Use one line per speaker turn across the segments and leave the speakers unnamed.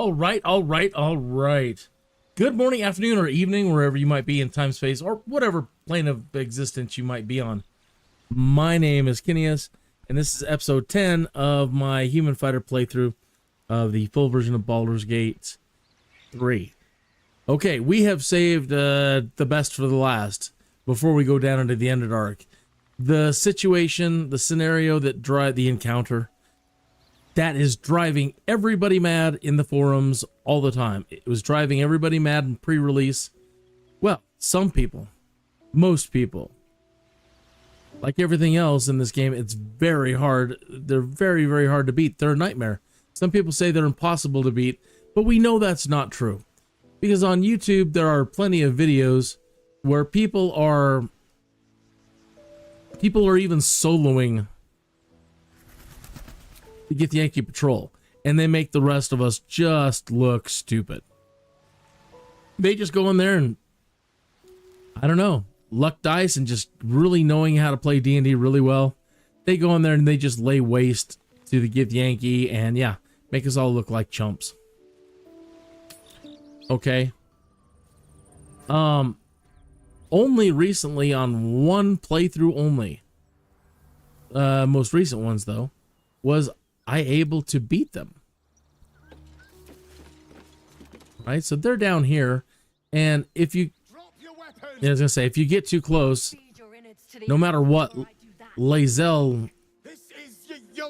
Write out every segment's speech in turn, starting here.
All right. Good morning, afternoon, or evening, wherever you might be in time, space, or whatever plane of existence you might be on. My name is Kinius, and this is episode 10 of my Human Fighter playthrough of the full version of Baldur's Gate 3. Okay, we have saved the best for the last before we go down into the Underdark. The situation, the scenario that drive the encounter, that is driving everybody mad in the forums all the time. It was driving everybody mad in pre-release. Well, some people, most people. Like everything else in this game, it's very hard. They're very, very hard to beat. They're a nightmare. Some people say they're impossible to beat, but we know that's not true. Because on YouTube, there are plenty of videos where people are even soloing the GITHYANKI Patrol, and they make the rest of us just look stupid. They just go in there and, I don't know, luck dice and just really knowing how to play D&D really well. They go in there and they just lay waste to the GITHYANKI and, yeah, make us all look like chumps. Okay. Only recently on one playthrough only, most recent ones though, was I able to beat them. Right, so they're down here, and if you, I was gonna say, if you get too close, no matter what, LAE'ZEL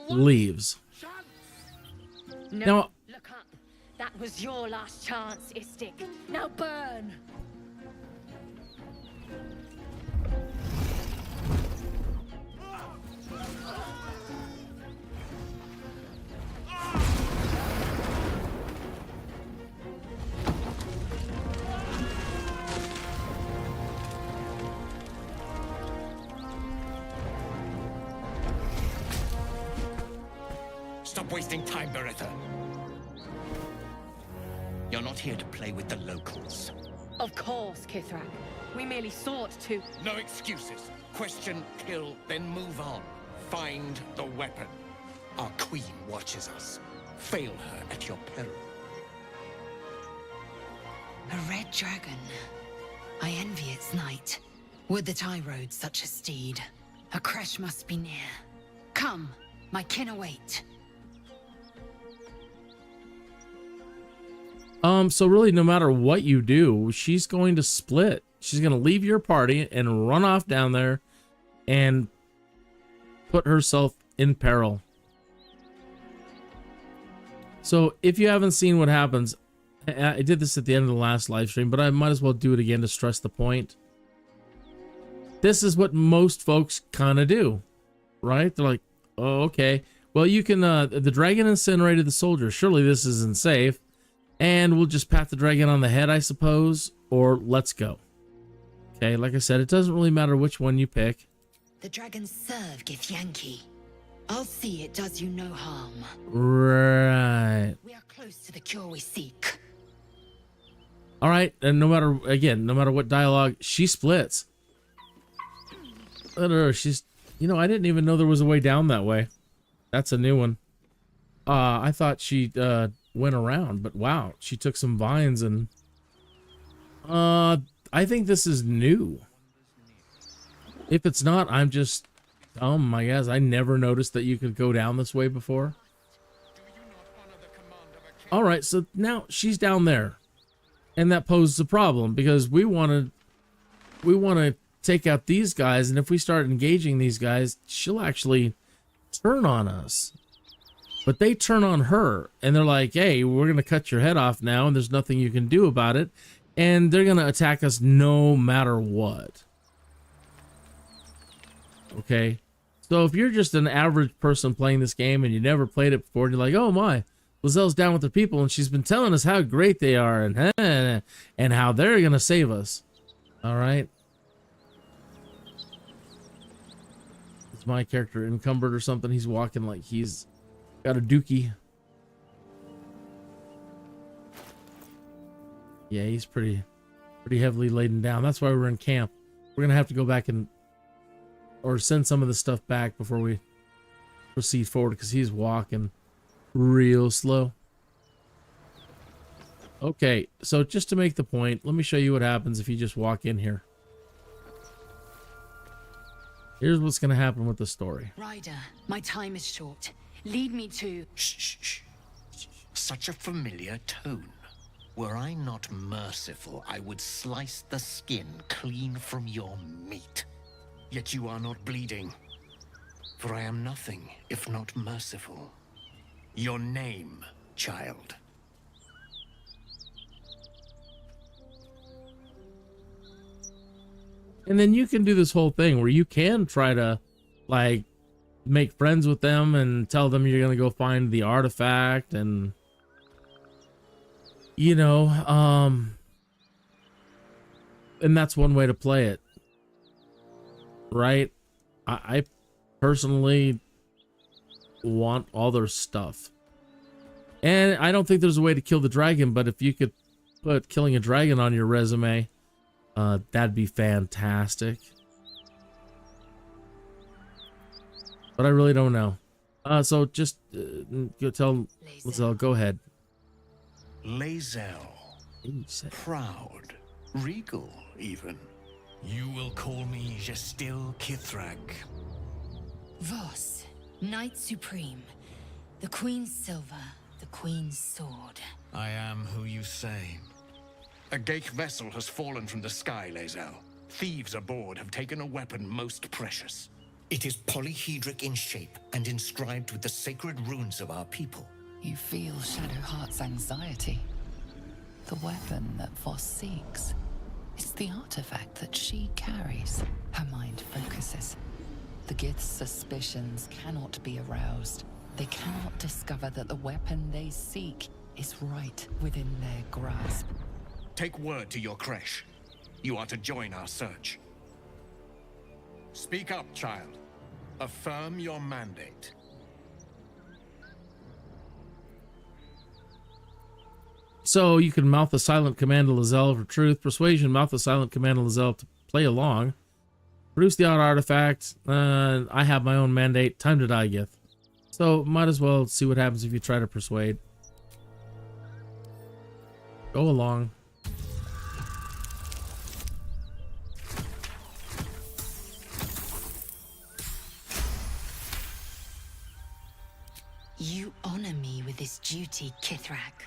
leaves.
No,
now,
look up. That was your last chance, Istik. Now burn.
Stop wasting time, Beretta. You're not here to play with the locals.
Of course, Kithrak. We merely sought to...
No excuses. Question, kill, then move on. Find the weapon. Our queen watches us. Fail her at your peril.
A red dragon. I envy its knight. Would that I rode such a steed. A crash must be near. Come, my kin await.
So really, no matter what you do, she's going to split. She's going to leave your party and run off down there and put herself in peril. So if you haven't seen what happens, I did this at the end of the last live stream, but I might as well do it again to stress the point. This is what most folks kind of do, right? They're like, oh, okay. Well, you can, the dragon incinerated the soldier. Surely this isn't safe. And we'll just pat the dragon on the head, I suppose, or let's go. Okay, like I said, it doesn't really matter which one you pick.
The dragons serve Githyanki. I'll see it does you no harm.
Right.
We are close to the cure we seek.
All right, and no matter what dialogue, she splits. She's, you know, I didn't even know there was a way down that way. That's a new one. I thought she, went around, but wow, she took some vines and I think this is new. If it's not, I'm just dumb, I guess. I never noticed that you could go down this way before. All right, so now she's down there, and that poses a problem because we want to take out these guys, and if we start engaging these guys, she'll actually turn on us. But they turn on her, and they're like, hey, we're going to cut your head off now, and there's nothing you can do about it. And they're going to attack us no matter what. Okay? So if you're just an average person playing this game, and you never played it before, and you're like, oh my, LAE'ZEL's down with her people, and she's been telling us how great they are, and how they're going to save us. All right? Is my character encumbered or something? He's walking like he's... got a dookie. Yeah, he's pretty heavily laden down. That's why we're in camp. We're gonna have to go back and or send some of the stuff back before we proceed forward because he's walking real slow. Okay, so just to make the point, let me show you what happens if you just walk in here. Here's what's going to happen with the story.
Ryder, my time is short. Lead me to...
Shh, shh, shh. Such a familiar tone. Were I not merciful, I would slice the skin clean from your meat. Yet you are not bleeding. For I am nothing if not merciful. Your name, child.
And then you can do this whole thing where you can try to, like, make friends with them and tell them you're going to go find the artifact and, you know, and that's one way to play it. Right? I personally want all their stuff. And I don't think there's a way to kill the dragon, but if you could put killing a dragon on your resume, that'd be fantastic. But I really don't know. So just go tell LAE'ZEL, go ahead.
LAE'ZEL. Proud. Regal, even. You will call me Gestil Kithrak.
Voss, Knight Supreme. The Queen's silver, the Queen's sword.
I am who you say. A Ghaik vessel has fallen from the sky, LAE'ZEL. Thieves aboard have taken a weapon most precious. It is polyhedric in shape and inscribed with the sacred runes of our people.
You feel Shadowheart's anxiety. The weapon that Voss seeks. It's the artifact that she carries. Her mind focuses. The Gith's suspicions cannot be aroused. They cannot discover that the weapon they seek is right within their grasp.
Take word to your creche. You are to join our search. Speak up, child. Affirm your mandate.
So you can mouth a silent command to LAE'ZEL for truth. Persuasion, mouth a silent command to LAE'ZEL to play along. Produce the odd artifact. I have my own mandate. Time to die, Gith. So might as well see what happens if you try to persuade. Go along.
You honor me with this duty, Kithrak.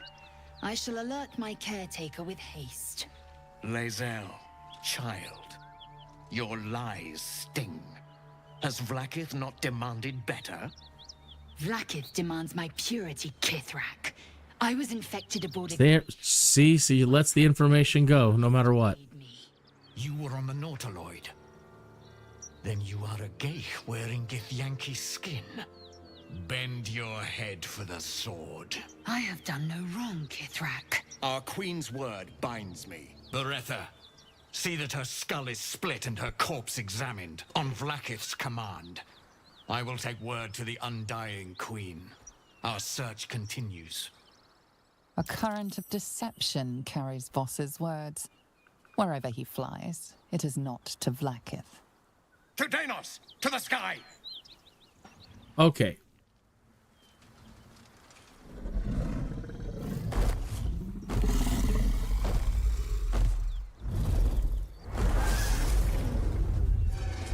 I shall alert my caretaker with haste.
LAE'ZEL, child. Your lies sting. Has Vlaakith not demanded better?
Vlaakith demands my purity, Kithrak. I was infected aboard a...
There, see, he lets the information go, no matter what.
You were on the Nautiloid. Then you are a Ghaik wearing GITHYANKI skin. Bend your head for the sword.
I have done no wrong, Kithrak.
Our queen's word binds me. Beretha, see that her skull is split and her corpse examined, on Vlaakith's command. I will take word to the undying queen. Our search continues.
A current of deception carries Voss's words. Wherever he flies, it is not to Vlaakith.
To Danos! To the sky!
Okay.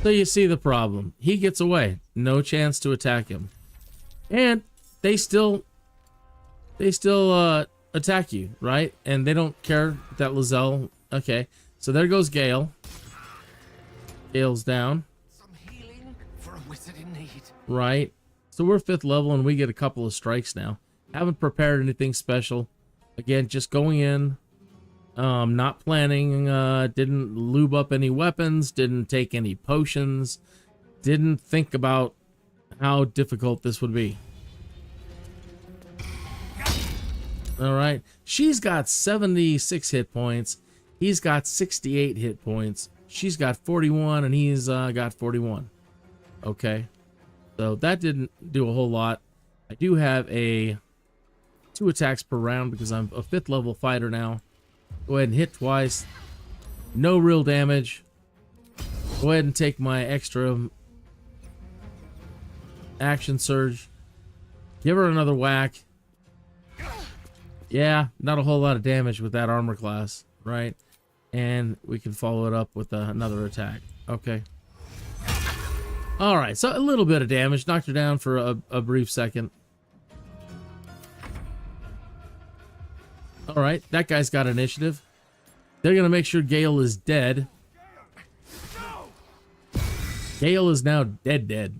So you see the problem. He gets away. No chance to attack him. And they still attack you, right? And they don't care that LAE'ZEL... Okay, so there goes Gale. Gale's down.
Some healing for a wizard in need.
Right. So we're 5th level and we get a couple of strikes now. Haven't prepared anything special. Again, just going in. Not planning. Didn't lube up any weapons. Didn't take any potions. Didn't think about how difficult this would be. Alright. She's got 76 hit points. He's got 68 hit points. She's got 41 and he's got 41. Okay. So that didn't do a whole lot. I do have 2 attacks per round because I'm a 5th level fighter now. Go ahead and hit twice. No real damage. Go ahead and take my extra action surge. Give her another whack. Yeah, not a whole lot of damage with that armor class, right? And we can follow it up with another attack. Okay. All right, so a little bit of damage. Knocked her down for a brief second. All right, that guy's got initiative. They're going to make sure Gale is dead. Gale is now dead.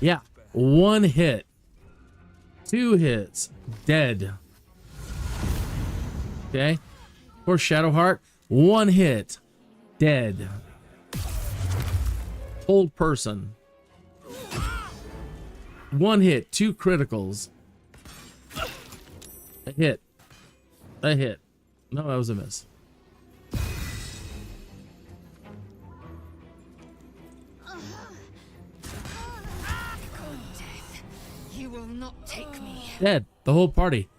Yeah, 1 hit. 2 hits. Dead. Okay. Poor Shadowheart. 1 hit. Dead. Old person. 1 hit. 2 criticals. A hit. A hit. No, that was a miss.
You will not take me.
Dead. The whole party.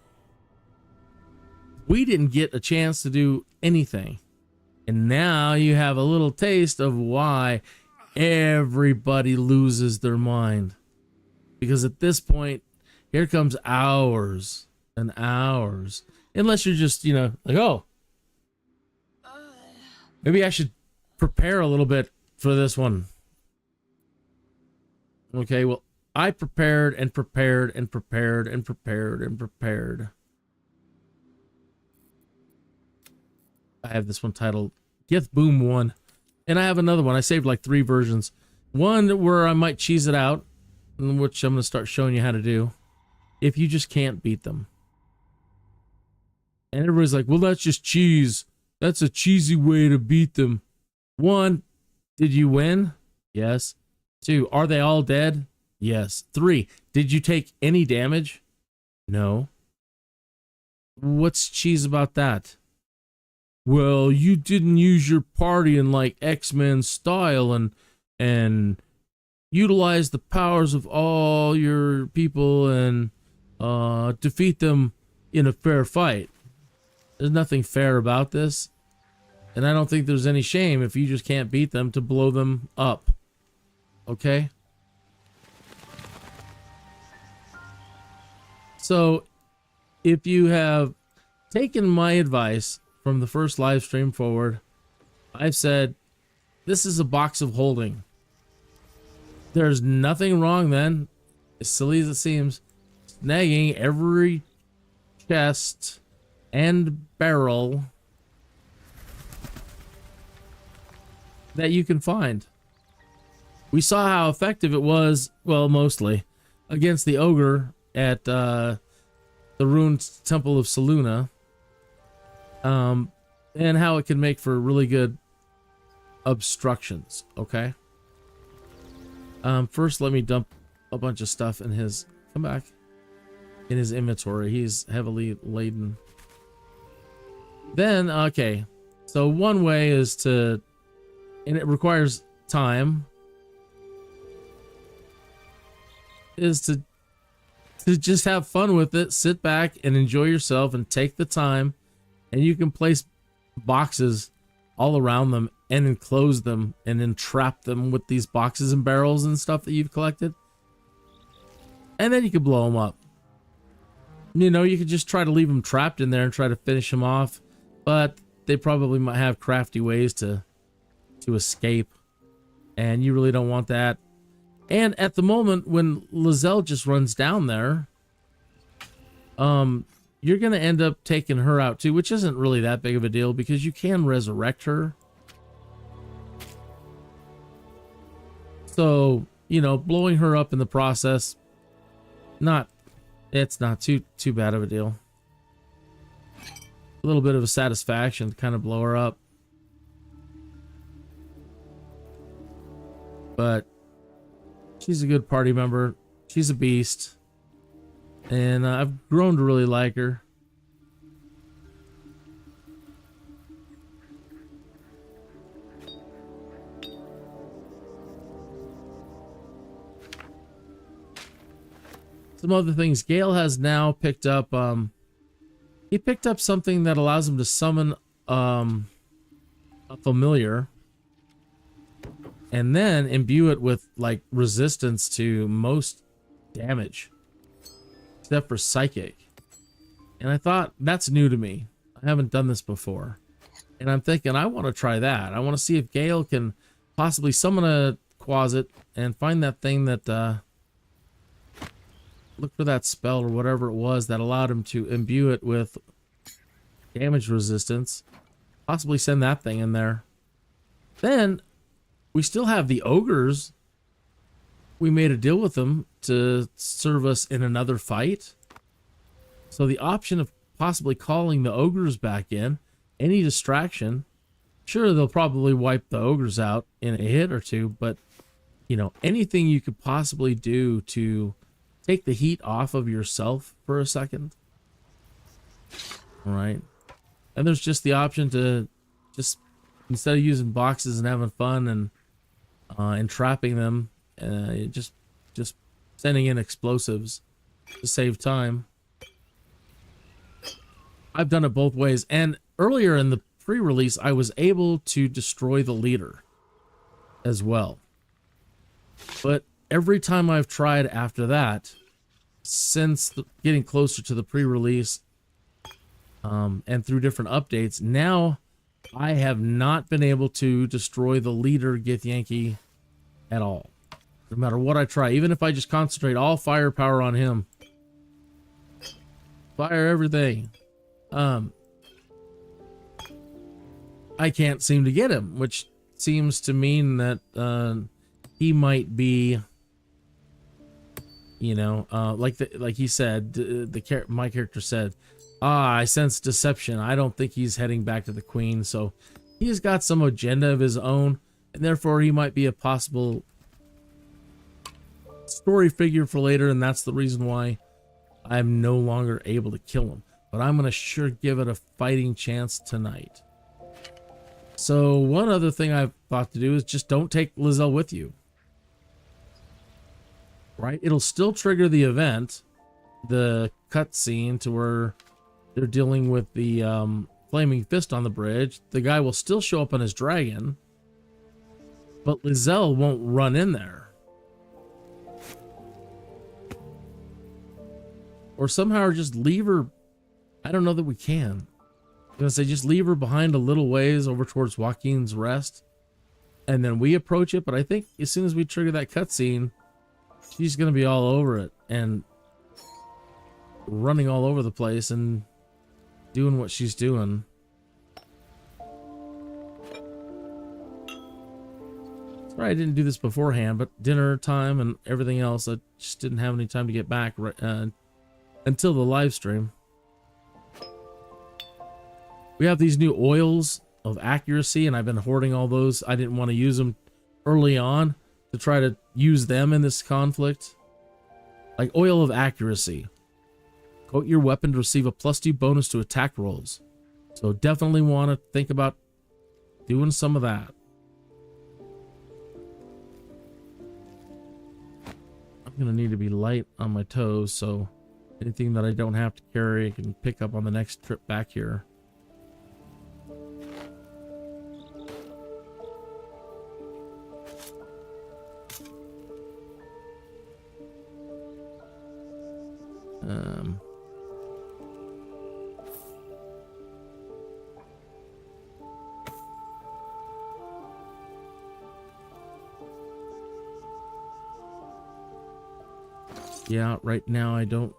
We didn't get a chance to do anything. And now you have a little taste of why everybody loses their mind. Because at this point, here comes hours and hours. Unless you're just, you know, like, oh, maybe I should prepare a little bit for this one. Okay, well, I prepared and prepared and prepared and prepared and prepared. I have this one titled Gith Boom 1. And I have another one. I saved like 3 versions. One where I might cheese it out, which I'm going to start showing you how to do if you just can't beat them. And everybody's like, well, that's just cheese. That's a cheesy way to beat them. 1, did you win? Yes. 2, are they all dead? Yes. 3, did you take any damage? No. What's cheese about that? Well, you didn't use your party in like X-Men style and utilize the powers of all your people and defeat them in a fair fight. There's nothing fair about this. And I don't think there's any shame if you just can't beat them to blow them up. Okay? So, if you have taken my advice from the first live stream forward, I've said, this is a box of holding. There's nothing wrong then, as silly as it seems, snagging every chest and barrel that you can find. We saw how effective it was, well, mostly, against the ogre at the ruined temple of Saluna. And how it can make for really good obstructions, okay? First, let me dump a bunch of stuff in his... Come back. In his inventory. He's heavily laden. Then, okay. So one way is to... And it requires time. Is to just have fun with it. Sit back and enjoy yourself and take the time. And you can place boxes all around them and enclose them and entrap them with these boxes and barrels and stuff that you've collected. And then you can blow them up. You know, you could just try to leave them trapped in there and try to finish them off. But they probably might have crafty ways to escape. And you really don't want that. And at the moment when LAE'ZEL just runs down there, you're going to end up taking her out too, which isn't really that big of a deal because you can resurrect her. So, you know, blowing her up in the process, it's not too bad of a deal. A little bit of a satisfaction to kind of blow her up. But she's a good party member. She's a beast. And I've grown to really like her. Some other things. Gale has now picked up, he picked up something that allows him to summon a familiar, and then imbue it with like resistance to most damage, except for psychic. And I thought, that's new to me. I haven't done this before. And I'm thinking, I want to try that. I want to see if Gale can possibly summon a Quasit and find that thing that, look for that spell or whatever it was that allowed him to imbue it with damage resistance. Possibly send that thing in there. Then, we still have the ogres. We made a deal with them to serve us in another fight. So the option of possibly calling the ogres back in, any distraction, sure, they'll probably wipe the ogres out in a hit or two, but, you know, anything you could possibly do to take the heat off of yourself for a second. All right. And there's just the option to just, instead of using boxes and having fun and entrapping them, just sending in explosives to save time. I've done it both ways, and earlier in the pre-release, I was able to destroy the leader as well. But every time I've tried after that, since getting closer to the pre-release, and through different updates, now I have not been able to destroy the leader Githyanki at all. No matter what I try, even if I just concentrate all firepower on him, fire everything, I can't seem to get him, which seems to mean that he might be, you know, like he said, my character said, I sense deception. I don't think he's heading back to the Queen, so he's got some agenda of his own, and therefore he might be a possible story figure for later, and that's the reason why I'm no longer able to kill him. But I'm gonna sure give it a fighting chance tonight. So one other thing I've thought to do is just don't take LAE'ZEL with you. Right? It'll still trigger the event, the cutscene to where they're dealing with the flaming fist on the bridge. The guy will still show up on his dragon, but LAE'ZEL won't run in there. Or somehow just leave her. I don't know that we can. I'm gonna say just leave her behind a little ways over towards Joaquin's Rest, and then we approach it. But I think as soon as we trigger that cutscene, she's gonna be all over it and running all over the place and doing what she's doing. Sorry I didn't do this beforehand, but dinner time and everything else, I just didn't have any time to get back until the live stream. We have these new oils of accuracy, and I've been hoarding all those. I didn't want to use them early on to try to use them in this conflict. Like oil of accuracy. Coat your weapon to receive a +2 bonus to attack rolls. So definitely want to think about doing some of that. I'm going to need to be light on my toes, so anything that I don't have to carry I can pick up on the next trip back here. Yeah, right now I don't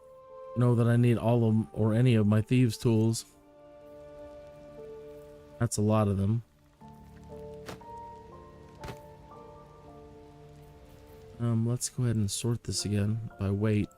know that I need all of them or any of my thieves' tools. That's a lot of them. Let's go ahead and sort this again by weight.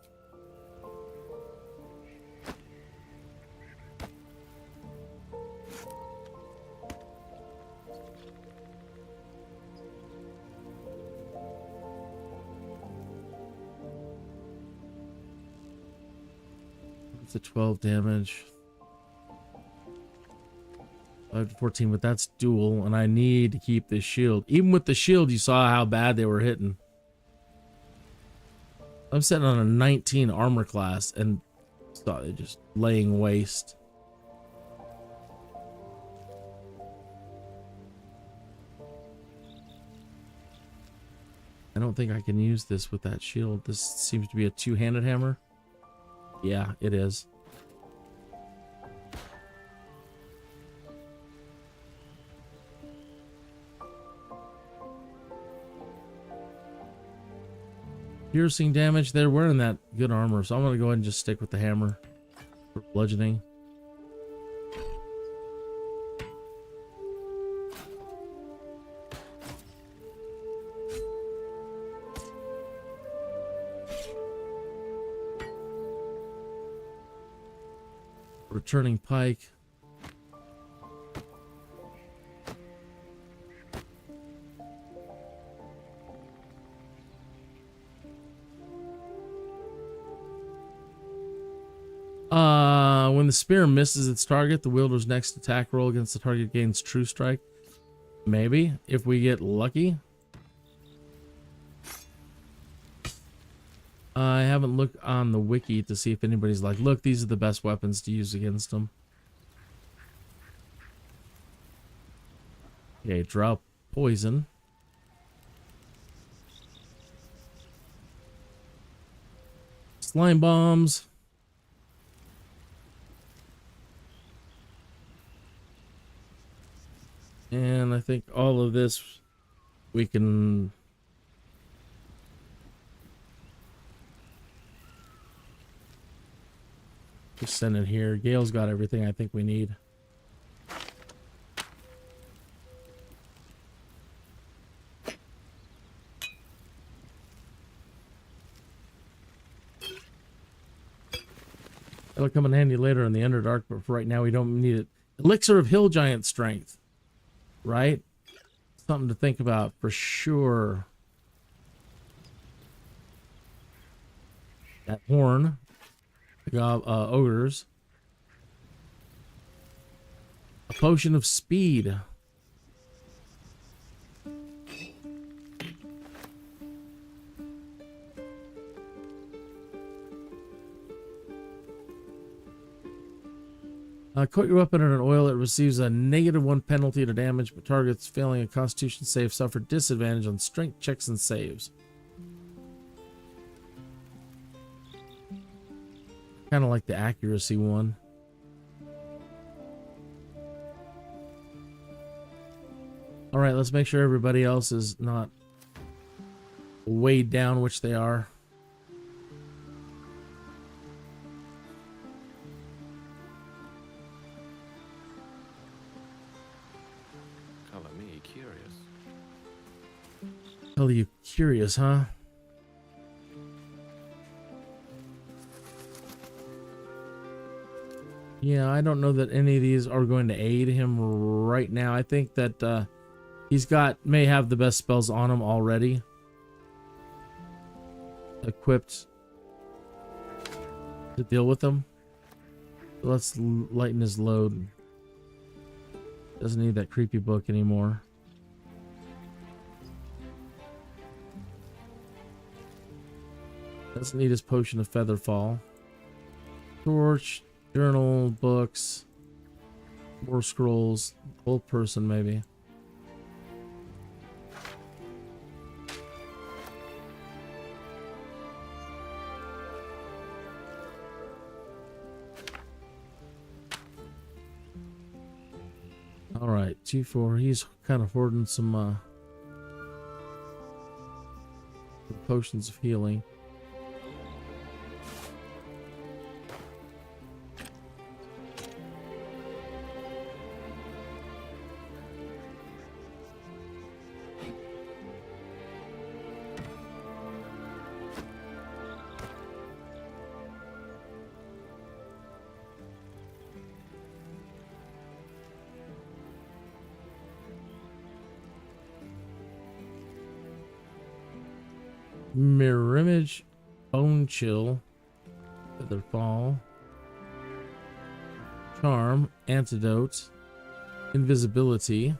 It's a 12 damage. 5 to 14, but that's dual, and I need to keep this shield. Even with the shield, you saw how bad they were hitting. I'm sitting on a 19 armor class, and saw it just laying waste. I don't think I can use this with that shield. This seems to be a two-handed hammer. Yeah, it is. Piercing damage. They're wearing that good armor, so I'm going to go ahead and just stick with the hammer for bludgeoning. Returning pike. When the spear misses its target, the wielder's next attack roll against the target gains true strike. Maybe, if we get lucky. I haven't looked on the wiki to see if anybody's like, look, these are the best weapons to use against them. Okay, drop poison. Slime bombs. And I think all of this we can just send it here. Gale's got everything I think we need. It'll come in handy later in the Underdark, but for right now we don't need it. Elixir of Hill Giant Strength. Right? Something to think about for sure. That horn. The ogres. A potion of speed. Coat your weapon in an oil. It receives a -1 penalty to damage, but targets failing a Constitution save suffer disadvantage on strength checks and saves. Kind of like the accuracy one. All right, let's make sure everybody else is not weighed down, which they are. Hell, you curious, huh? Yeah, I don't know that any of these are going to aid him right now. I think that may have the best spells on him already. Equipped to deal with them. Let's lighten his load. Doesn't need that creepy book anymore. Doesn't need his potion of Featherfall. Torch, journal, books, more scrolls, old person maybe. All right, 2-4. He's kind of hoarding some potions of healing. Mirror image, bone chill, Featherfall, charm, antidote, invisibility.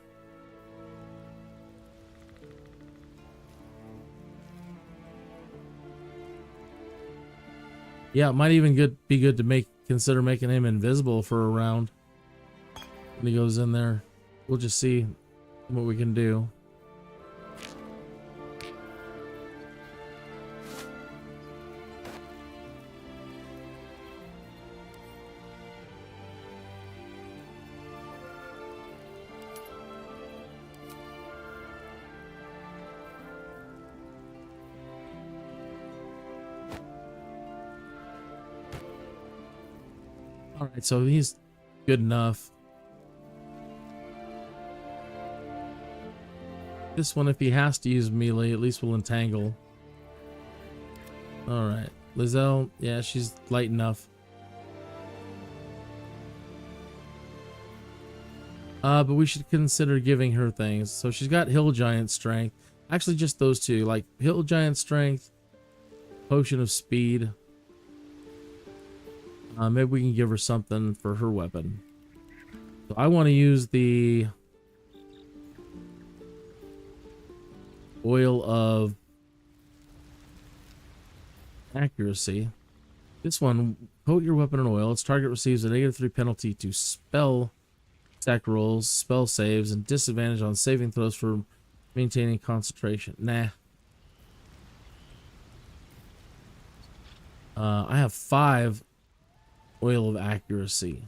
Yeah, it might even be good to consider making him invisible for a round when he goes in there. We'll just see what we can do. All right, so he's good enough. This one, if he has to use melee, at least will entangle. All right, LAE'ZEL, yeah, she's light enough. But we should consider giving her things. So she's got Hill Giant Strength. Actually, just those two, like Hill Giant Strength, Potion of Speed. Maybe we can give her something for her weapon. So I want to use the Oil of Accuracy. This one, coat your weapon in oil. Its target receives a -3 penalty to spell stack rolls, spell saves, and disadvantage on saving throws for maintaining concentration. Nah. I have 5 Oil of Accuracy.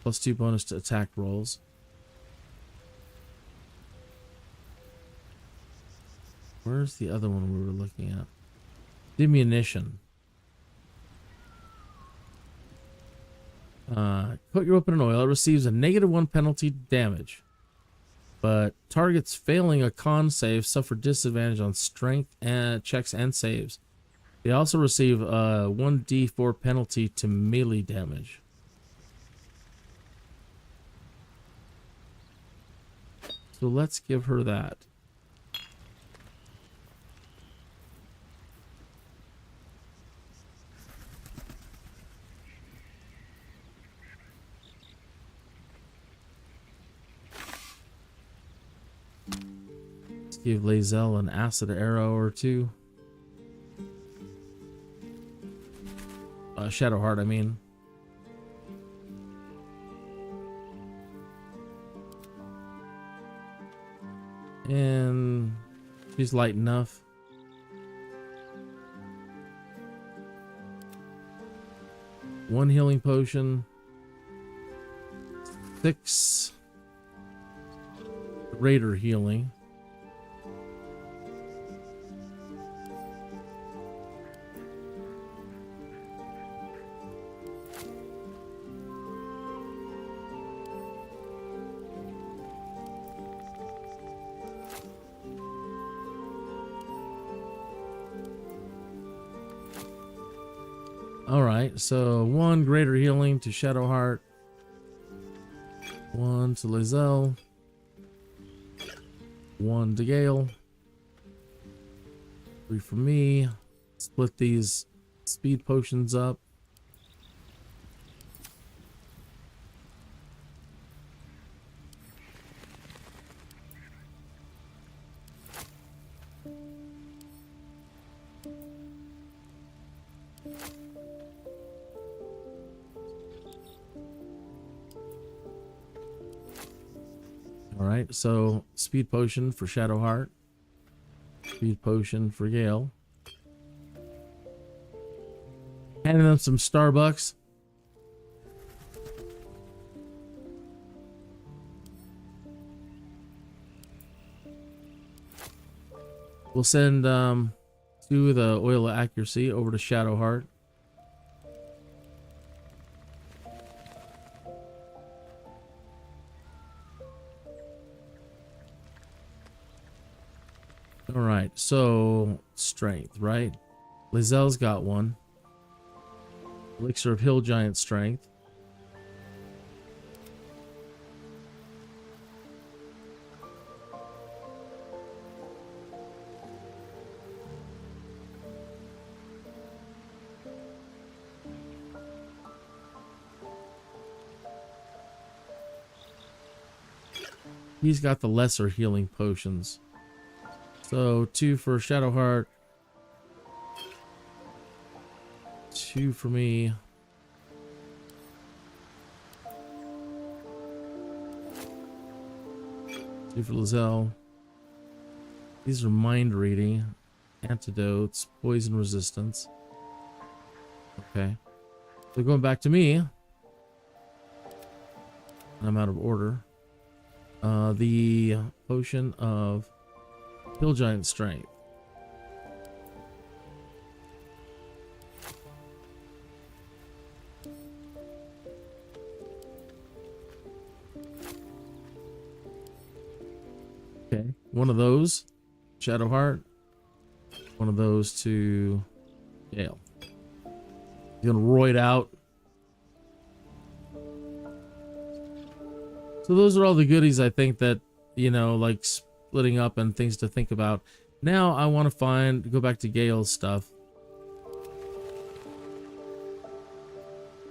+2 bonus to attack rolls. Where's the other one we were looking at? Diminution. Put your weapon in oil. It receives a -1 penalty damage. But targets failing a con save suffer disadvantage on strength and checks and saves. They also receive a 1d4 penalty to melee damage. So let's give her that. Let's give LAE'ZEL an acid arrow or two. Shadow Heart, I mean. And she's light enough. One healing potion. 6 Raider healing. All right, so 1 greater healing to Shadow Heart, 1 to LAE'ZEL, 1 to Gale, 3 for me. Split these speed potions up. Alright, so speed potion for Shadow Heart. Speed potion for Gale. Handing them some Starbucks. We'll send 2 of the Oil of Accuracy over to Shadow Heart. All right, so strength, right? LAE'ZEL's got 1. Elixir of Hill Giant Strength. He's got the lesser healing potions. So 2 for Shadow Heart, 2 for me, 2 for LAE'ZEL. These are mind reading, antidotes, poison resistance. Okay, so going back to me, I'm out of order. The potion of Hill Giant Strength. one of those, Shadowheart. One of those to Gale. He's gonna roid out. So those are all the goodies I think that, you know, like splitting up and things to think about. Now I want to go back to Gale's stuff.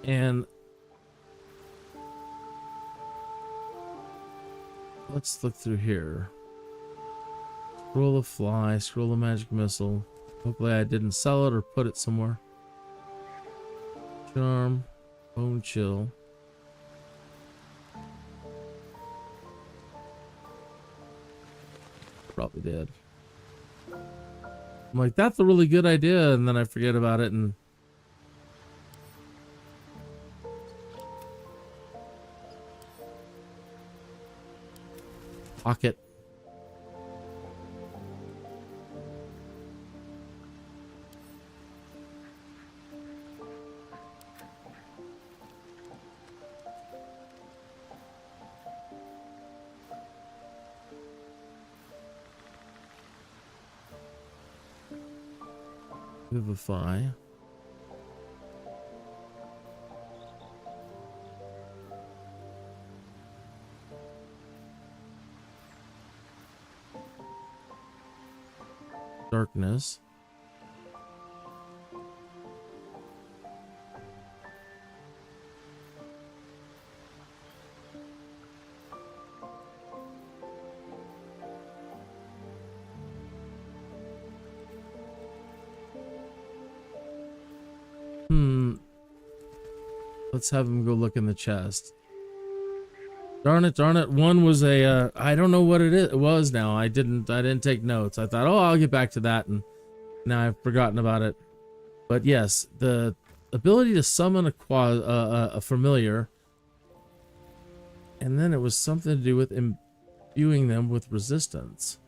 And let's look through here. Scroll of Fly, Scroll of Magic Missile. Hopefully I didn't sell it or put it somewhere. Charm, Bone Chill. Probably did. I'm like, that's a really good idea, and then I forget about it and pocket. Vivify. Darkness. Let's have him go look in the chest. Darn it, darn it. One was a, I don't know what it was now. I didn't take notes. I thought, oh, I'll get back to that. And now I've forgotten about it. But yes, the ability to summon a familiar. And then it was something to do with imbuing them with resistance.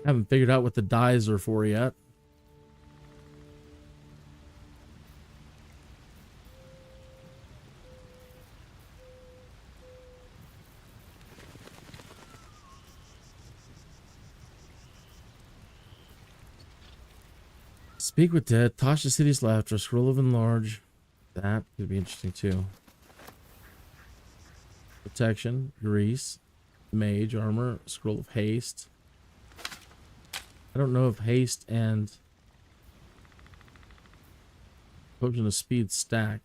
Haven't figured out what the dyes are for yet. Speak with Dead, Tasha City's Laughter, Scroll of Enlarge. That could be interesting too. Protection, Grease, Mage, Armor, Scroll of Haste. I don't know if haste and potion of speed stack.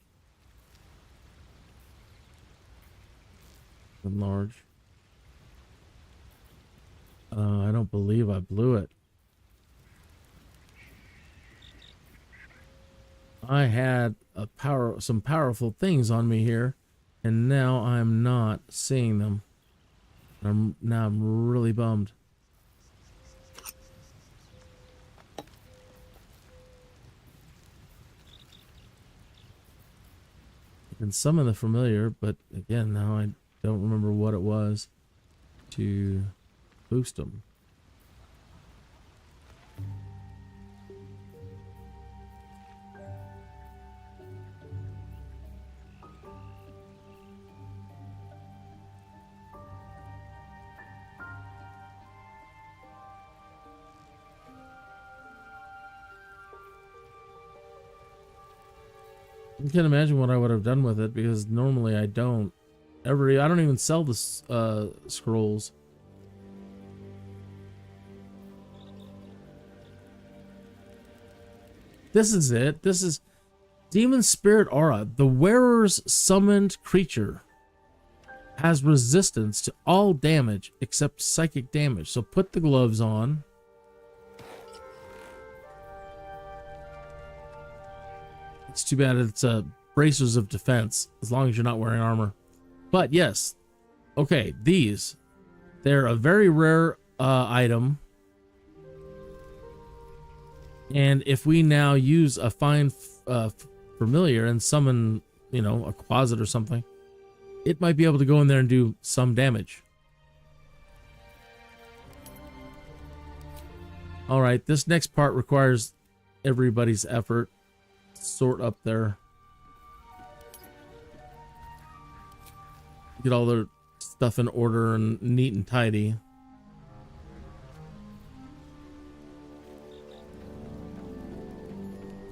Enlarge. I don't believe I blew it. I had some powerful things on me here, and now I'm not seeing them. Now I'm really bummed. And summon the familiar, but again, now I don't remember what it was to boost them. I can't imagine what I would have done with it, because normally I don't even sell the scrolls. This is it. This is Demon Spirit Aura. The wearer's summoned creature has resistance to all damage except psychic damage. So put the gloves on. It's too bad it's bracers of defense, as long as you're not wearing armor. But yes, okay, they're a very rare item. And if we now use a fine familiar and summon, you know, a closet or something, it might be able to go in there and do some damage. All right, this next part requires everybody's effort. sort up there. Get all their stuff in order and neat and tidy.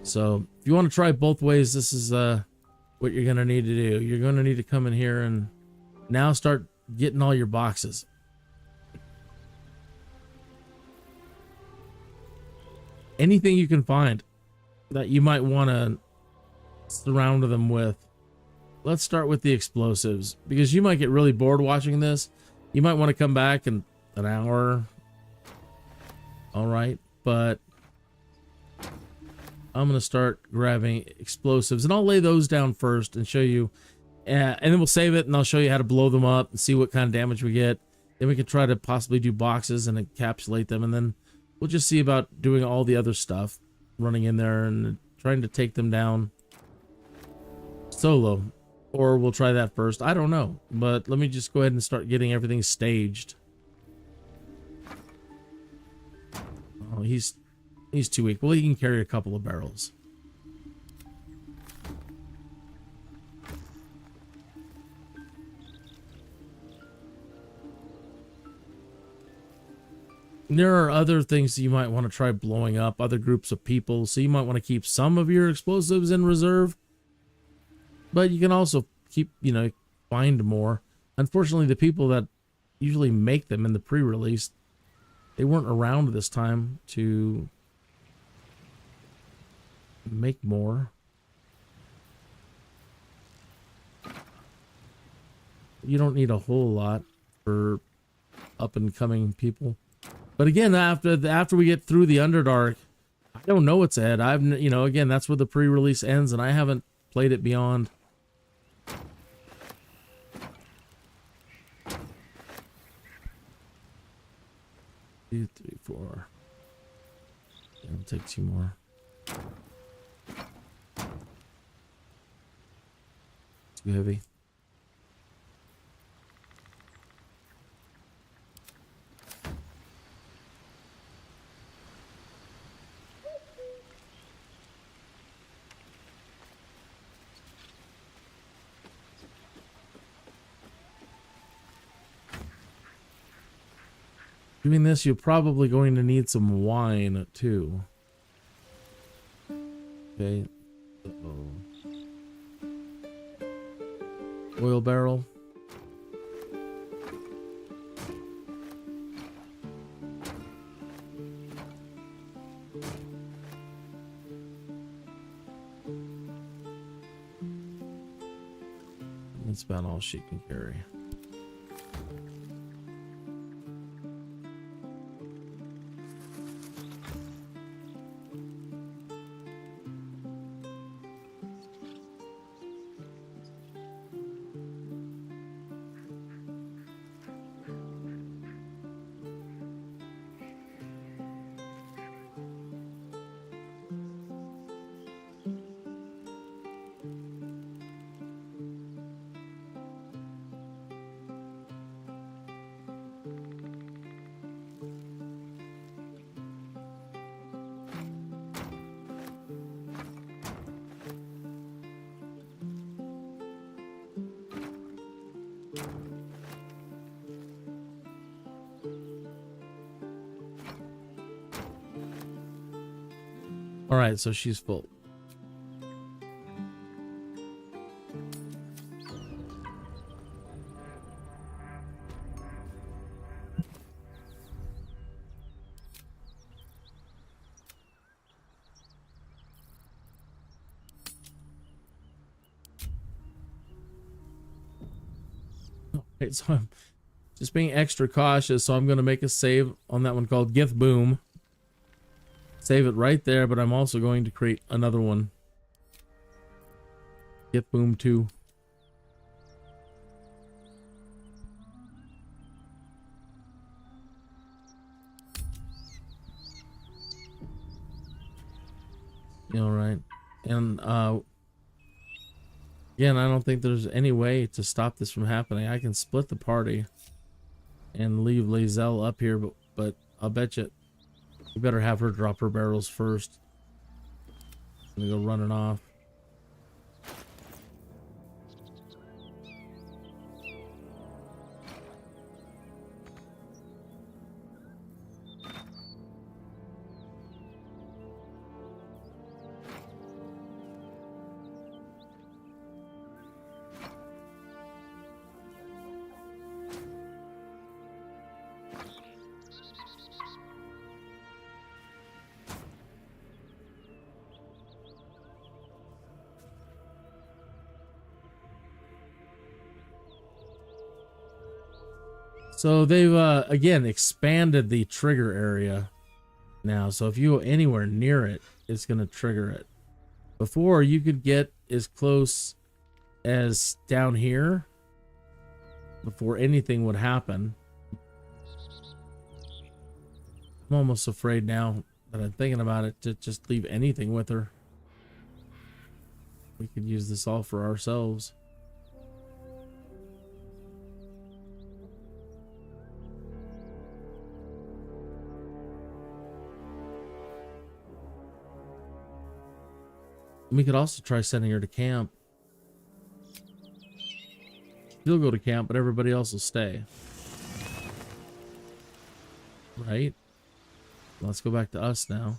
So if you want to try both ways, this is what you're going to need to do. You're going to need to come in here and now start getting all your boxes. Anything you can find that you might want to surround them with. Let's start with the explosives, because you might get really bored watching this. You might want to come back in an hour. All right, but I'm going to start grabbing explosives, and I'll lay those down first and show you. And then we'll save it, and I'll show you how to blow them up and see what kind of damage we get. Then we can try to possibly do boxes and encapsulate them, and then we'll just see about doing all the other stuff, running in there and trying to take them down solo. Or we'll try that first. I don't know. But let me just go ahead and start getting everything staged. Oh, he's too weak. Well, he can carry a couple of barrels. There are other things that you might want to try blowing up, other groups of people. So you might want to keep some of your explosives in reserve. But you can also keep, find more. Unfortunately, the people that usually make them in the pre-release, they weren't around this time to make more. You don't need a whole lot for up-and-coming people. But again, after we get through the Underdark, I don't know what's ahead. Again, that's where the pre-release ends, and I haven't played it beyond. 2, 3, 4. Yeah, I'll take 2 more. Too heavy. Doing this, you're probably going to need some wine too. Okay. Oil barrel. That's about all she can carry. All right, so she's full. Okay, so I'm just being extra cautious, so I'm going to make a save on that one called GITH Boom. Save it right there, but I'm also going to create another one. GITH Boom 2. All right. And again, I don't think there's any way to stop this from happening. I can split the party and leave LAE'ZEL up here, but I'll bet you we better have her drop her barrels first. I'm gonna go running off. So they've again expanded the trigger area now. So if you go anywhere near it, it's going to trigger it. Before, you could get as close as down here before anything would happen. I'm almost afraid now that I'm thinking about it to just leave anything with her. We could use this all for ourselves. We could also try sending her to camp. She'll go to camp, but everybody else will stay. Right? Let's go back to us now.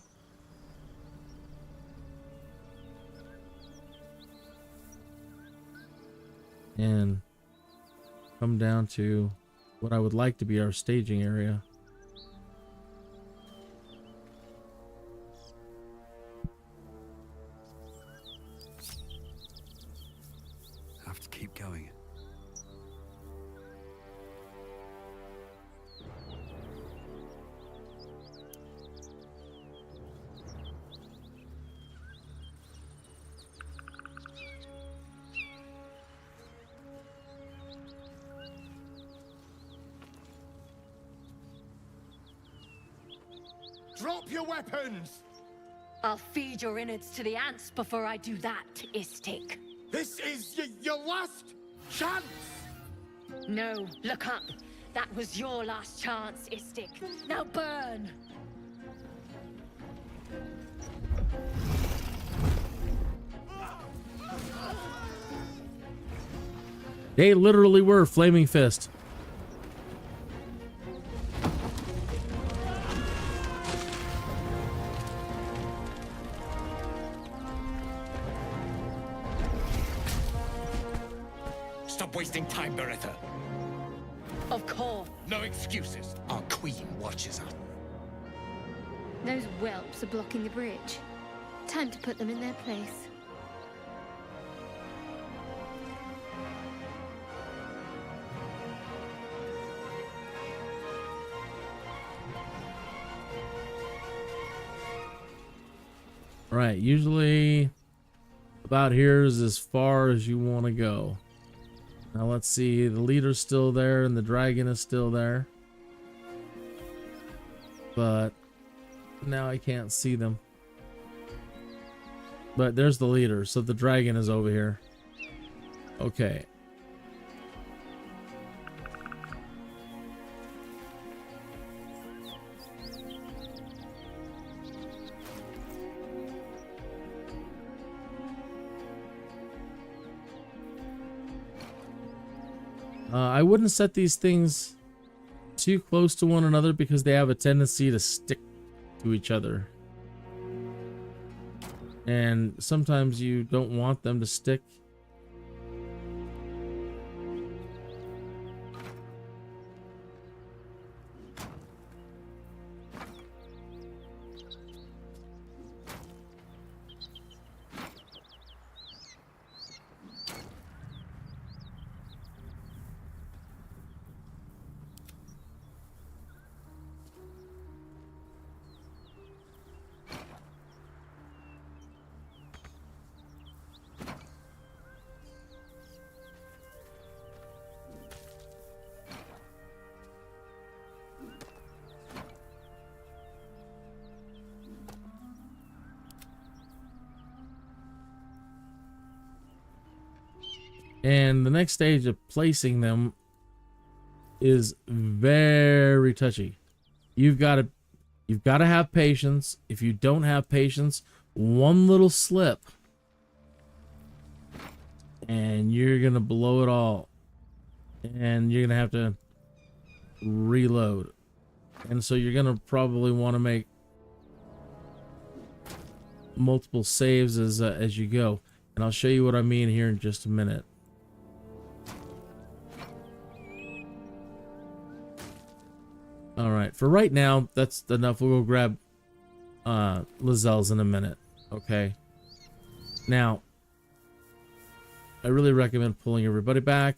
And come down to what I would like to be our staging area.
Have to keep going.
Drop your weapons!
I'll feed your innards to the ants before I do that, Istik.
This is your last chance!
No, look up. That was your last chance, Istik. Now burn!
They literally were flaming fist.
Stop wasting time, Beretta.
Of course.
No excuses. Our queen watches us.
Those whelps are blocking the bridge. Time to put them in their place.
Right, usually about here is as far as you want to go. Now let's see, the leader's still there and the dragon is still there. But now I can't see them. But there's the leader, so the dragon is over here. Okay. I wouldn't set these things too close to one another because they have a tendency to stick to each other. And sometimes you don't want them to stick. And the next stage of placing them is very touchy. You've got to have patience. If you don't have patience, one little slip and you're gonna blow it all, and you're gonna have to reload. And so you're gonna probably want to make multiple saves as you go, and I'll show you what I mean here in just a minute. All right, for right now, that's enough. We'll go grab LAE'ZEL's in a minute. Okay. Now, I really recommend pulling everybody back.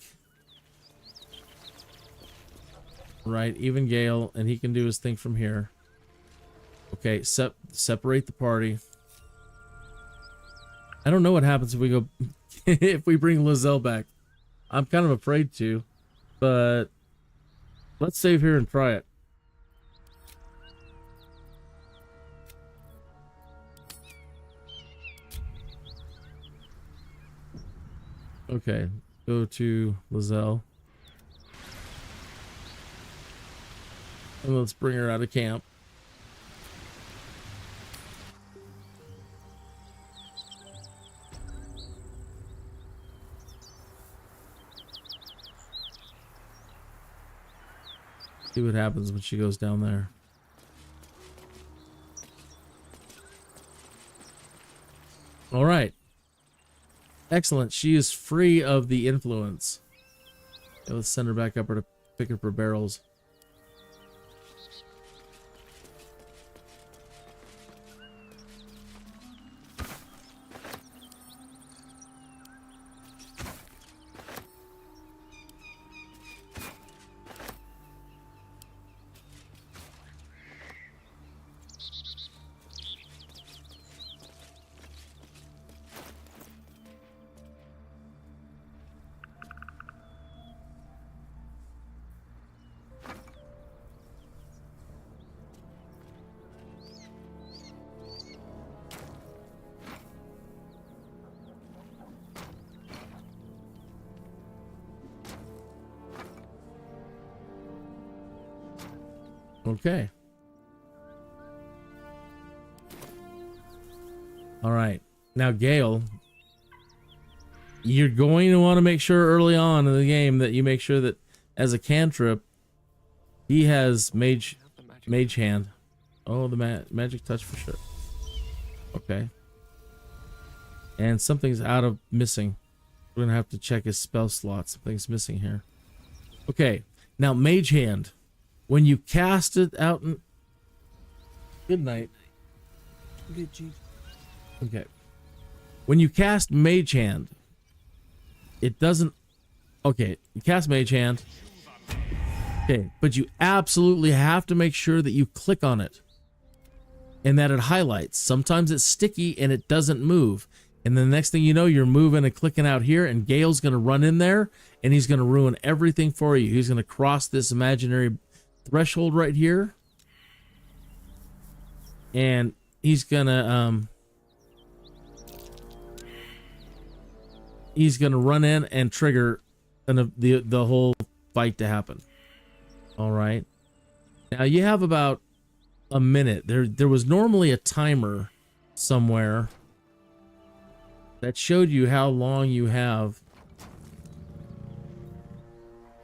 Right, even Gale, and he can do his thing from here. Okay, separate the party. I don't know what happens if we go if we bring LAE'ZEL back. I'm kind of afraid to, but let's save here and try it. Okay, go to LAE'ZEL. And let's bring her out of camp. See what happens when she goes down there. All right. Excellent. She is free of the influence. Okay, let's send her back up to pick up her barrels. Okay. All right. Now, Gale, you're going to want to make sure early on in the game that you make sure that as a cantrip, he has mage hand. Oh, the magic touch for sure. Okay. And something's missing. We're going to have to check his spell slot. Something's missing here. Okay. Now, mage hand. When you cast it out in... Good night. Good G. Okay. When you cast Mage Hand, it doesn't... Okay, you cast Mage Hand. Okay, but you absolutely have to make sure that you click on it. And that it highlights. Sometimes it's sticky and it doesn't move. And then the next thing you know, you're moving and clicking out here, and Gale's going to run in there, and he's going to ruin everything for you. He's going to cross this imaginary threshold right here, and he's gonna run in and trigger the whole fight to happen. All right, now you have about a minute. There was normally a timer somewhere that showed you how long you have,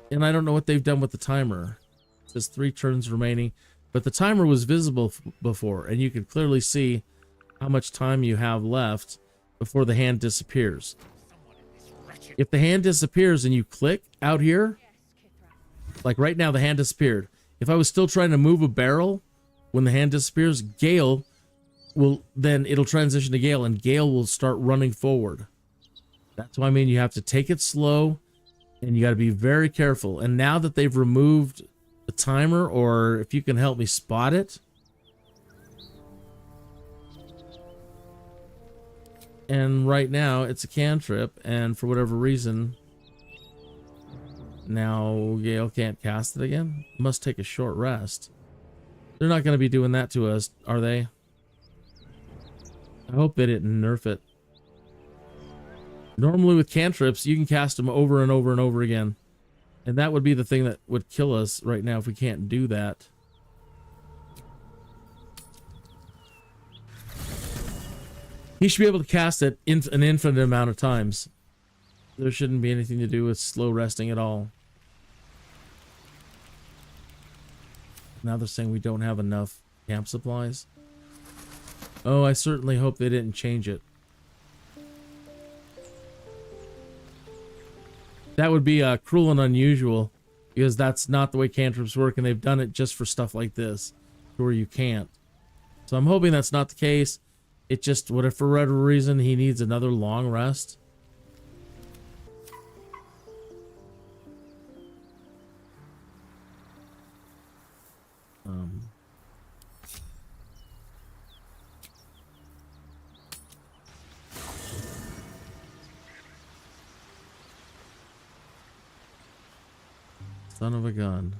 and I don't know what they've done with the timer. There's 3 turns remaining, but the timer was visible before, and you could clearly see how much time you have left before the hand disappears. If the hand disappears and you click out here, like right now the hand disappeared. If I was still trying to move a barrel when the hand disappears, Gale will, then it'll transition to Gale, and Gale will start running forward. That's why I mean you have to take it slow, and you got to be very careful. And now that they've removed the timer, or if you can help me spot it. And right now it's a cantrip, and for whatever reason, now Gale can't cast it again. Must take a short rest. They're not going to be doing that to us, are they? I hope they didn't nerf it. Normally with cantrips, you can cast them over and over and over again. And that would be the thing that would kill us right now if we can't do that. He should be able to cast it an infinite amount of times. There shouldn't be anything to do with slow resting at all. Now they're saying we don't have enough camp supplies. Oh, I certainly hope they didn't change it. That would be cruel and unusual, because that's not the way cantrips work, and they've done it just for stuff like this, where you can't. So I'm hoping that's not the case. It just, what if for whatever reason he needs another long rest? Son of a gun.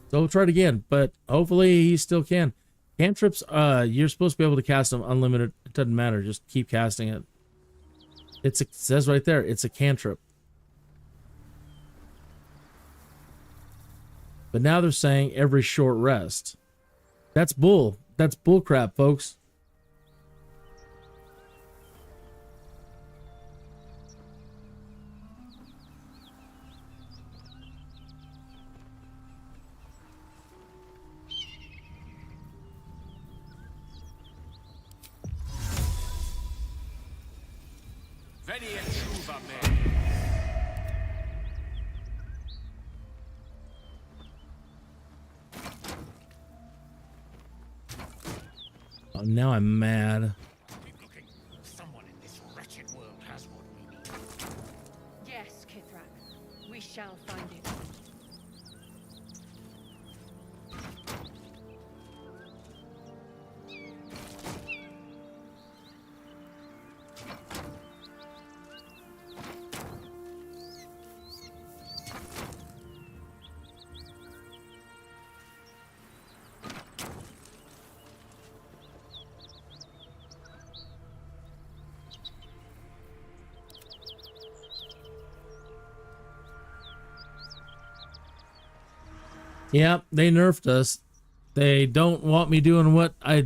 So we'll try it again, but hopefully he still can. Cantrips, you're supposed to be able to cast them unlimited. It doesn't matter. Just keep casting it. It says right there, it's a cantrip. But now they're saying every short rest. That's bull. That's bull crap, folks. Oh, now I'm mad.
Keep looking. Someone in this wretched world has what we need.
Yes, Kithrak. We shall find it.
Yep, they nerfed us. They don't want me doing what I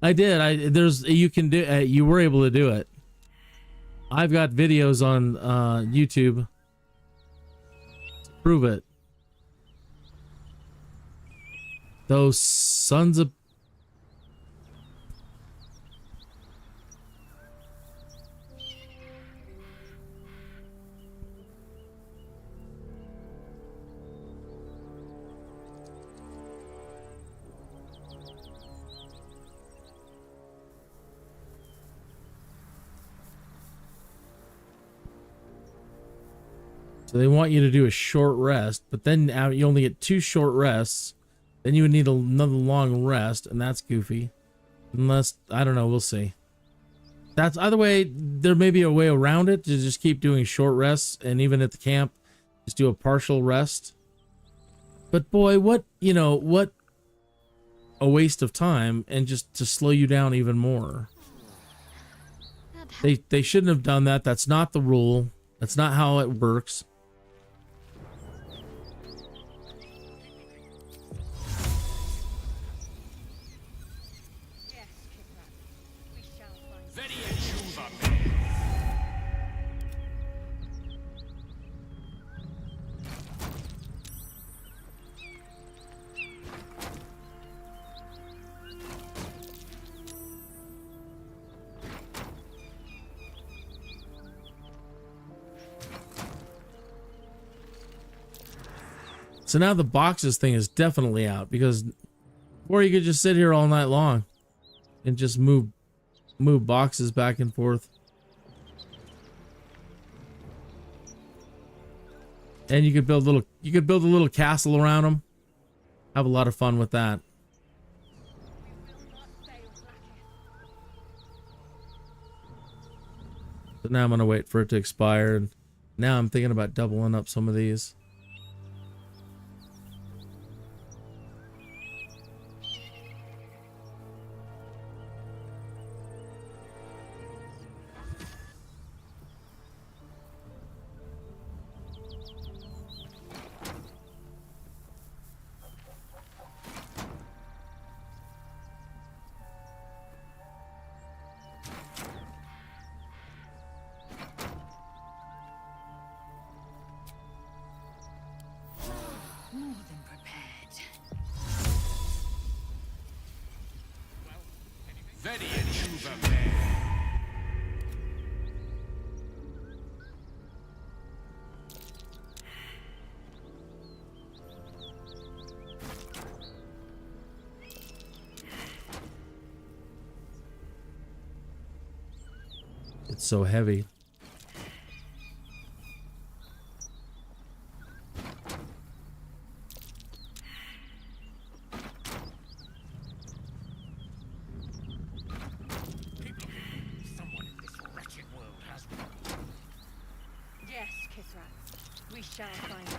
did. You can do you were able to do it. I've got videos on YouTube to prove it. Those sons of So they want you to do a short rest, but then you only get 2 short rests. Then you would need another long rest, and that's goofy. Unless, I don't know, we'll see. That's either way, there may be a way around it to just keep doing short rests, and even at the camp, just do a partial rest. But boy, what a waste of time, and just to slow you down even more. They shouldn't have done that. That's not the rule. That's not how it works.
Yes, Kithrak. We shall find it.
So now the boxes thing is definitely out, because or you could just sit here all night long and just move boxes back and forth. And you could build a little castle around them. Have a lot of fun with that. So now I'm gonna wait for it to expire, and now I'm thinking about doubling up some of these.
More than prepared.
It's so heavy.
Someone in this wretched world has one.
Yes, Kithra. We shall find it.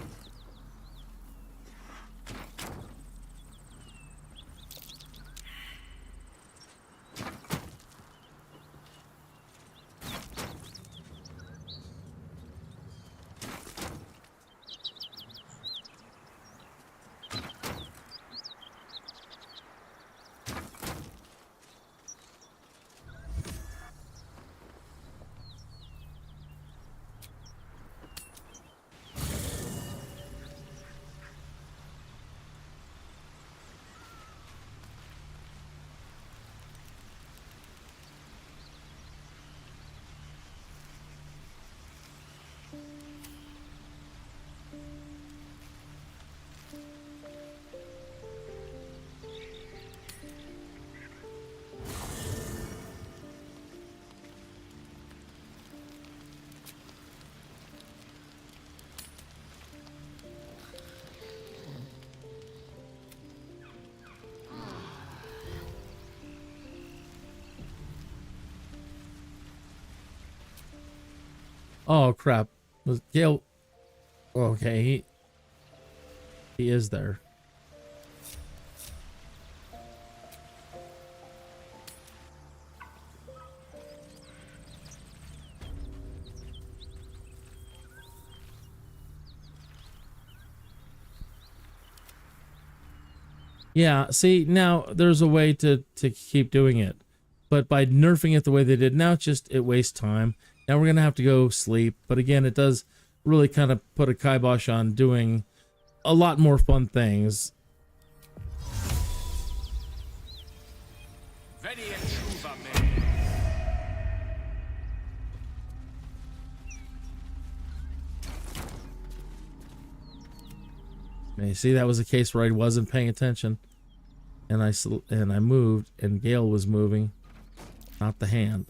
Oh crap. Was Gale okay, he is there. Yeah, see, now there's a way to keep doing it. But by nerfing it the way they did, now it's just, it wastes time. Now we're going to have to go sleep. But again, it does really kind of put a kibosh on doing a lot more fun things. You see, that was a case where I wasn't paying attention, and I moved, and Gale was moving, not the hand.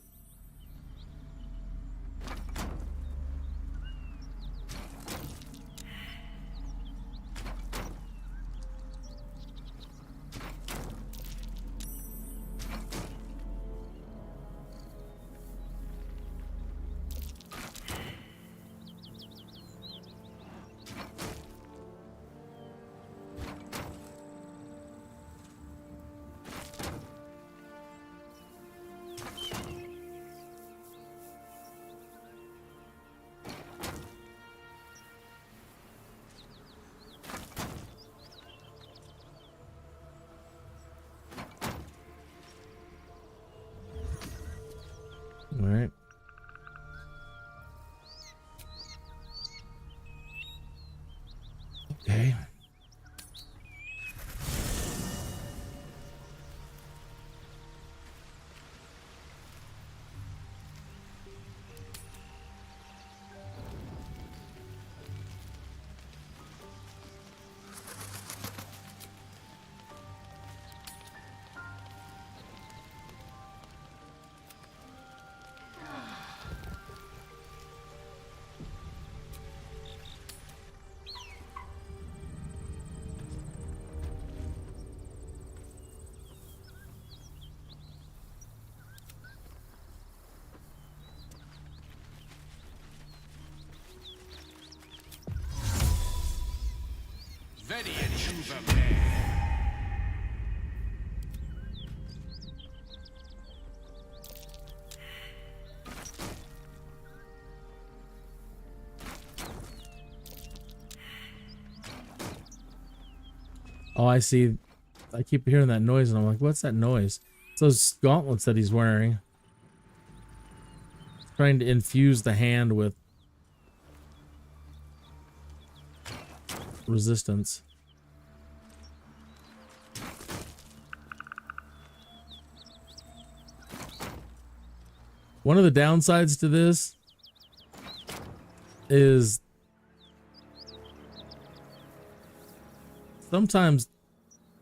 Oh, I see. I keep hearing that noise and I'm like, what's that noise? It's those gauntlets that he's wearing. He's trying to infuse the hand with resistance. One of the downsides to this is sometimes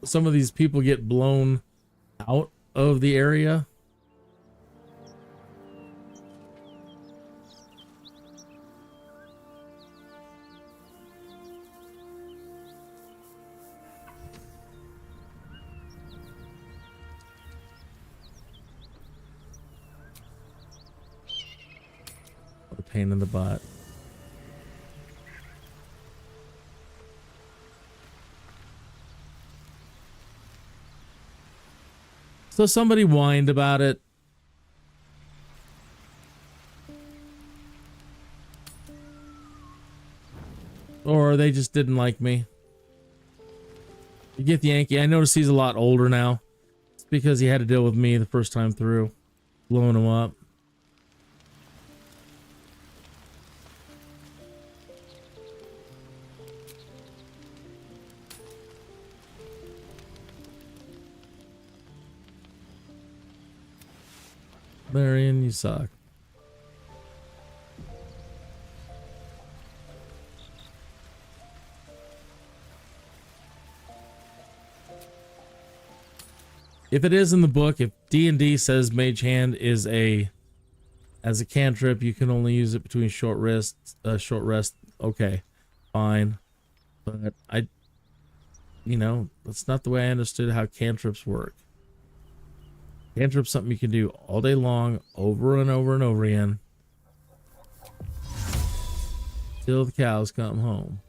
some of these people get blown out of the area. What a pain in the butt. So somebody whined about it. Or they just didn't like me. You get the Yankee. I noticed he's a lot older now. It's because he had to deal with me the first time through, blowing him up. Larian, you suck. If it is in the book, if D&D says Mage Hand is as a cantrip, you can only use it between short rest, okay, fine. But that's not the way I understood how cantrips work. Cantrip's something you can do all day long, over and over and over again, till the cows come home.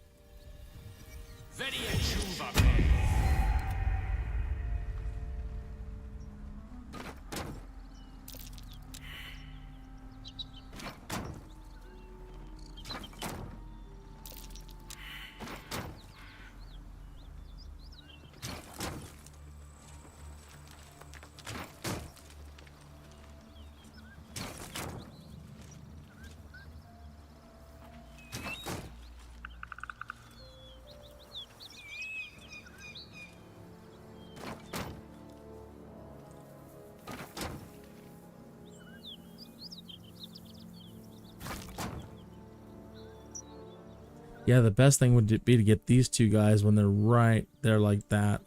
Yeah, the best thing would be to get these two guys when they're right there like that.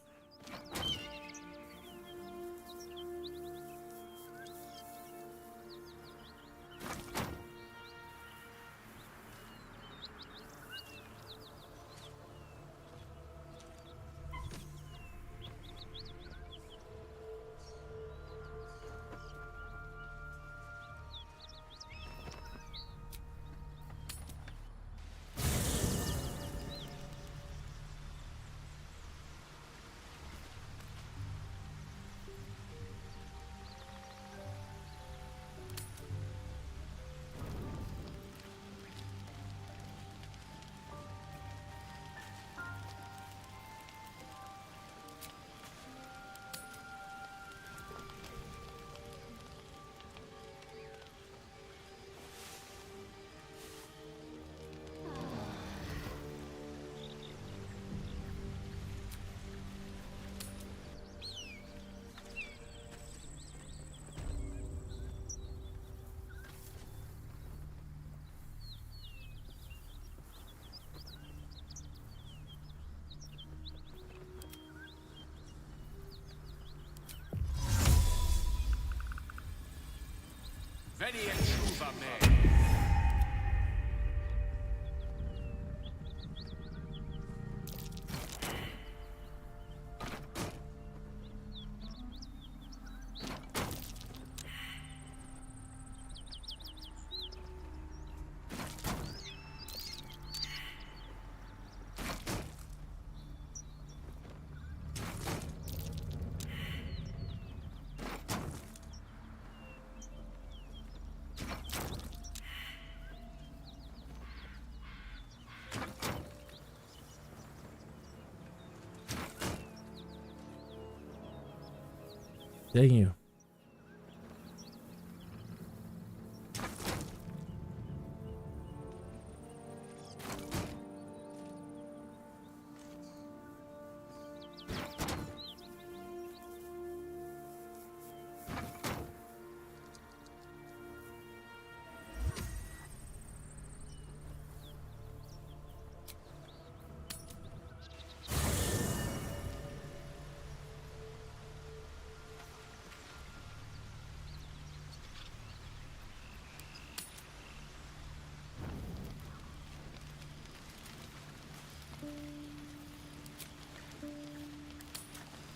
Dang you.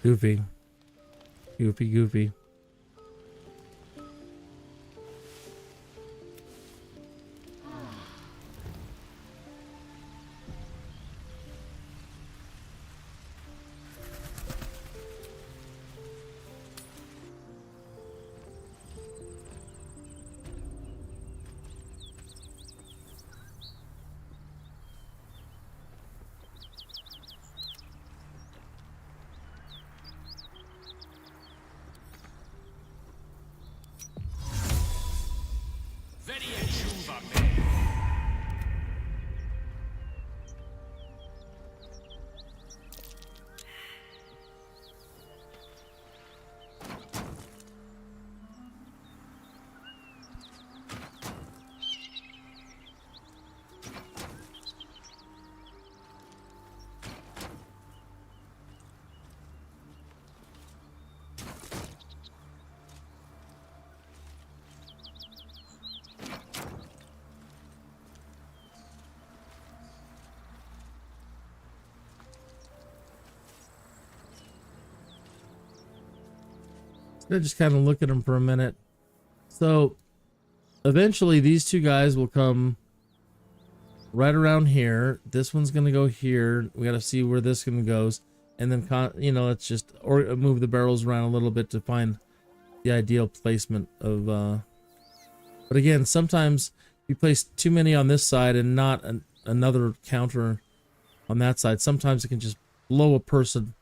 Goofy. Goofy. I just kind of look at them for a minute. So eventually these two guys will come right around here. This one's going to go here. We got to see where this one goes. And then, you know, let's just move the barrels around a little bit to find the ideal placement of, but again, sometimes you place too many on this side and not another counter on that side. Sometimes it can just blow a person.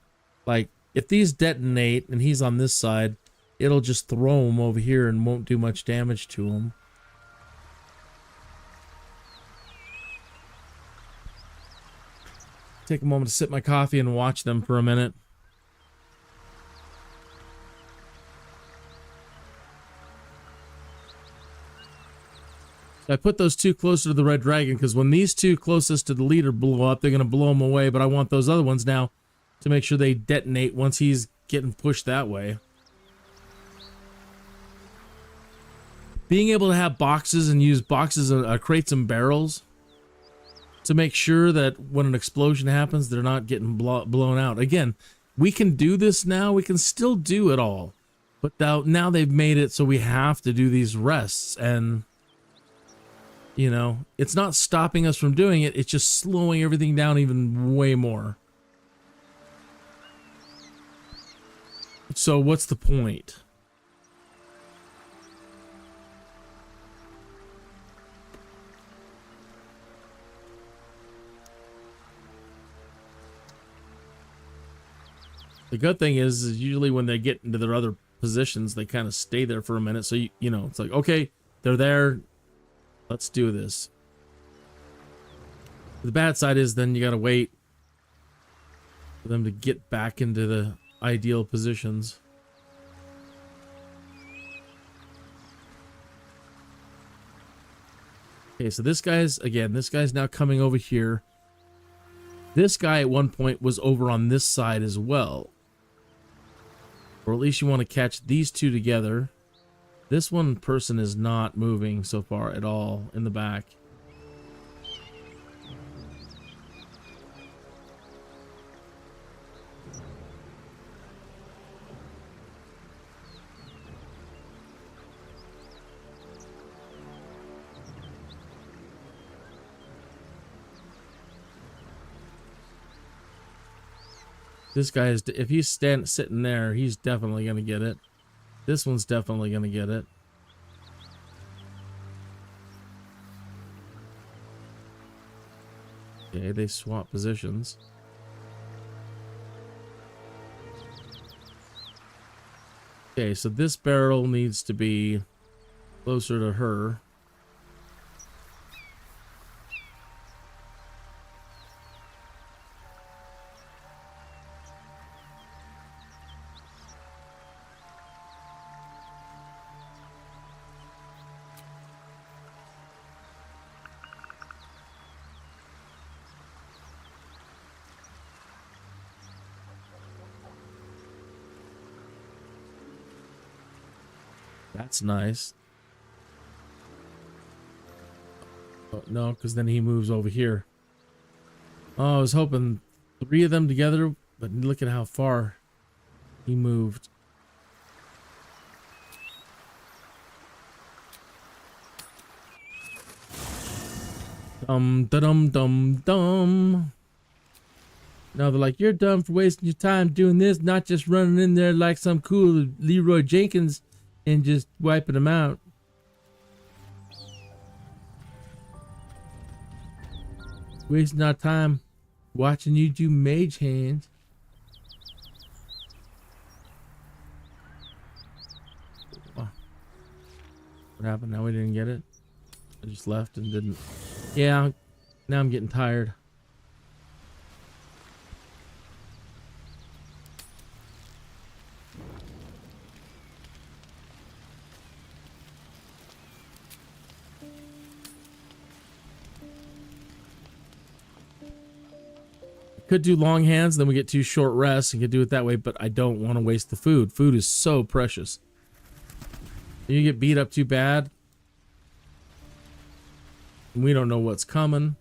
Like if these detonate and he's on this side, it'll just throw him over here and won't do much damage to him. Take a moment to sip my coffee and watch them for a minute. I put those two closer to the red dragon because when these two closest to the leader blow up, they're going to blow him away, but I want those other ones now to make sure they detonate once he's getting pushed that way. Being able to have boxes and use boxes, crates and barrels to make sure that when an explosion happens, they're not getting blown out. Again, we can do this now. We can still do it all. But now they've made it so we have to do these rests. And, you know, it's not stopping us from doing it. It's just slowing everything down even way more. So what's the point? The good thing is usually when they get into their other positions, they kind of stay there for a minute. So, you know, it's like, okay, they're there. Let's do this. The bad side is then you got to wait for them to get back into the ideal positions. Okay, so this guy's now coming over here. This guy at one point was over on this side as well. Or at least you want to catch these two together. This one person is not moving so far at all in the back. This guy is, if he's sitting there, he's definitely going to get it. This one's definitely going to get it. Okay, they swap positions. Okay, so this barrel needs to be closer to her. That's nice. Oh, no, because then he moves over here. Oh, I was hoping 3 of them together, but look at how far he moved. Dum. Now they're like, you're dumb for wasting your time doing this, not just running in there like some cool Leroy Jenkins and just wiping them out. Wasting our time watching you do mage hands. What happened? Now we didn't get it? I just left and didn't. Yeah, now I'm getting tired. Could do long hands, then we get 2 short rests and could do it that way, but I don't want to waste the food. Food is so precious. You get beat up too bad, we don't know what's coming.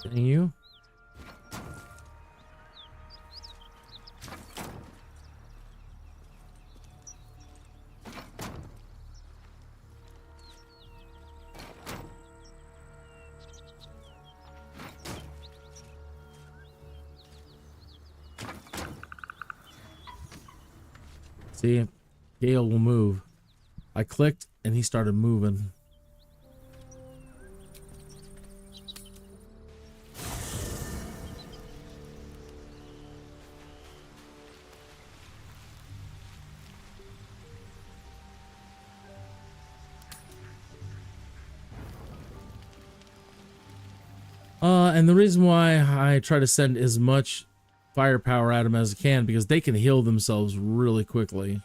Getting you. See, Gale will move. I clicked and he started moving. And the reason why I try to send as much firepower at them as I can, because they can heal themselves really quickly.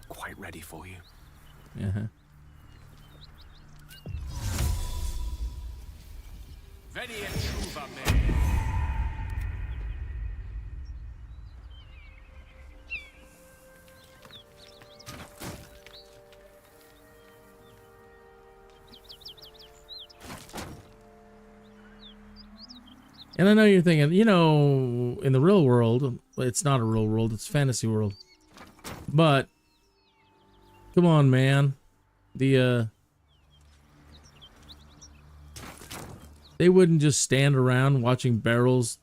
Quite ready for you.
Yeah. And I know you're thinking, you know, in the real world, it's not a real world, it's fantasy world. But come on, man. They wouldn't just stand around watching barrels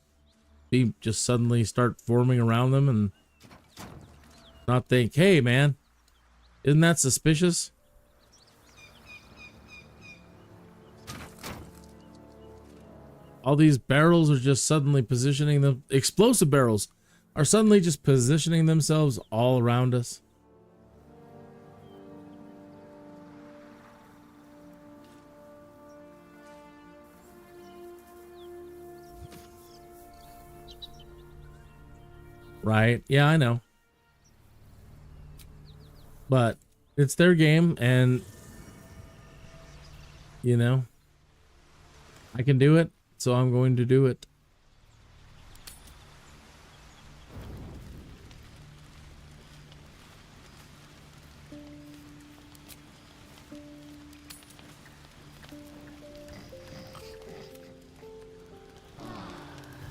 be just suddenly start forming around them and not think, hey man, isn't that suspicious? All these barrels are just suddenly positioning them, explosive barrels are suddenly just positioning themselves all around us. Right? Yeah, I know. But it's their game, and you know, I can do it, so I'm going to do it.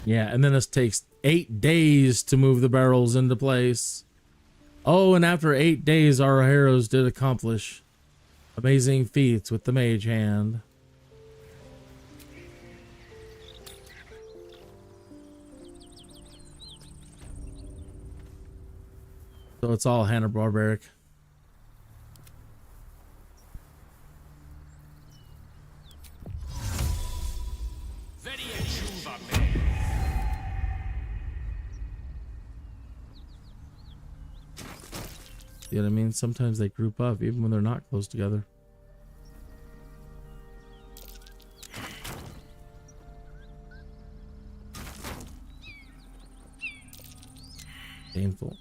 Yeah, and then it takes 8 days to move the barrels into place. Oh, and after 8 days, our heroes did accomplish amazing feats with the mage hand. So it's all Hanna-Barbaric. You know what I mean? Sometimes they group up even when they're not close together. Painful.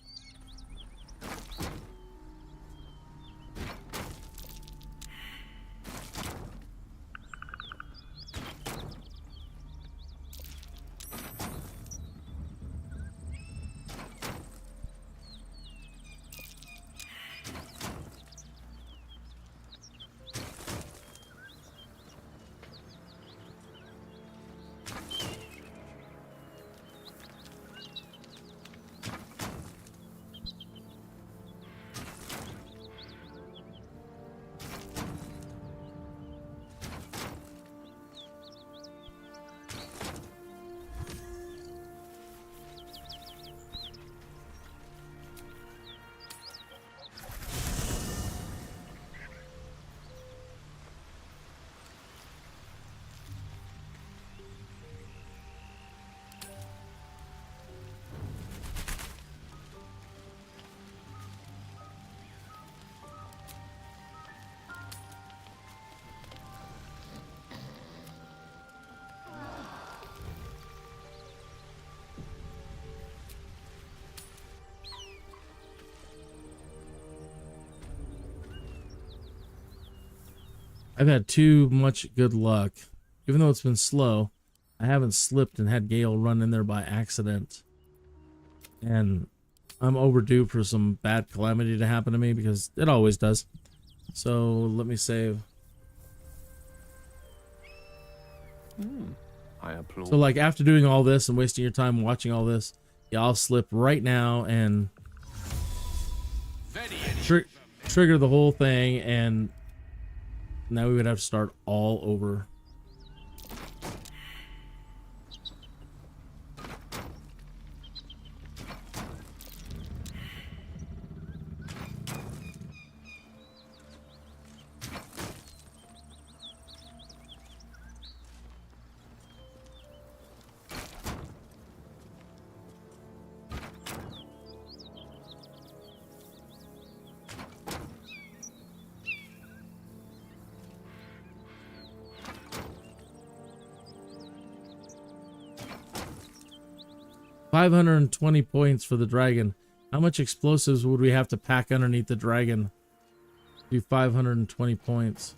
I've had too much good luck. Even though it's been slow, I haven't slipped and had Gale run in there by accident. And I'm overdue for some bad calamity to happen to me because it always does. So let me save.
I applaud.
So like after doing all this and wasting your time watching all this, yeah, I'll slip right now and trigger the whole thing, and now we would have to start all over. $520 points for the dragon. How much explosives would we have to pack underneath the dragon? Do 520 points.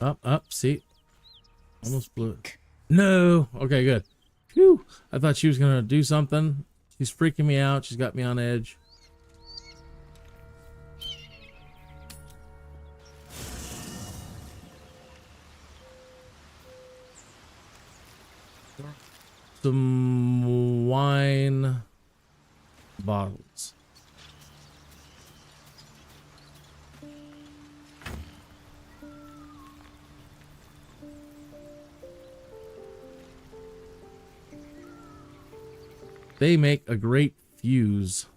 Up, see? Almost blew it. No! Okay, good. Phew! I thought she was gonna do something, She's freaking me out. She's got me on edge. Some wine bottles. They make a great fuse.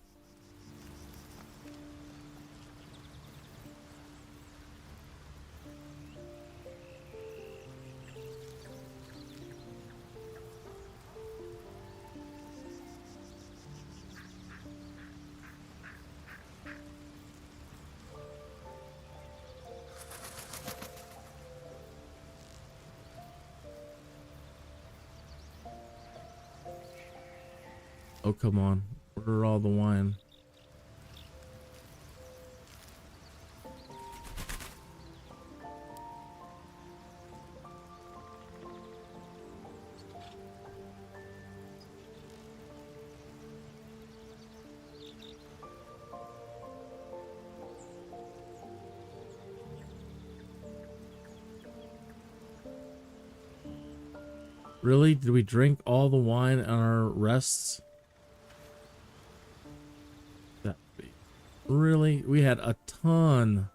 Oh, come on. Order all the wine. Really? Did we drink all the wine on our rests? Really? We had a ton.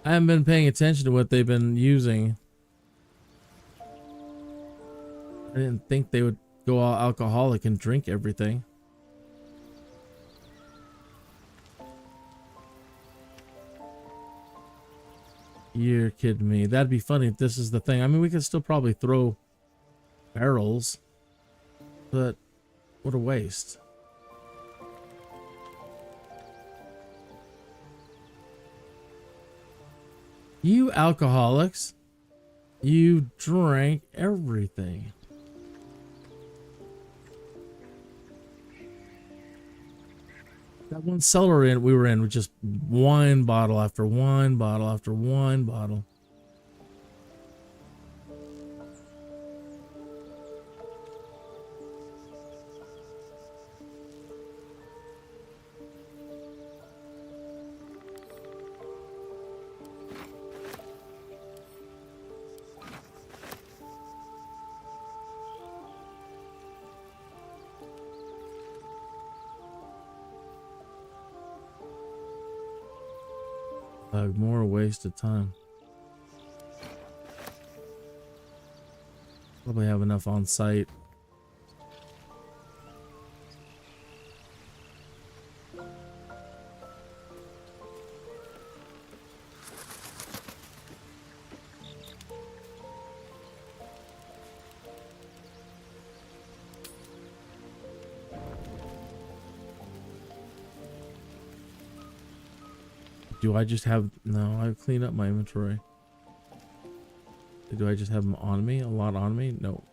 I haven't been paying attention to what they've been using. I didn't think they would go all alcoholic and drink everything. You're kidding me. That'd be funny if this is the thing. I mean, we could still probably throw barrels, but what a waste. You alcoholics, you drank everything. That one cellar we were in with just wine bottle after wine bottle after wine bottle. More waste of time. Probably have enough on site. Do I just have... No, I've cleaned up my inventory. Do I just have them on me? A lot on me? No.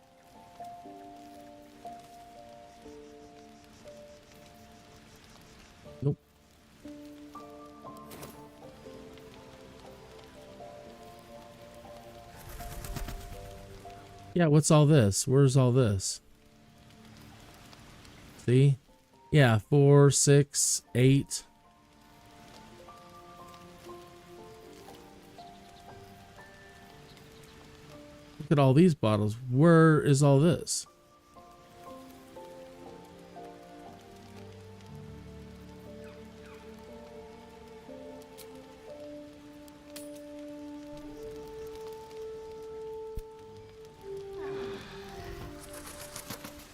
Nope. Yeah, what's all this? Where's all this? See? Yeah, 4, 6, 8... Look at all these bottles. Where is all this?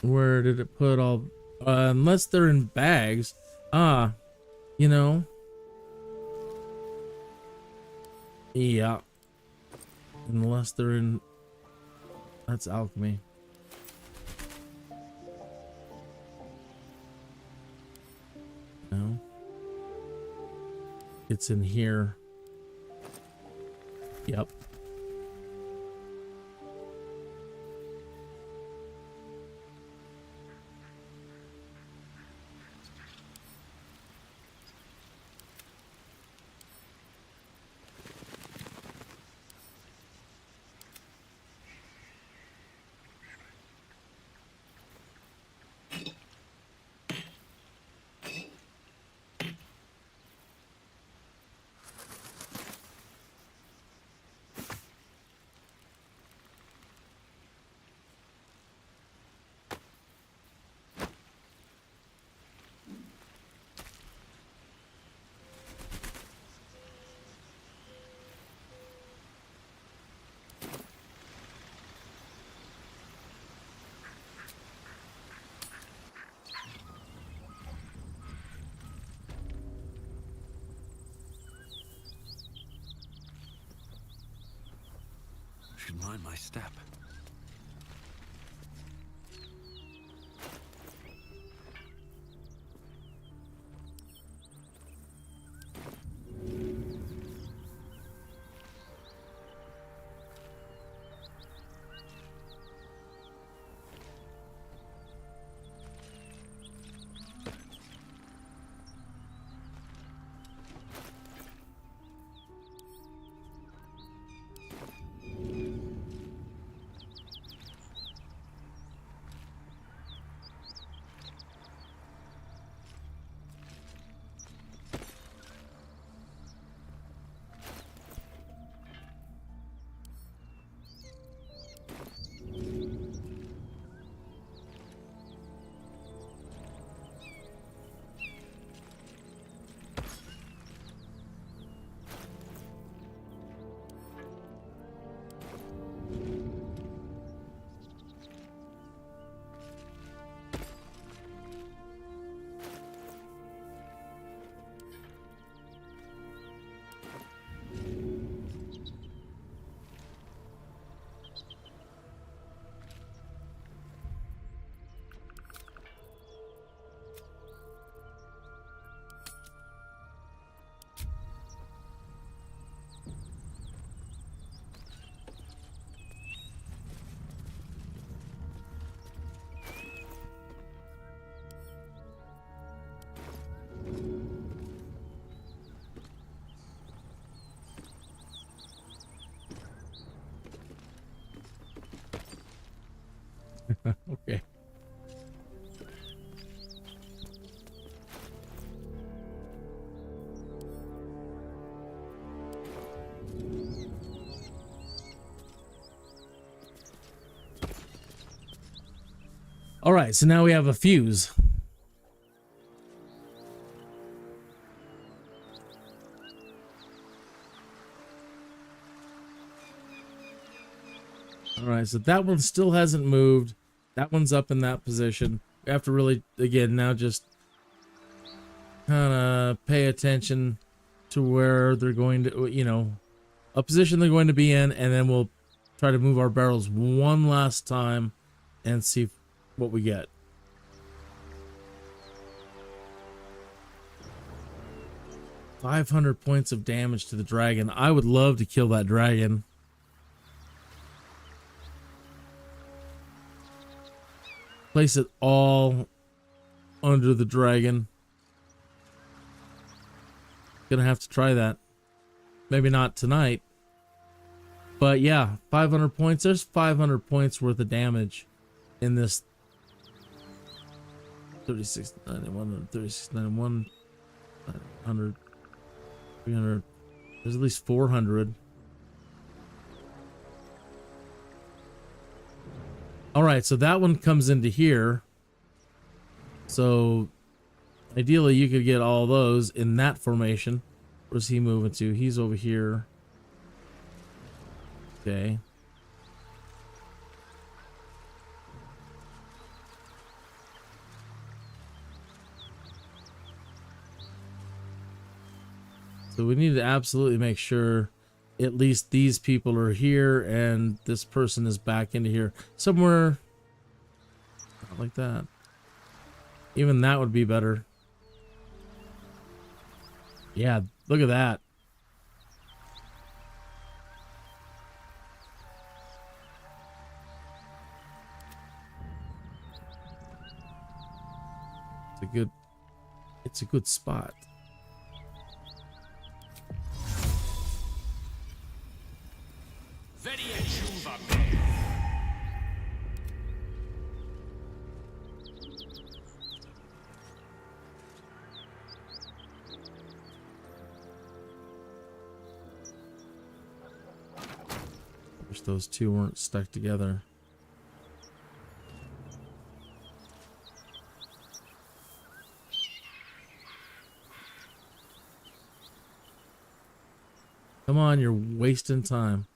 Where did it put all... unless they're in bags. Ah, you know. Yeah. Unless they're in... That's alchemy. No. It's in here. Yep.
mind my step.
Okay. All right, so now we have a fuse. All right, so that one still hasn't moved. That one's up in that position. We have to really, again, now just kind of pay attention to where they're going to, you know, a position they're going to be in, and then we'll try to move our barrels one last time and see what we get. $500 points of damage to the dragon. I would love to kill that dragon. Place it all under the dragon. Gonna have to try that. Maybe not tonight. But yeah, 500 points. There's 500 points worth of damage in this 3691, 3691, 900, 300. There's at least 400. All right, so that one comes into here. So ideally you could get all those in that formation. Where's he moving to? He's over here. Okay. So we need to absolutely make sure at least these people are here and this person is back into here somewhere like that. Even that would be better. Yeah, look at that. It's a good spot. Wish those two weren't stuck together. Come on, you're wasting time.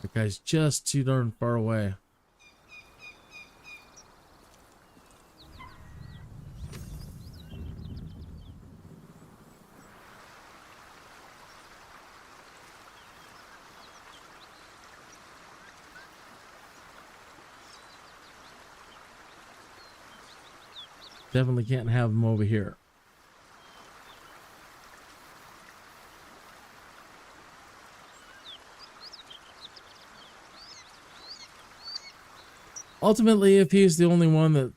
That guy's just too darn far away. Definitely can't have them over here. Ultimately, if he's the only one that...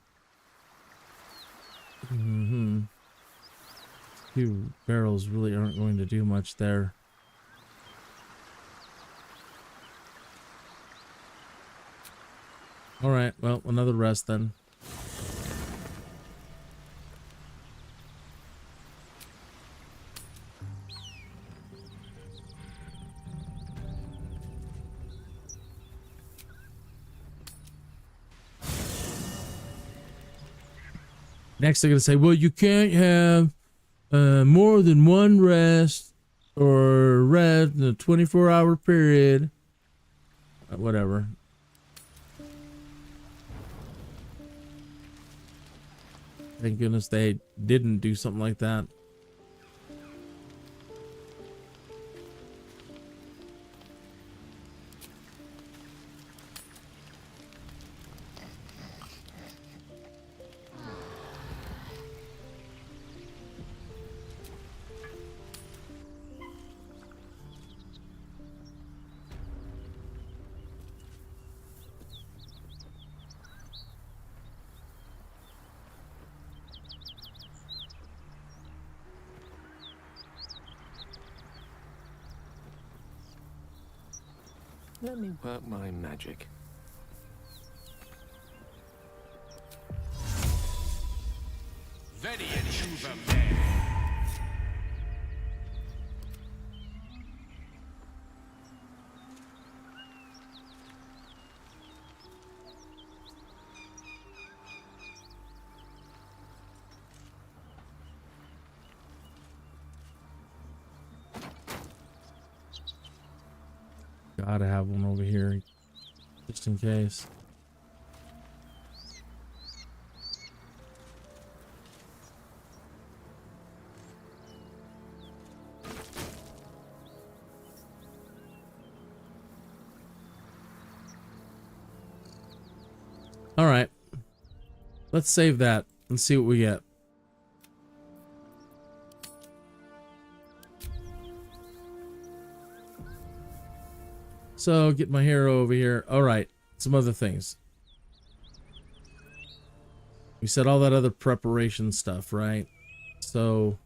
Two barrels really aren't going to do much there. Alright, well, another rest then. Next, they're going to say, well, you can't have more than one rest or rest in a 24-hour period. Whatever. Thank goodness they didn't do something like that.
Let me work my magic.
Gotta have one over here, just in case. All right, let's save that and see what we get. So get my hero over here. All right, some other things. We said all that other preparation stuff, right? So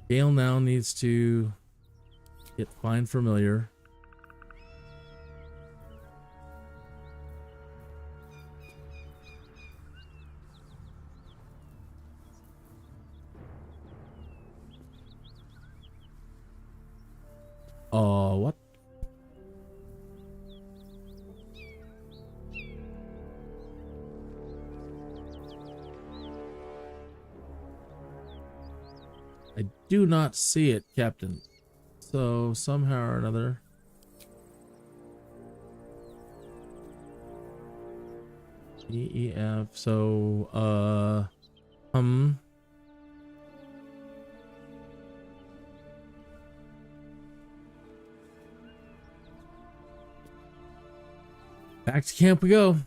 Gale now needs to get find familiar. What? I do not see it, Captain. So somehow or another. EEF. So back to camp we go.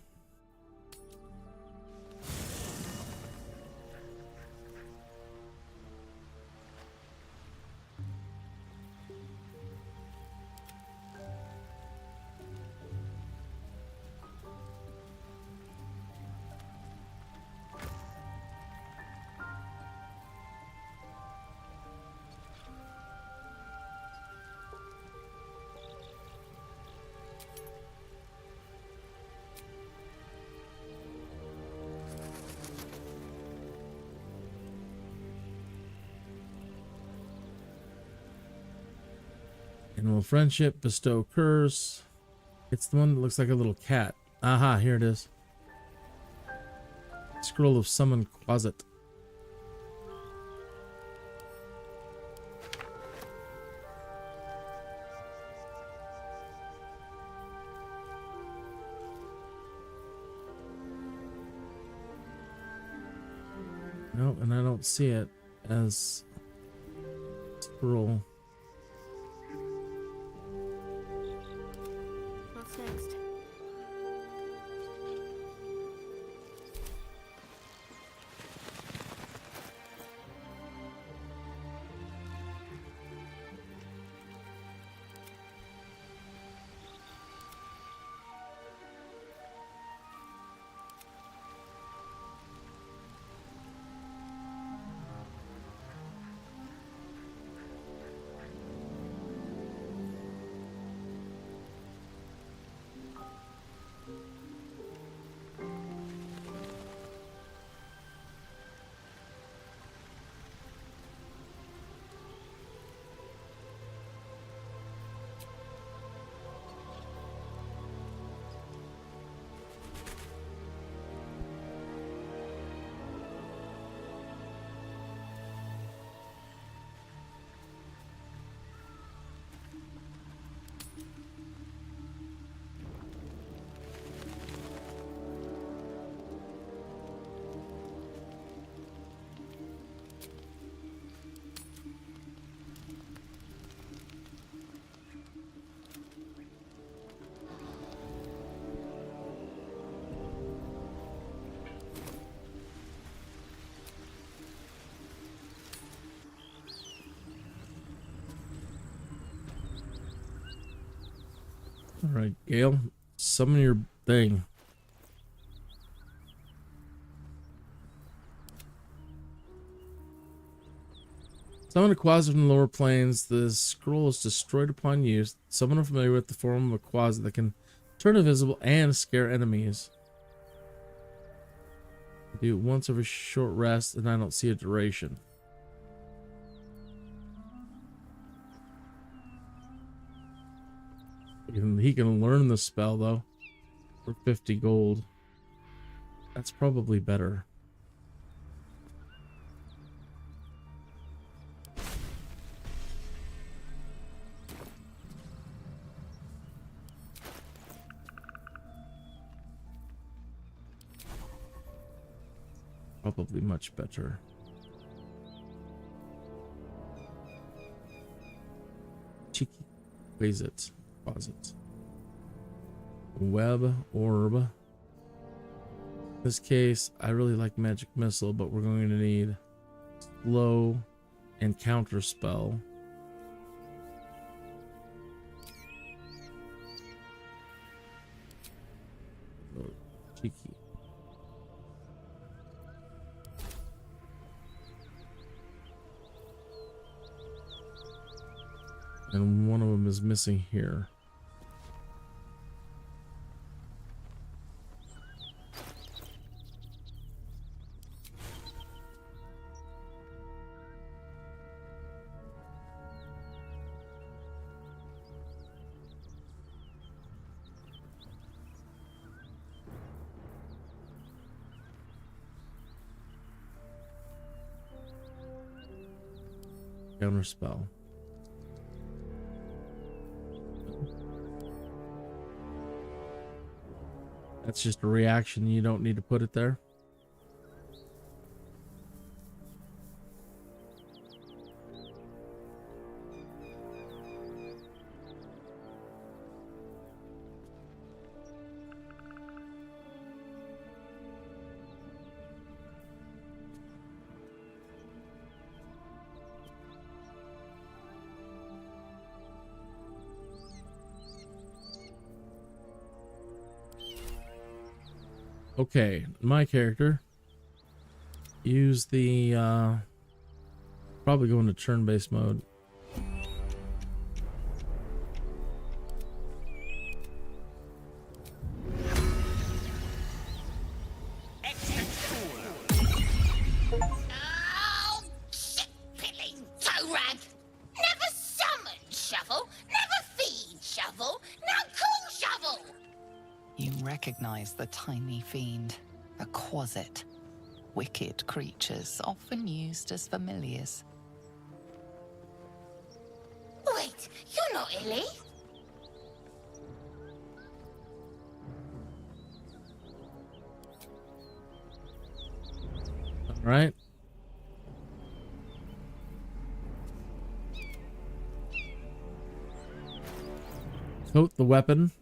Animal friendship, bestow curse. It's the one that looks like a little cat. Aha, here it is. Scroll of Summon Closet. No, and I don't see it as scroll.
What's next?
All right, Gale, summon your thing. Summon a Quasar from the lower planes. The scroll is destroyed upon use. Someone familiar with the form of a Quasar that can turn invisible and scare enemies. Do it once every short rest, and I don't see a duration. He can learn the spell though for 50 gold. That's probably better. Probably much better. Cheeky. Weighs it. Deposit. Web orb. In this case, I really like magic missile, but we're going to need slow and counter spell. Oh, cheeky. And one of them is missing here. Counter spell. That's just a reaction. You don't need to put it there. Okay, my character use the probably go into turn-based mode.
Oh, shit-pilling toe rag! Never summon shovel, never feed shovel, now call shovel!
You recognize the tiny fiend, a Quasit. wicked creatures often used as familiars.
Wait, you're not Illy?
All right. Coat the weapon.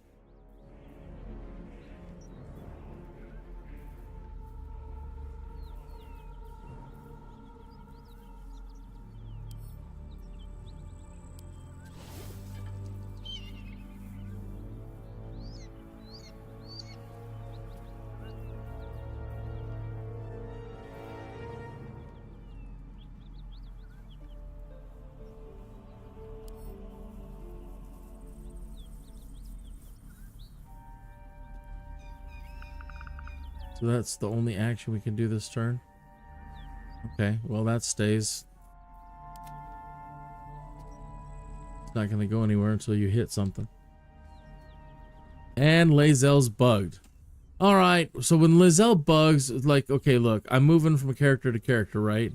So that's the only action we can do this turn. Okay, well that stays. It's not going to go anywhere until you hit something. And LAE'ZEL's bugged. All right, so when LAE'ZEL bugs, it's like, okay, look, I'm moving from character to character, right?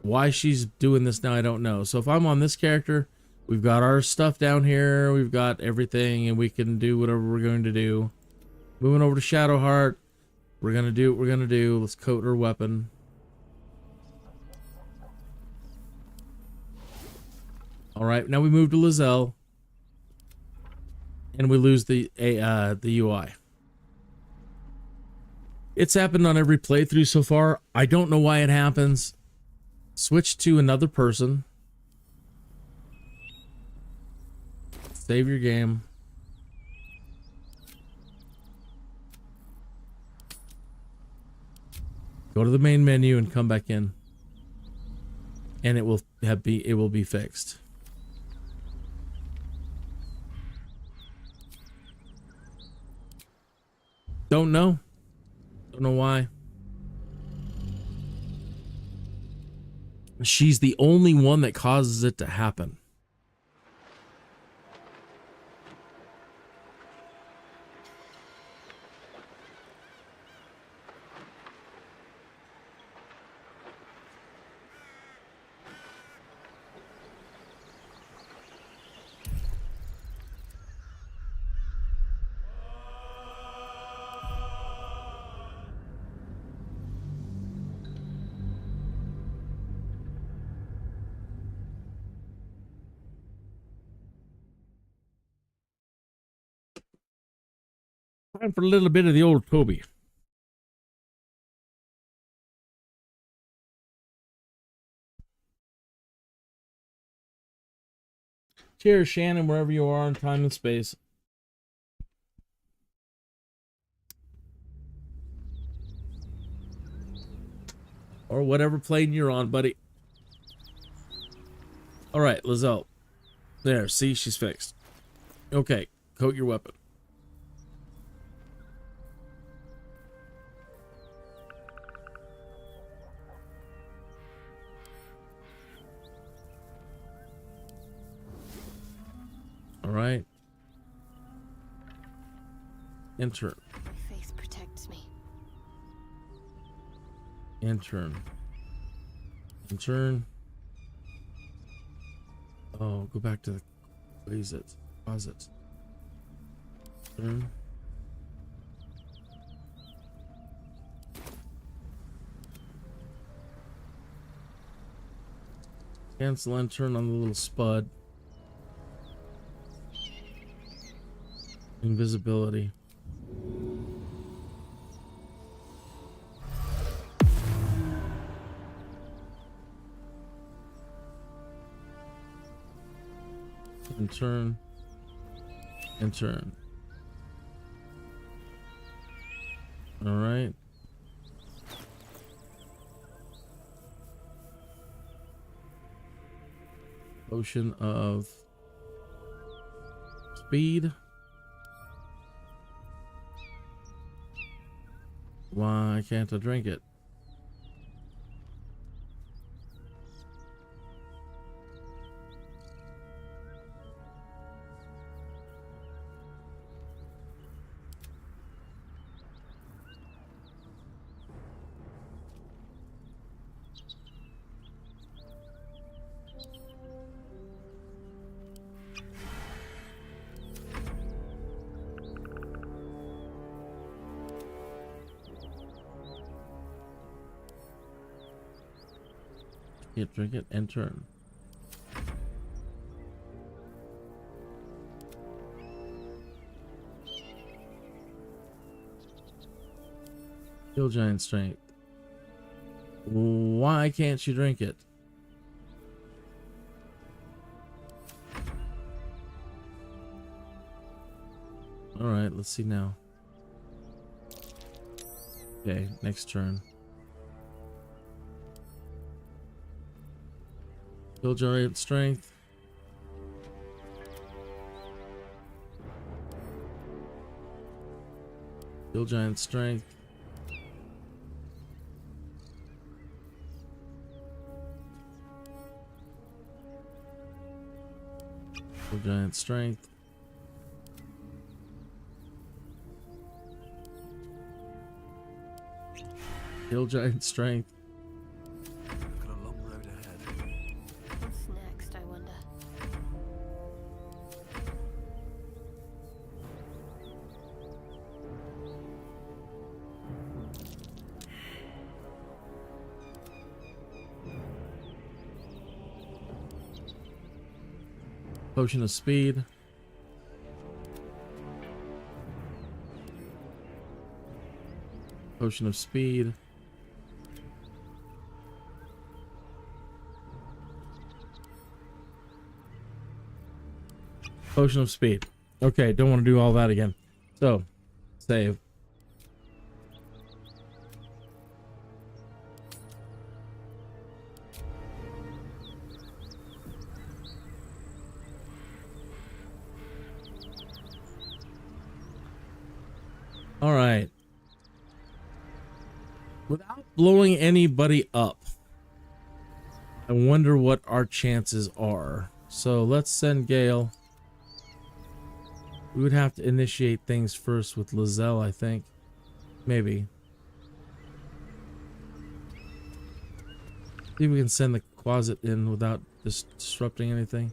Why she's doing this now, I don't know. So if I'm on this character, we've got our stuff down here, we've got everything, and we can do whatever we're going to do. Moving over to Shadowheart, we're going to do what we're going to do. Let's coat her weapon. All right, now we move to LAE'ZEL. And we lose the UI. It's happened on every playthrough so far. I don't know why it happens. Switch to another person. Save your game. Go to the main menu and come back in. And it will be fixed. Don't know. Don't know why. She's the only one that causes it to happen. Time for a little bit of the old Toby. Cheers, Shannon, wherever you are in time and space. Or whatever plane you're on, buddy. All right, LAE'ZEL. There, see, she's fixed. Okay, coat your weapon. All right. Enter.
Faith protects me.
Intern. Intern. Oh, go back to the closet. Closet. Intern. Cancel intern on the little spud. Invisibility. Intern. Intern. All right. Potion of speed. Why can't I drink it? drink it, and turn. Kill giant strength. Why can't you drink it? Alright, let's see now. Okay, next turn. Kill giant strength. Kill giant strength. Kill giant strength. Kill giant strength.
Got a long road ahead.
What's next, I wonder?
Potion of speed. Potion of speed. Potion of speed. Okay, don't want to do all that again. So, save. All right. Without blowing anybody up, I wonder what our chances are. So let's send Gale. We would have to initiate things first with LAE'ZEL, I think. Maybe. See if we can send the closet in without disrupting anything.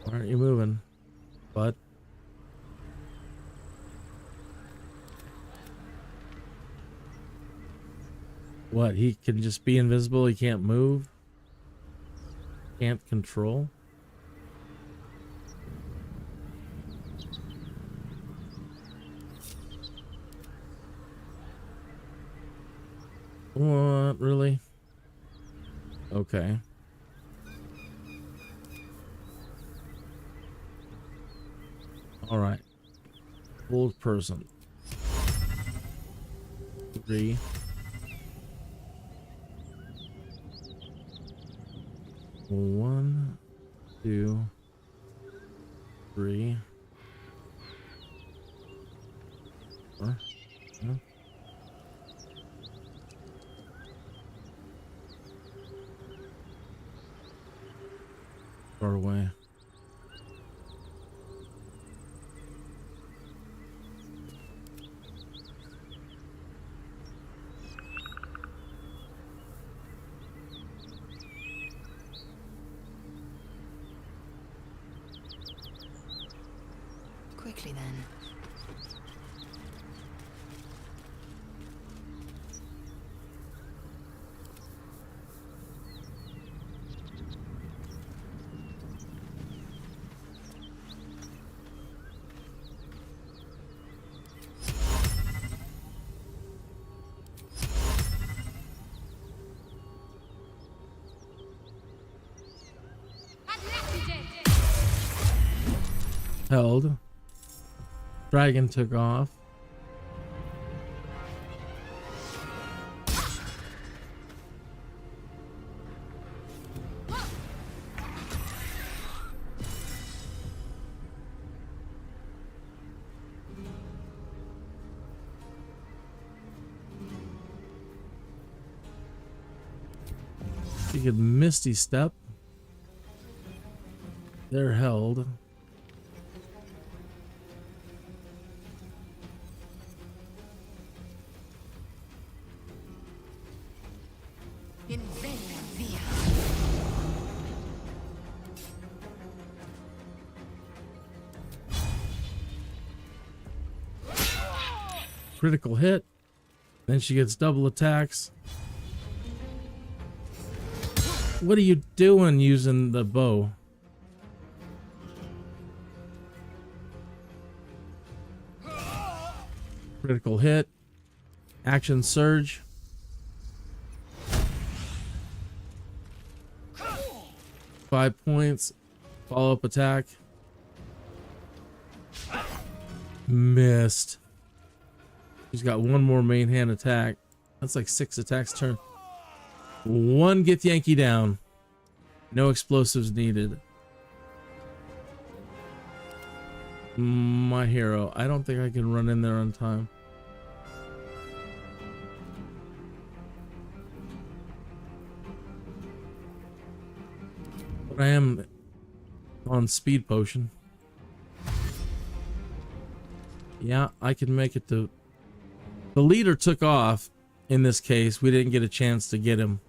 Why aren't you moving, bud? What, he can just be invisible? He can't move? Can't control? What, really? Okay. Alright. Old person. 3. One, 2, 3. 4. Yeah. Far away.
Quickly then.
Held. Dragon took off. You could Misty Step. They're held. Critical hit. Then she gets double attacks. What are you doing using the bow? Critical hit. Action surge. Five points. Follow-up attack. Missed. She's got one more main hand attack. That's like 6 attacks turn. One Githyanki down. No explosives needed. My hero. I don't think I can run in there on time. But I am on speed potion. Yeah, I can make it to... The leader took off. In this case, we didn't get a chance to get him.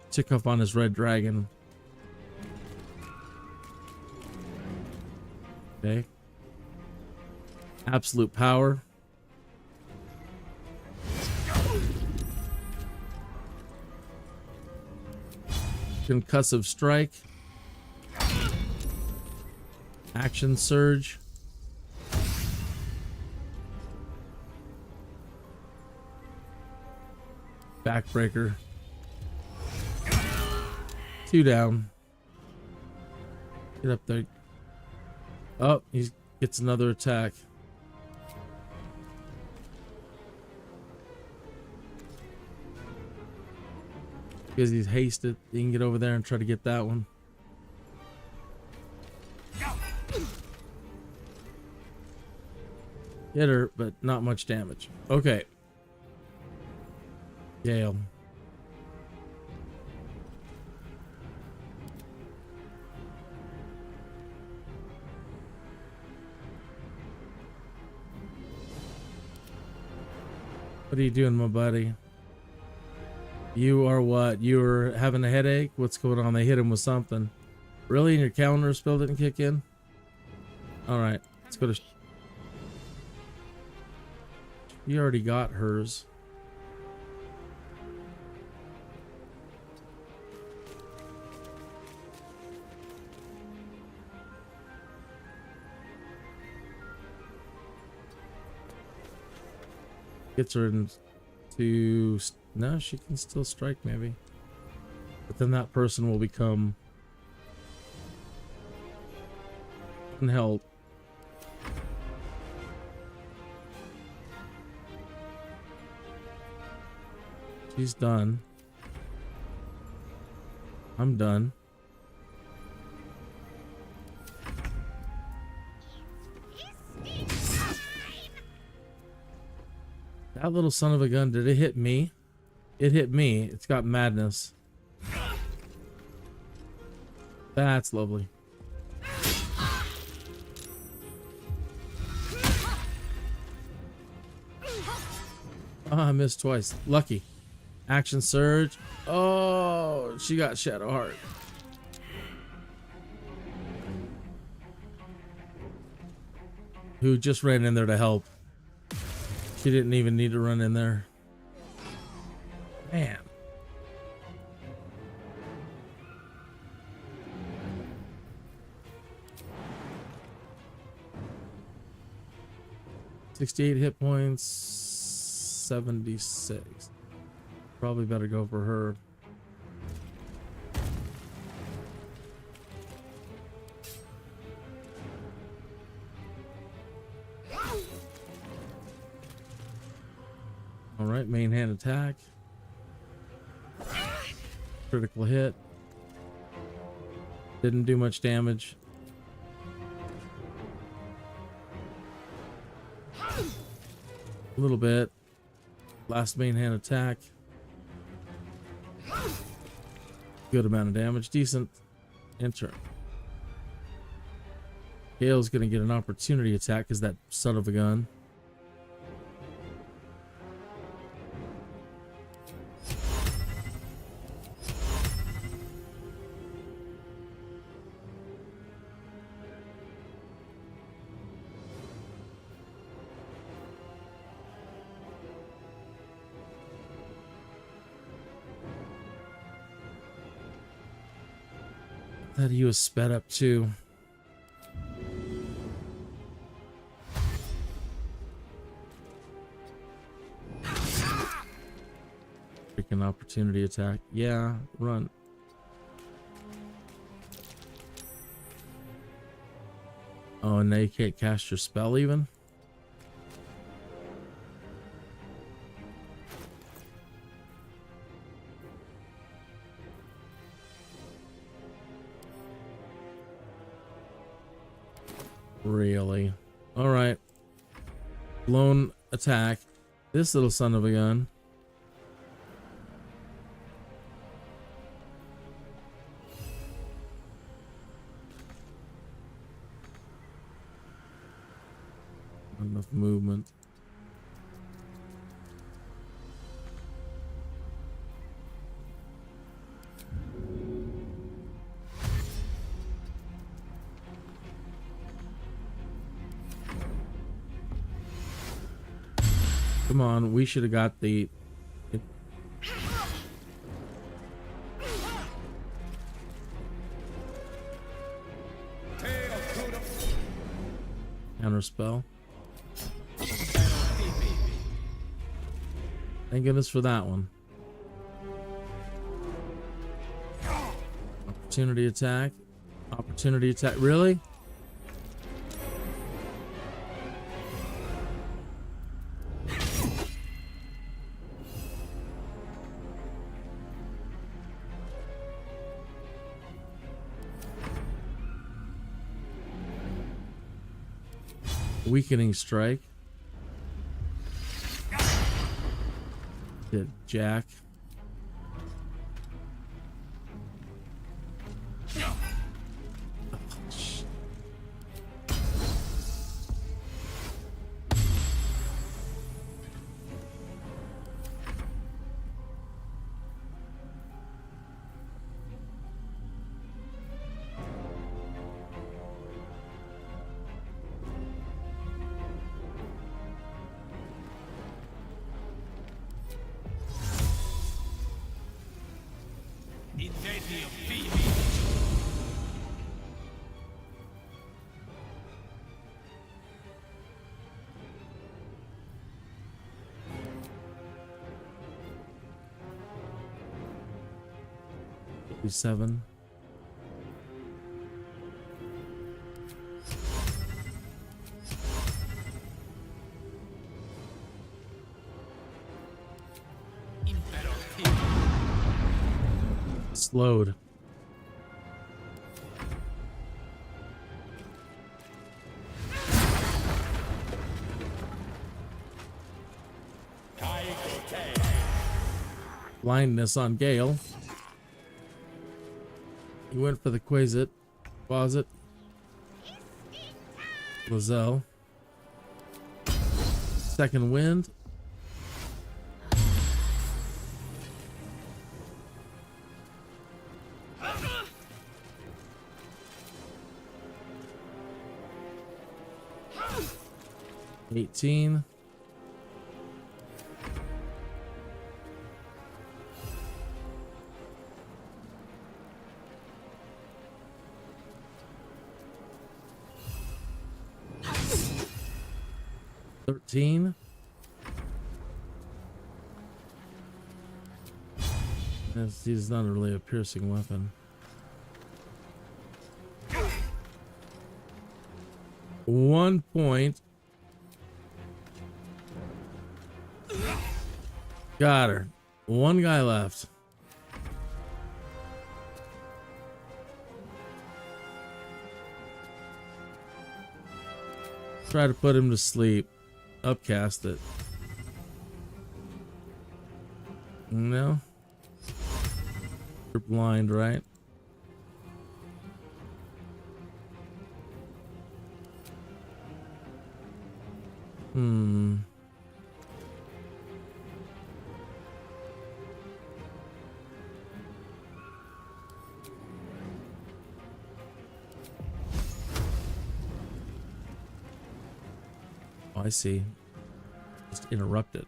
Took off on his red dragon. Okay. Absolute power. Concussive strike. Action surge. Backbreaker. 2 down. Get up there. Oh, he gets another attack. Because he's hasted, he can get over there and try to get that one. Hit her, but not much damage. Okay. Gale. What are you doing, my buddy? You are what? You were having a headache? What's going on? They hit him with something. Really? And your calendar spell didn't kick in? Alright. Let's go to... You already got hers. Gets her into... No, she can still strike maybe. But then that person will become... unheld. She's done. I'm done. That little son of a gun, did it hit me? It hit me. It's got madness. That's lovely. Oh, I missed twice. Lucky. Action surge. Oh, she got Shadow Heart. Who just ran in there to help. She didn't even need to run in there. Man. $68 hit points. 76. Probably better go for her. All right, main hand attack. Critical hit. Didn't do much damage. A little bit. Last main hand attack. Good amount of damage. Decent. Enter. Gale's gonna get an opportunity attack because that son of a gun. Thought he was sped up too. Freaking opportunity attack. Yeah, run. Oh, and now you can't cast your spell even? Really? Alright. Lone attack. This little son of a gun. Not enough movement. Come on, we should have got the counter spell. Thank goodness for that one. Opportunity attack. Opportunity attack. Really? Weakening strike. Did Jack. Seven. Slowed. Blindness on Gale. He went for the Quasit. Closet. LAE'ZEL. Second wind. $18. $13. He's not really a piercing weapon. One point. Got her. One guy left. Try to put him to sleep. Upcast it. No. You're blind, right? Oh, I see. Just interrupt it.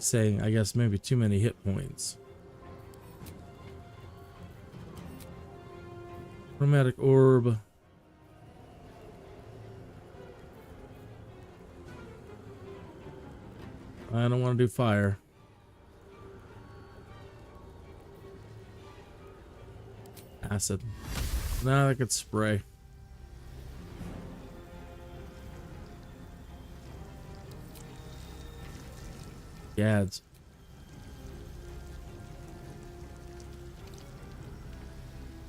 saying, I guess, maybe too many hit points. Chromatic orb. I don't want to do fire. Acid. Nah, I could spray. Gads.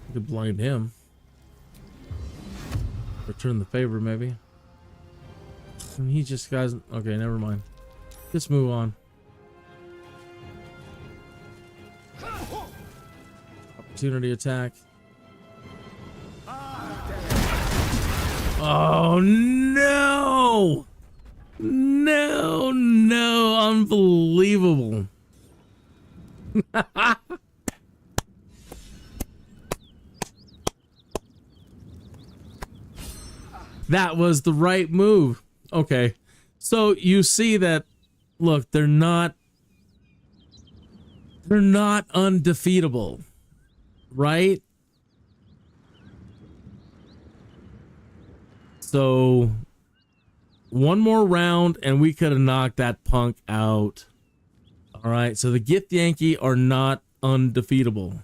I could blind him. Return the favor, maybe. And he just guys. Okay, never mind. Let's move on. Opportunity attack. Oh no! No, no, unbelievable. That was the right move. Okay. So you see that, look, they're not undefeatable, right? So one more round and we could have knocked that punk out. All right, so the GITHYANKI are not undefeatable.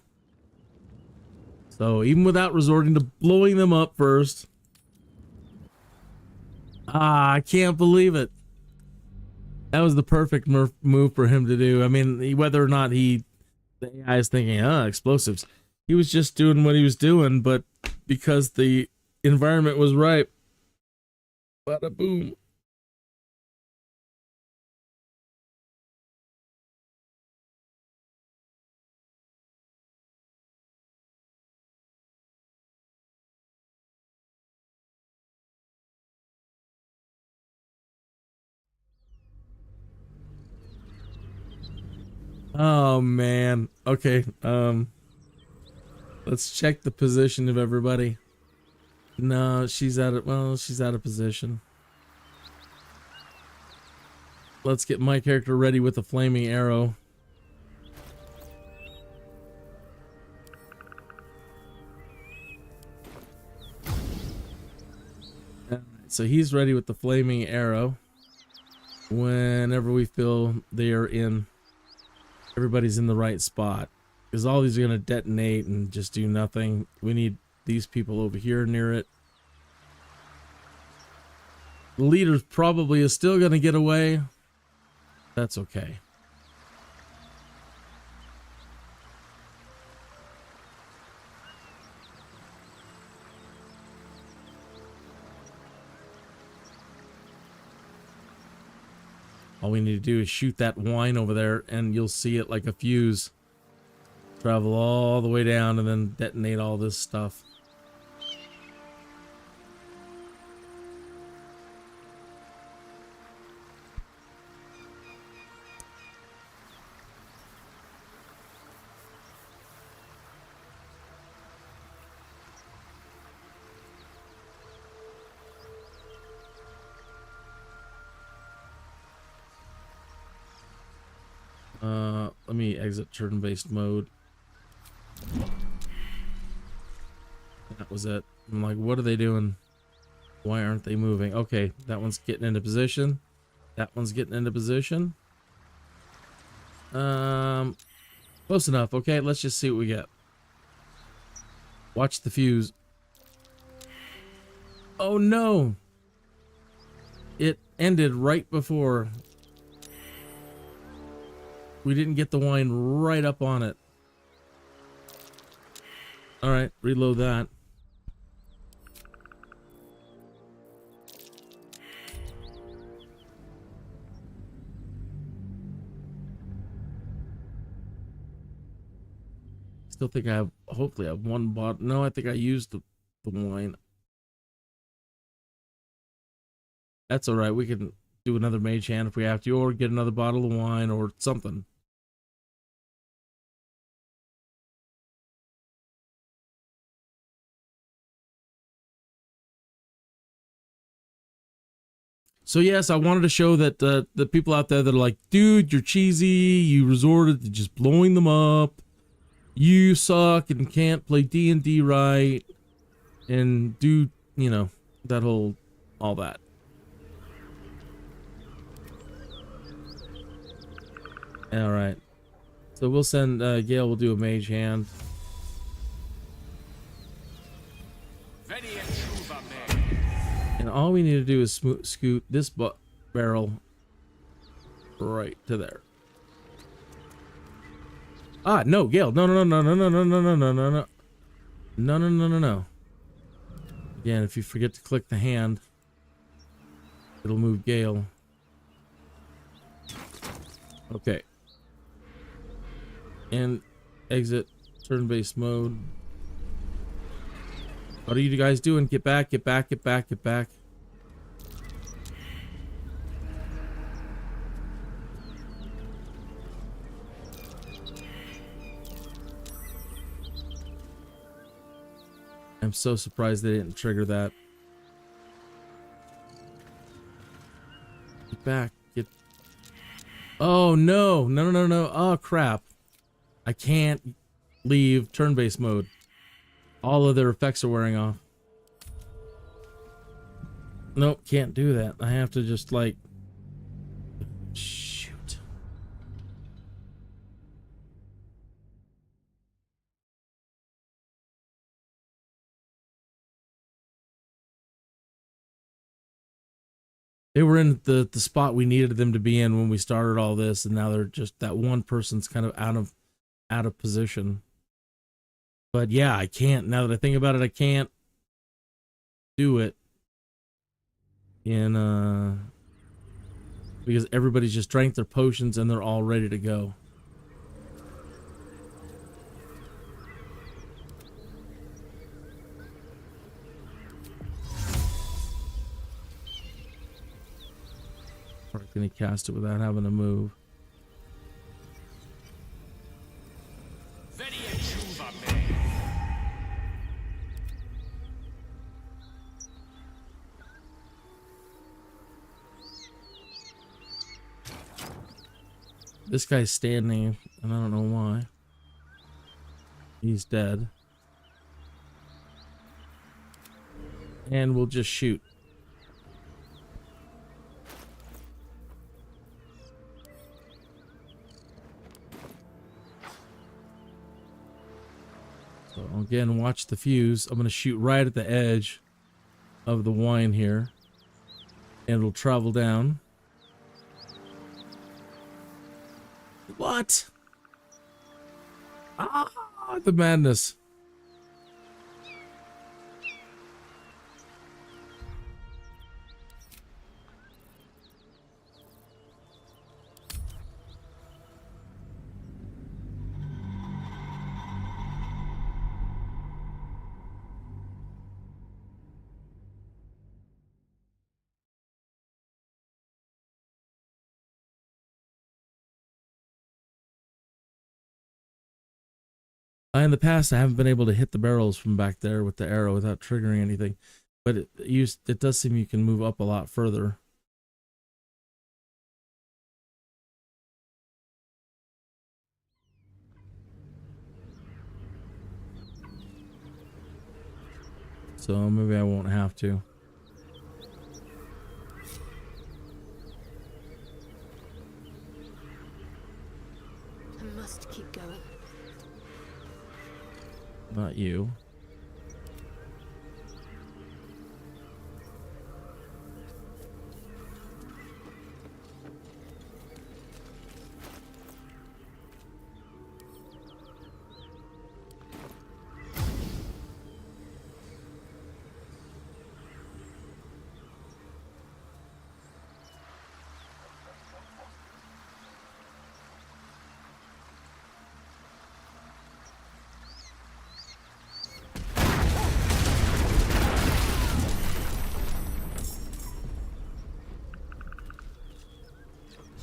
So even without resorting to blowing them up first. I can't believe it. That was the perfect move for him to do. I mean, whether or not the AI is thinking, explosives. He was just doing what he was doing, but because the environment was right. Bada boom. Oh man. Okay. Let's check the position of everybody. No, she's out of, well, she's out of position. Let's get my character ready with the flaming arrow. Alright, so he's ready with the flaming arrow. Whenever we feel they're in, everybody's in the right spot. Because all these are going to detonate and just do nothing. We need these people over here near it. The leader probably is still going to get away. That's okay. All we need to do is shoot that wine over there and you'll see it like a fuse. Travel all the way down and then detonate all this stuff. Let me exit turn-based mode. That was it. I'm like, what are they doing? Why aren't they moving? Okay, that one's getting into position. That one's getting into position. Close enough. Okay, let's just see what we get. Watch the fuse. Oh no! It ended right before. We didn't get the wine right up on it. All right, reload that. Still think I have, hopefully I have one bottle. No, I think I used the wine. That's all right. We can do another mage hand if we have to, or get another bottle of wine or something. So yes, I wanted to show that the people out there that are like, dude, you're cheesy. You resorted to just blowing them up. You suck and can't play D&D right. And do, you know, that whole, all that. All right. So we'll send, Gale will do a mage hand. And all we need to do is scoot this barrel right to there. Ah, no, Gale. No, no, no, no, no, no, no, no, no, no, no. No, no, no, no, no. Again, if you forget to click the hand, it'll move Gale. Okay. And exit turn-based mode. What are you guys doing? Get back, get back, get back, get back. I'm so surprised they didn't trigger that. Get back. Get. Oh no. No, no, no, no. Oh crap. I can't leave turn-based mode. All of their effects are wearing off. Nope, can't do that. I have to just like... Shoot. They were in the spot we needed them to be in when we started all this, and now they're just, that one person's kind of out of position. But yeah, I can't, now that I think about it, I can't do it in because everybody's just drank their potions and they're all ready to go. Or can he cast it without having to move? This guy's standing, and I don't know why. He's dead. And we'll just shoot. So again, watch the fuse. I'm going to shoot right at the edge of the wine here. And it'll travel down. What? Ah, the madness. In the past, I haven't been able to hit the barrels from back there with the arrow without triggering anything, but it does seem you can move up a lot further. So maybe I won't have to.
I must keep going.
Not you.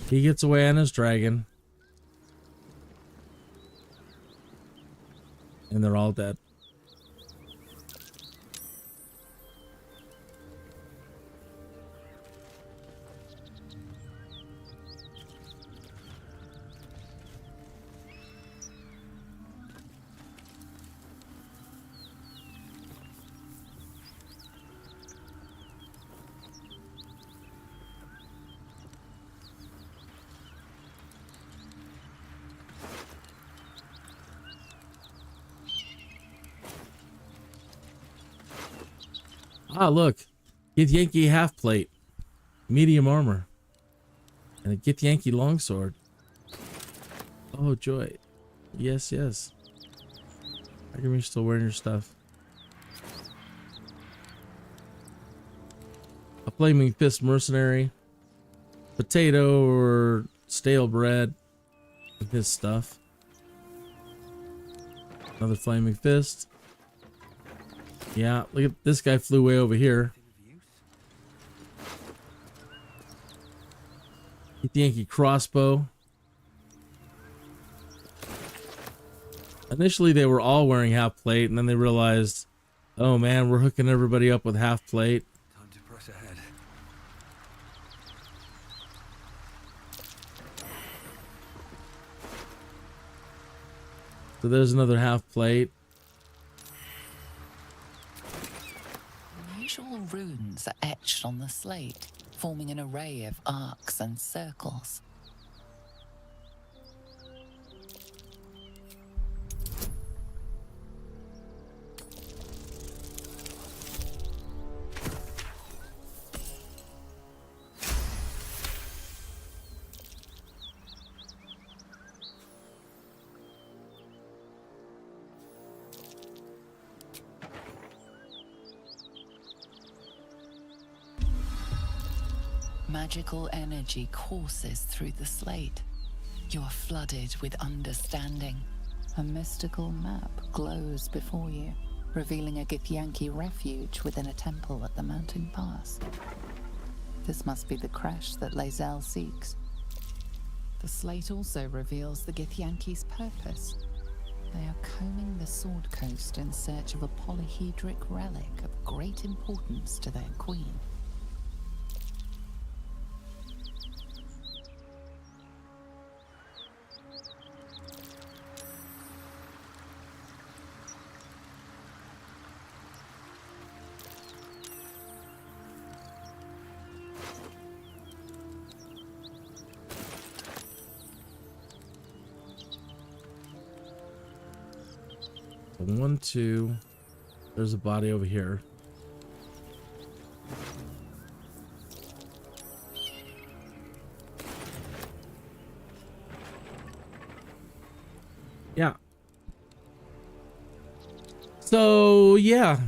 He gets away on his dragon. And they're all dead. Ah, look. GITHYANKI half plate. Medium armor. And a GITHYANKI longsword. Oh, joy. Yes, yes. How come you're still wearing your stuff? A flaming fist mercenary. Potato or stale bread. With his stuff. Another flaming fist. Yeah, look at this guy flew way over here. GITHYANKI crossbow. Initially they were all wearing half plate, and then they realized, oh man, we're hooking everybody up with half plate.
Time to press ahead.
So there's another half plate.
Unusual runes are etched on the slate, forming an array of arcs and circles. Magical energy courses through the slate. You are flooded with understanding. A mystical map glows before you, revealing a GITHYANKI refuge within a temple at the mountain pass. This must be the crash that LAE'ZEL seeks. The slate also reveals the GITHYANKI's purpose. They are combing the Sword Coast in search of a polyhedric relic of great importance to their queen.
One, two. There's a body over here. Yeah. So, yeah.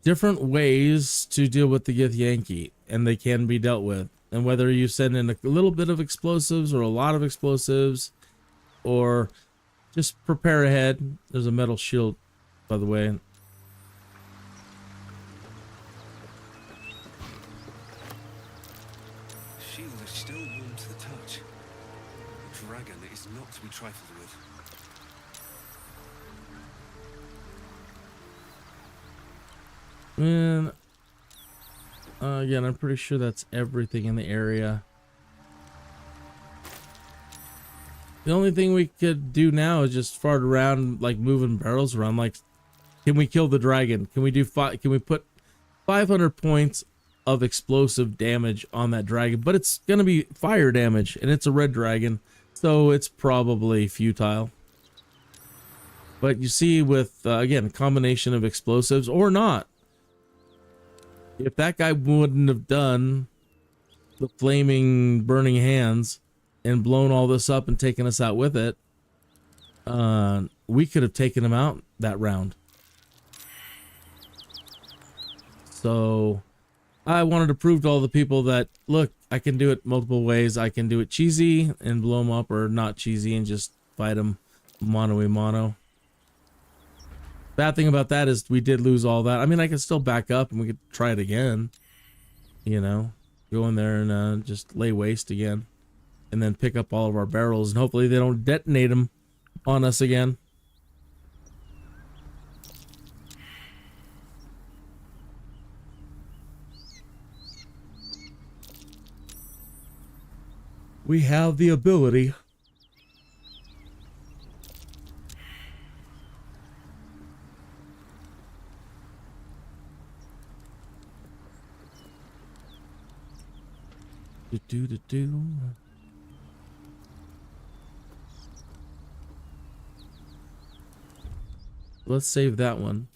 Different ways to deal with the GITHYANKI, and they can be dealt with. And whether you send in a little bit of explosives or a lot of explosives, or just prepare ahead. There's a metal shield, by the way.
Shield is still warm to the touch. The dragon is not to be trifled with.
And again, I'm pretty sure that's everything in the area. The only thing we could do now is just fart around, like moving barrels around. Like, can we kill the dragon? Can we do Can we put 500 points of explosive damage on that dragon? But it's gonna be fire damage, and it's a red dragon, so it's probably futile. But you see, with again, a combination of explosives or not, if that guy wouldn't have done the flaming burning hands and blown all this up and taken us out with it, we could have taken him out that round. So I wanted to prove to all the people that, look, I can do it multiple ways. I can do it cheesy and blow them up, or not cheesy and just fight them mono-a-mono. Bad thing about that is we did lose all that. I mean, I could still back up and we could try it again. You know, go in there and just lay waste again. And then pick up all of our barrels, and hopefully they don't detonate them on us again. We have the ability. Do. Let's save that one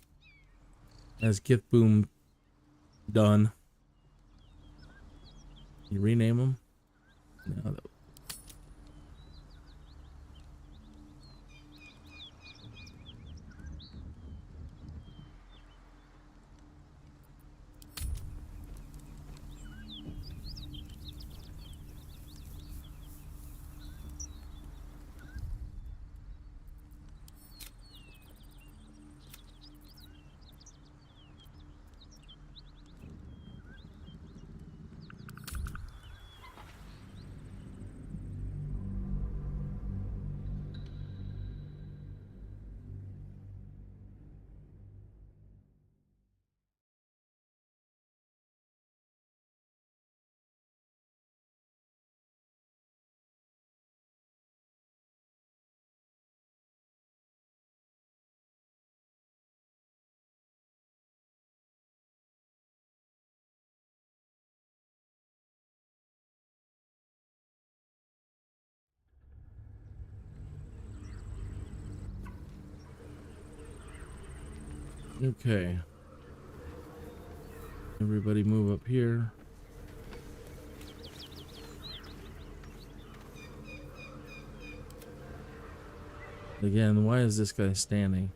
as Gith Boom Done. You rename them? No, that okay. Everybody move up here. Again, why is this guy standing?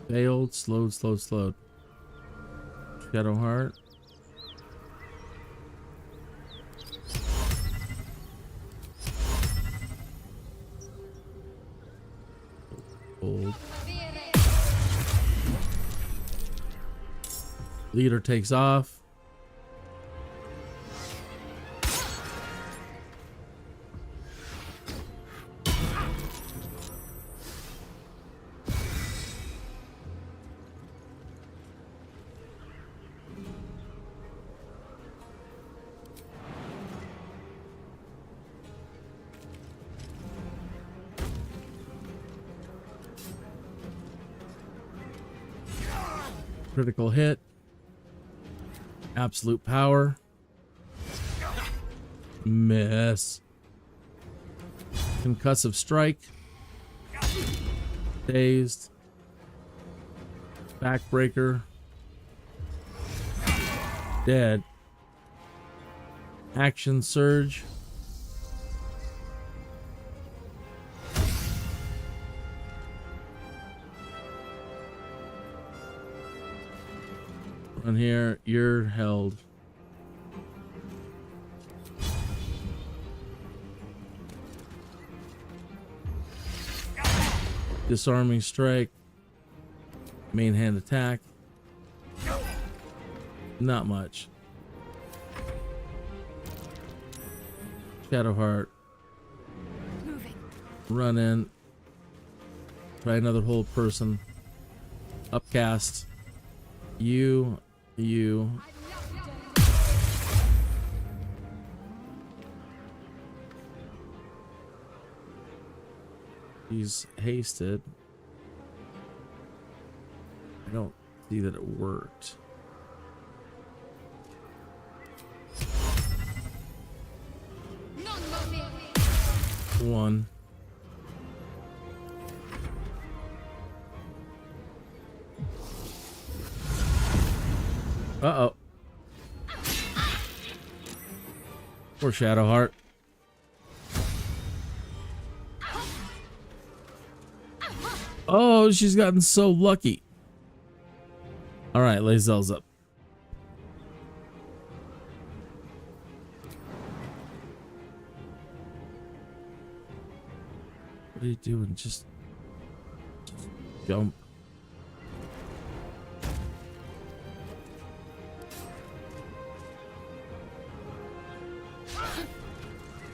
Failed, slowed. Shadow Heart. Old. Leader takes off. Critical hit. Absolute power. Miss. Concussive strike. Dazed. Backbreaker. Dead. Action surge. On here, you're held. Disarming strike. Main hand attack. Not much. Shadow Heart. Run in. Try another hold person. Upcast. You. He's hasted. I don't see that it worked. One. Uh-oh. Poor Shadowheart. Oh, she's gotten so lucky. All right, LAE'ZEL's up. What are you doing? Just jump.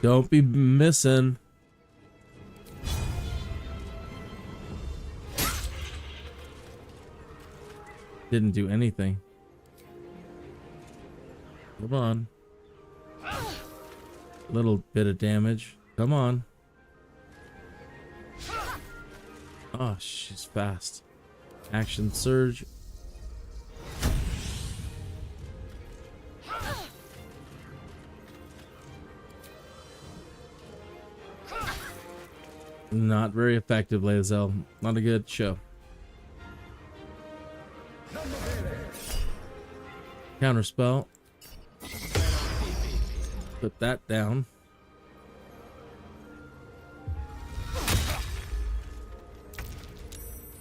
Don't be missing. Didn't do anything. Come on. Little bit of damage. Come on. Oh, she's fast. Action surge. Not very effective, LAE'ZEL. Not a good show. Counterspell. Put that down.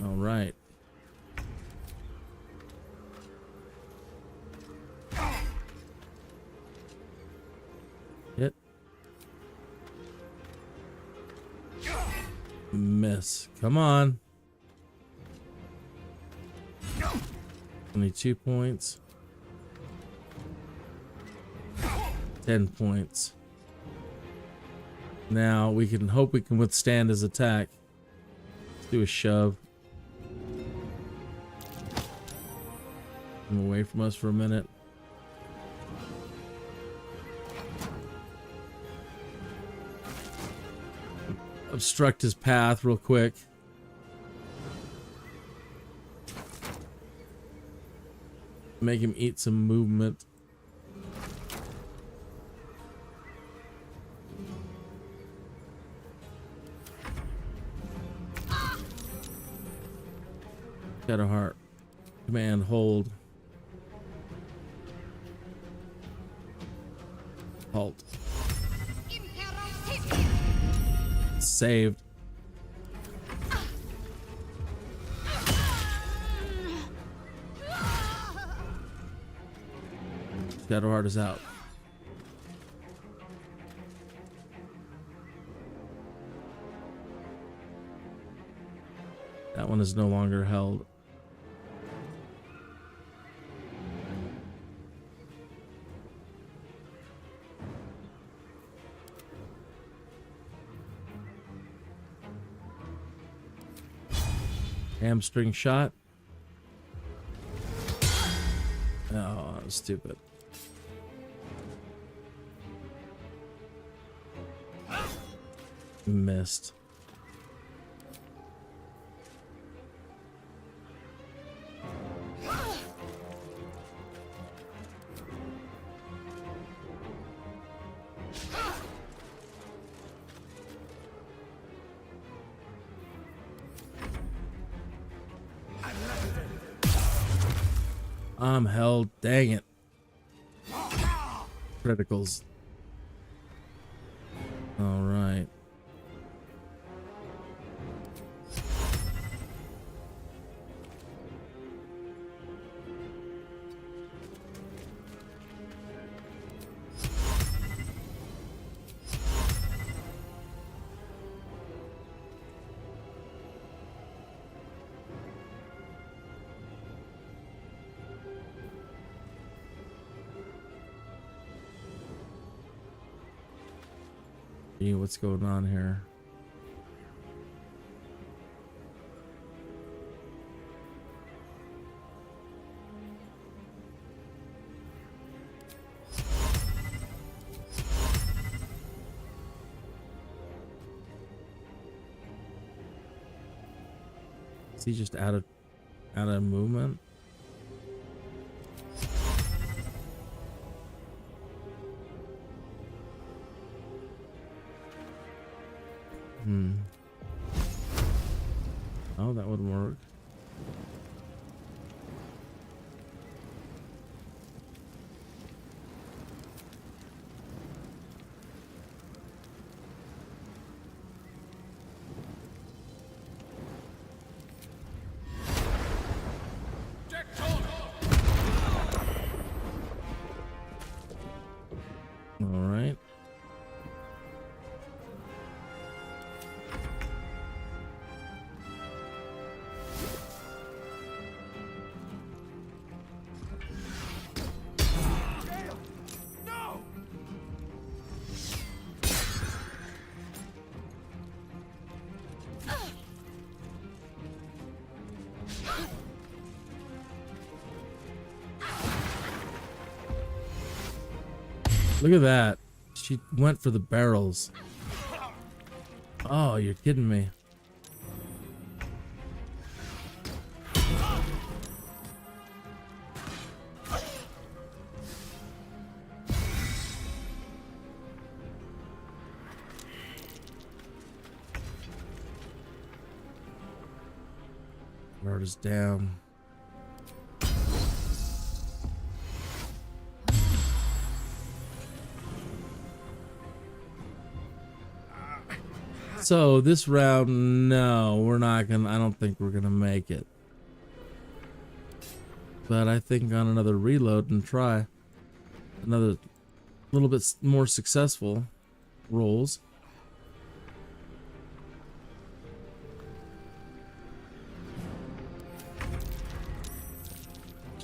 All right. Hit. Miss. Come on. 22 points. 10 points. Now we can hope we can withstand his attack. Let's do a shove. Come away from us for a minute. Obstruct his path real quick. Make him eat some movement. Got a heart. Command hold. Halt. Saved. Shadowheart is out. That one is no longer held. Hamstring shot. Oh, that was stupid. Missed. I'm held. Dang it. Criticals. All right. What's going on here? Is he just out of movement? Oh, that would work. Look at that. She went for the barrels. Oh, you're kidding me. Guard is down. So this round, no, we're not gonna, I don't think we're gonna make it. But I think on another reload and try another little bit more successful rolls.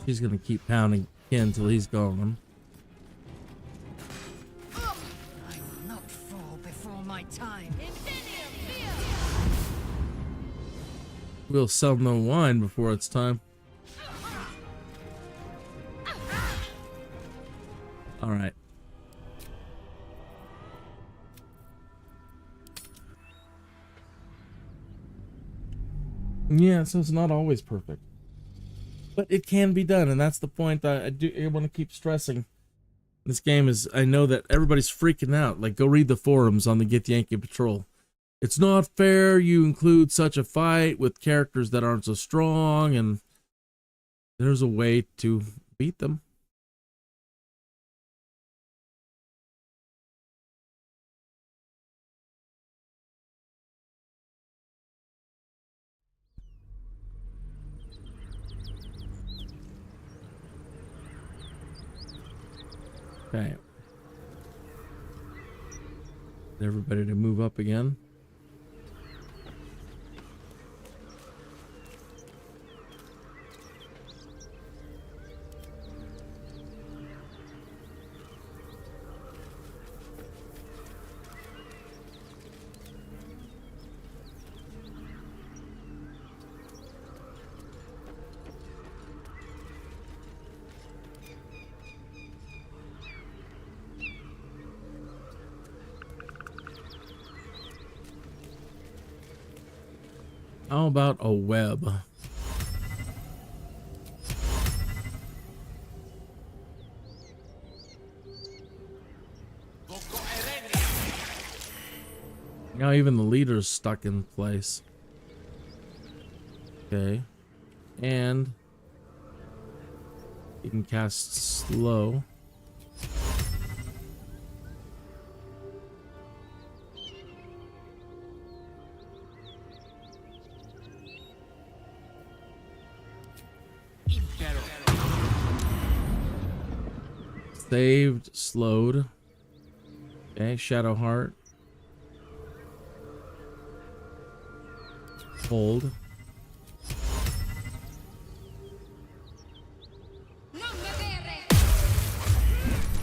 She's gonna keep pounding Ken until he's gone.
I will not fall before my time.
We'll sell no wine before it's time. All right. Yeah, so it's not always perfect, but it can be done, and that's the point that I want to keep stressing. This game is, I know that everybody's freaking out. Like, go read the forums on the GITHYANKI Patrol. It's not fair you include such a fight with characters that aren't so strong, and there's a way to beat them. Okay. Everybody to move up again. How about a web? Now even the leader's stuck in place. Okay. And you can cast slow. Saved, slowed. Okay, Shadow Heart. Hold.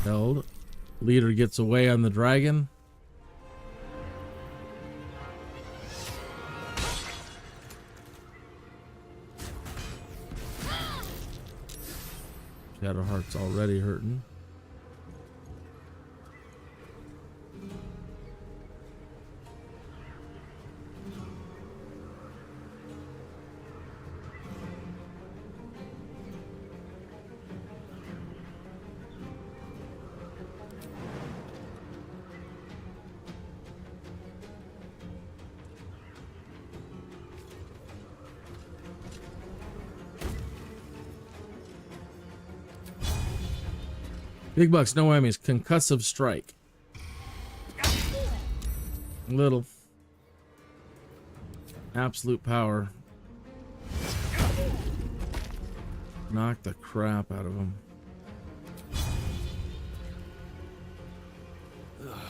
Held. Leader gets away on the dragon. Shadow Heart's already hurting. Big bucks, no whammies. Concussive strike. Little. Absolute power. Knock the crap out of him.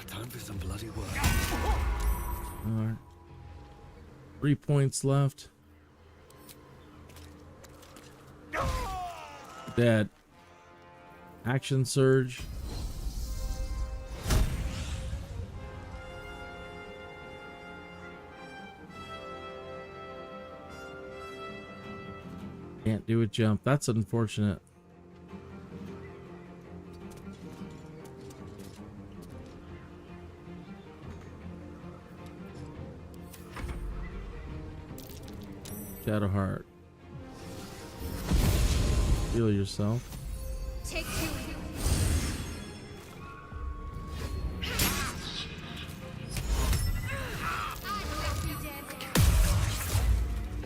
Time for some bloody work.
Alright. 3 points left. Dead. Action surge. Can't do a jump. That's unfortunate. Shadowheart. Heal yourself.
Take two.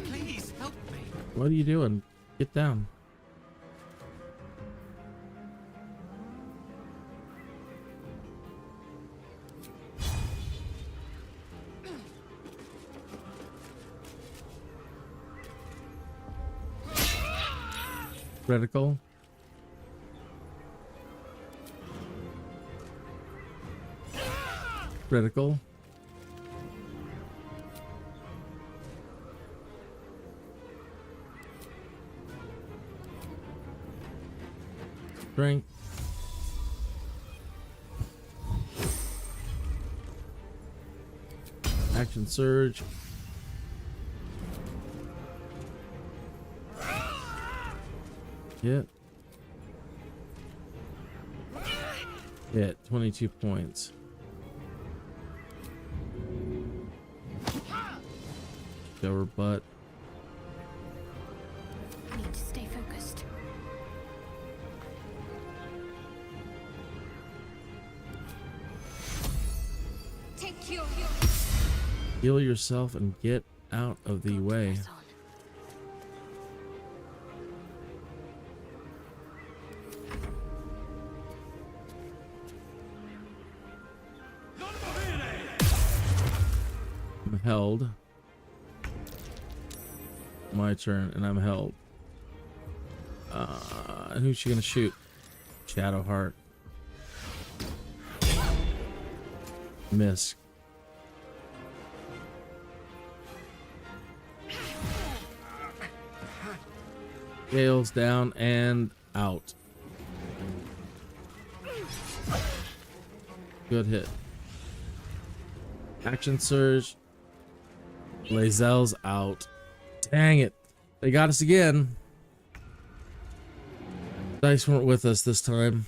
Please help me.
What are you doing? Get down. Critical. Critical. Drink. Action surge. Hit. Hit. 22 points. Cover butt.
I need to stay focused. Take cure.
Heal yourself and get out of the way.
Press on.
I'm held. My turn, and I'm held. Who's she gonna shoot? Shadowheart. Miss. Gale's down and out. Good hit. Action surge. LAE'ZEL's out. Dang it. They got us again. Dice weren't with us this time.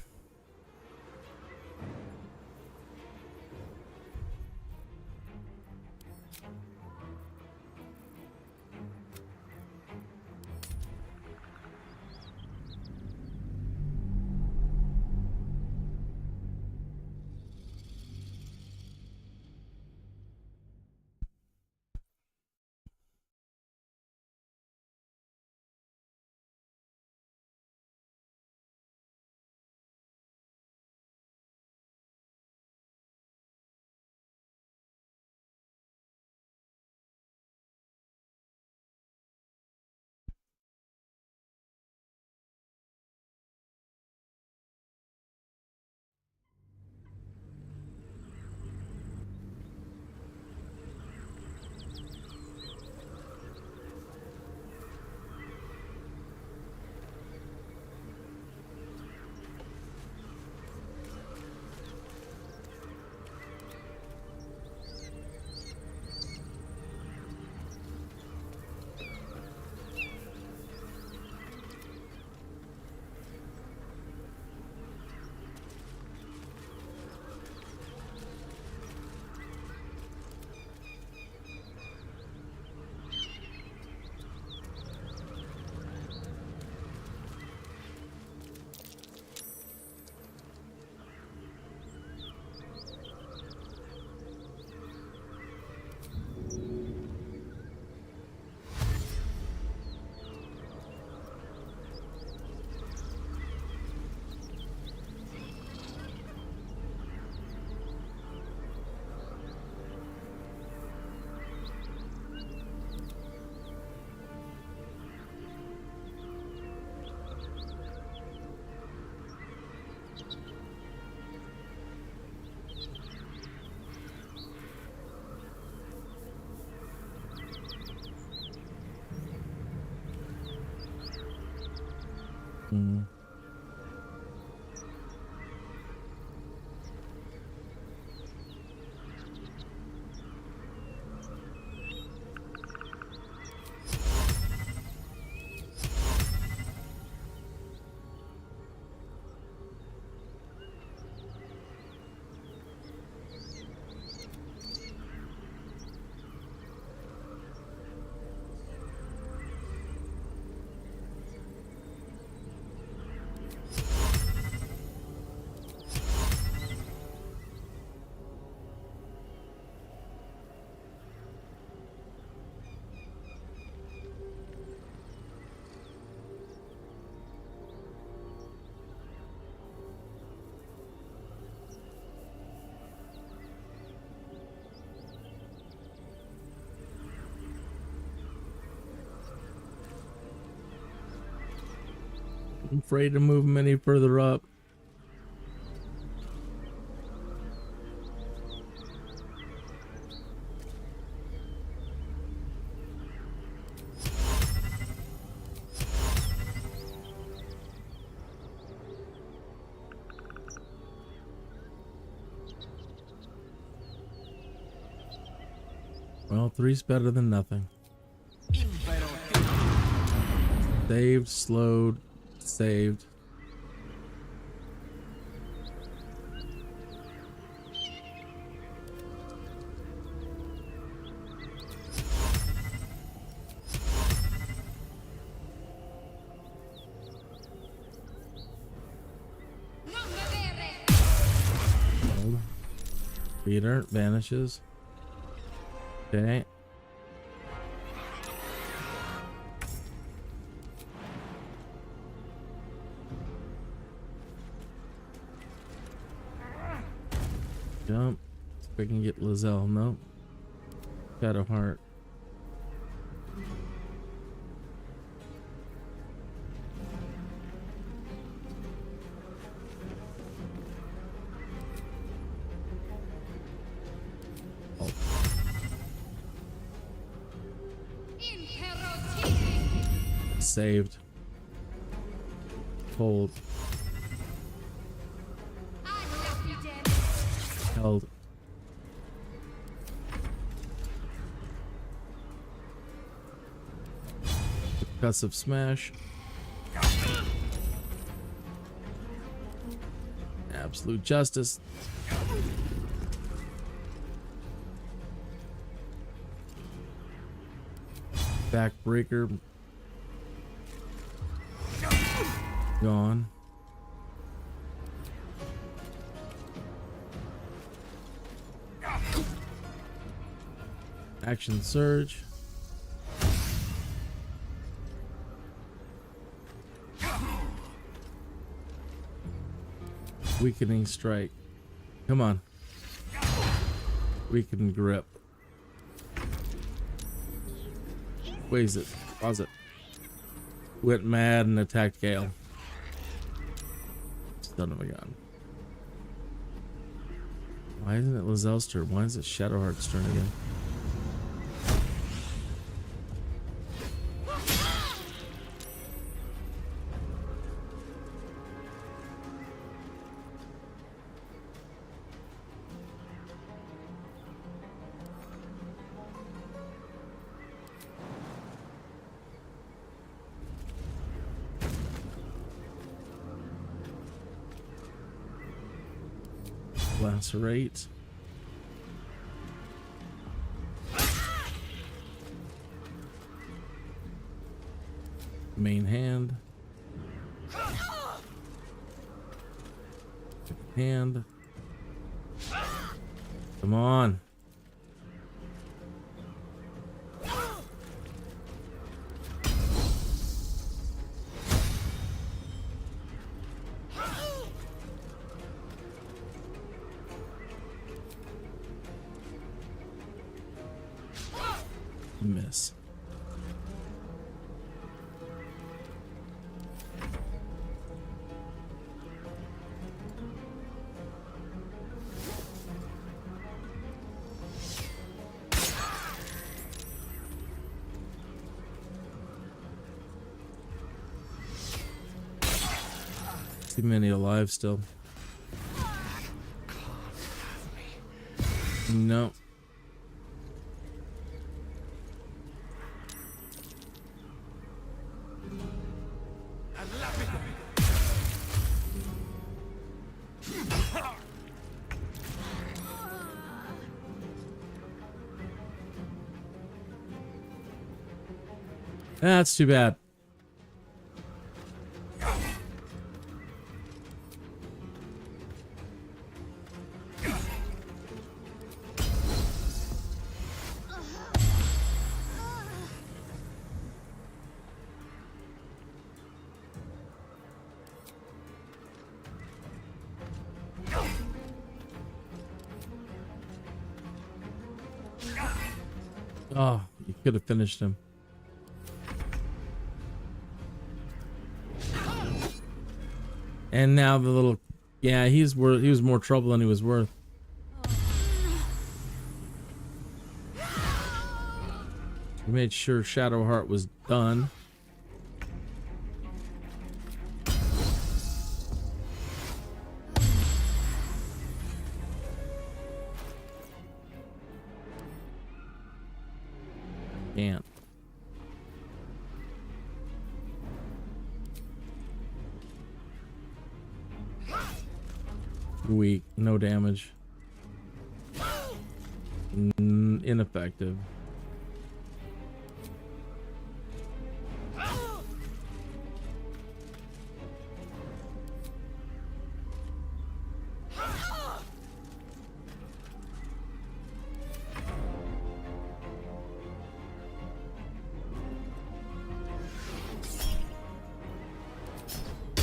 Mm. I'm afraid to move him any further up. Well, 3's better than nothing. Saved, slowed, saved. Hold. Peter vanishes. Okay. Jump. See if I can get LAE'ZEL. Nope. Shadow Heart. Oh. Saved. Hold. Held. Percussive smash. Absolute justice. Backbreaker. Gone. Action surge. Weakening strike. Come on. Weaken grip. Where's it? Pause it. Went mad and attacked Gale. Son of a gun. Why isn't it LAE'ZEL's turn? Why is it Shadowheart's turn again? Lacerate. Main hand. Hand. Come on. Miss. Too many alive still. No. That's too bad. Oh, you could have finished him. And now the little, yeah, he was more trouble than he was worth. We made sure Shadowheart was done. Can't. Weak, no damage. Ineffective.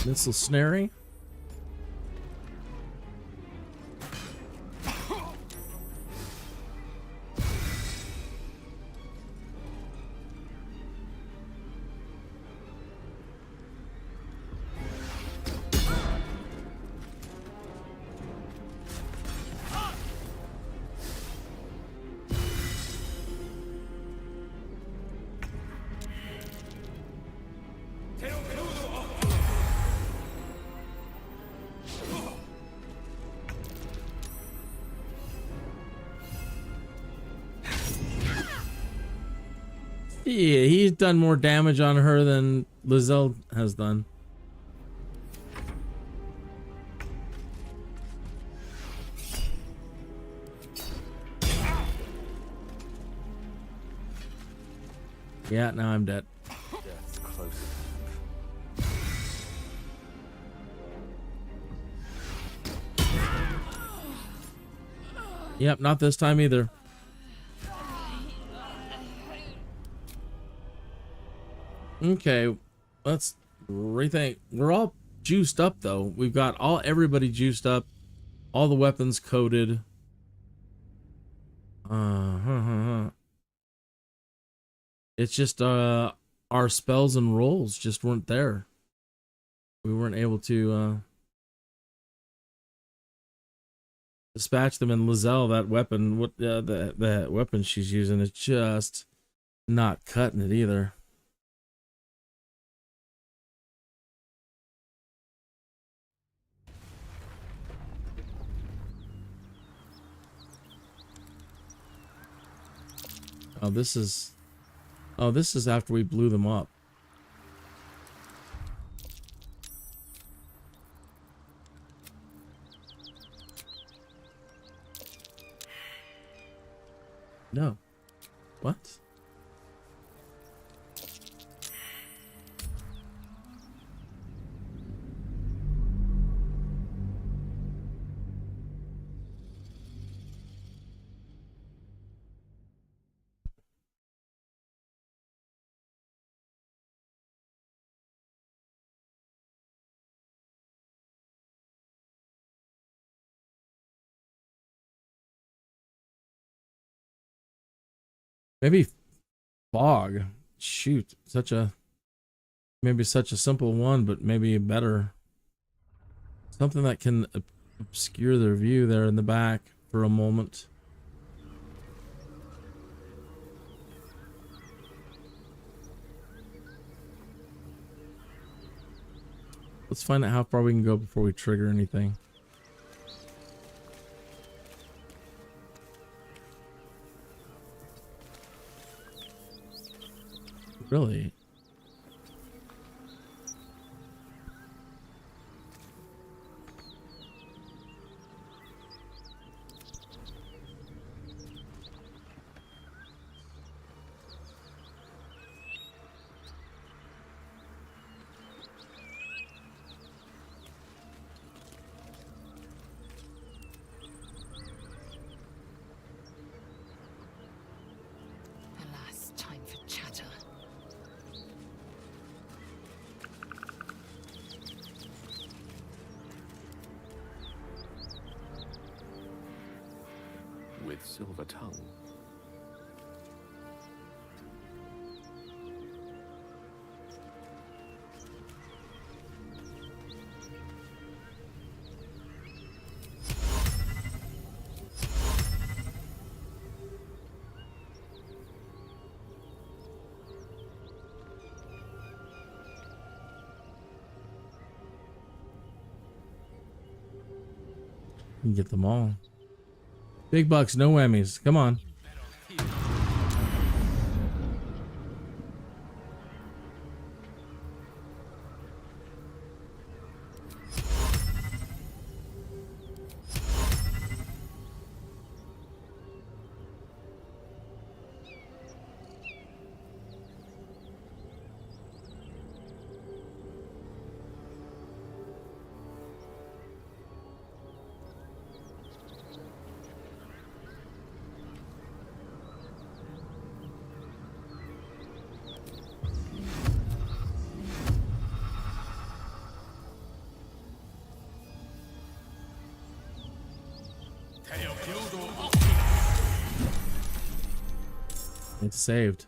Missile snaring. Yeah, he's done more damage on her than LAE'ZEL has done. Yeah, now I'm dead.
Death's close.
Yep, not this time either. Okay, let's rethink. We're all juiced up though. We've got everybody juiced up, all the weapons coated. It's just our spells and rolls just weren't there. We weren't able to dispatch them. In LAE'ZEL, that weapon, that weapon she's using is just not cutting it either. Oh, this is after we blew them up. No. What? Maybe fog. Shoot, maybe such a simple one, but maybe better. Something that can obscure their view there in the back for a moment. Let's find out how far we can go before we trigger anything. Really?
Alas, time for chatter.
With silver tongue.
You can get them all. Big bucks, no whammies. Come on. It's saved.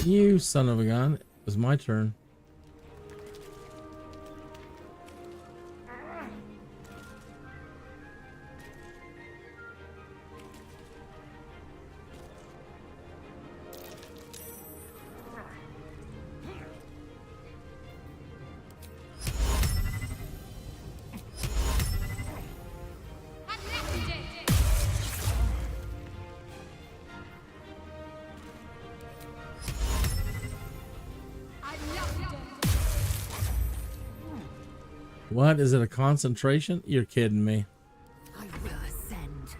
You son of a gun. It was my turn. What? Is it a concentration? You're kidding me.
I will ascend.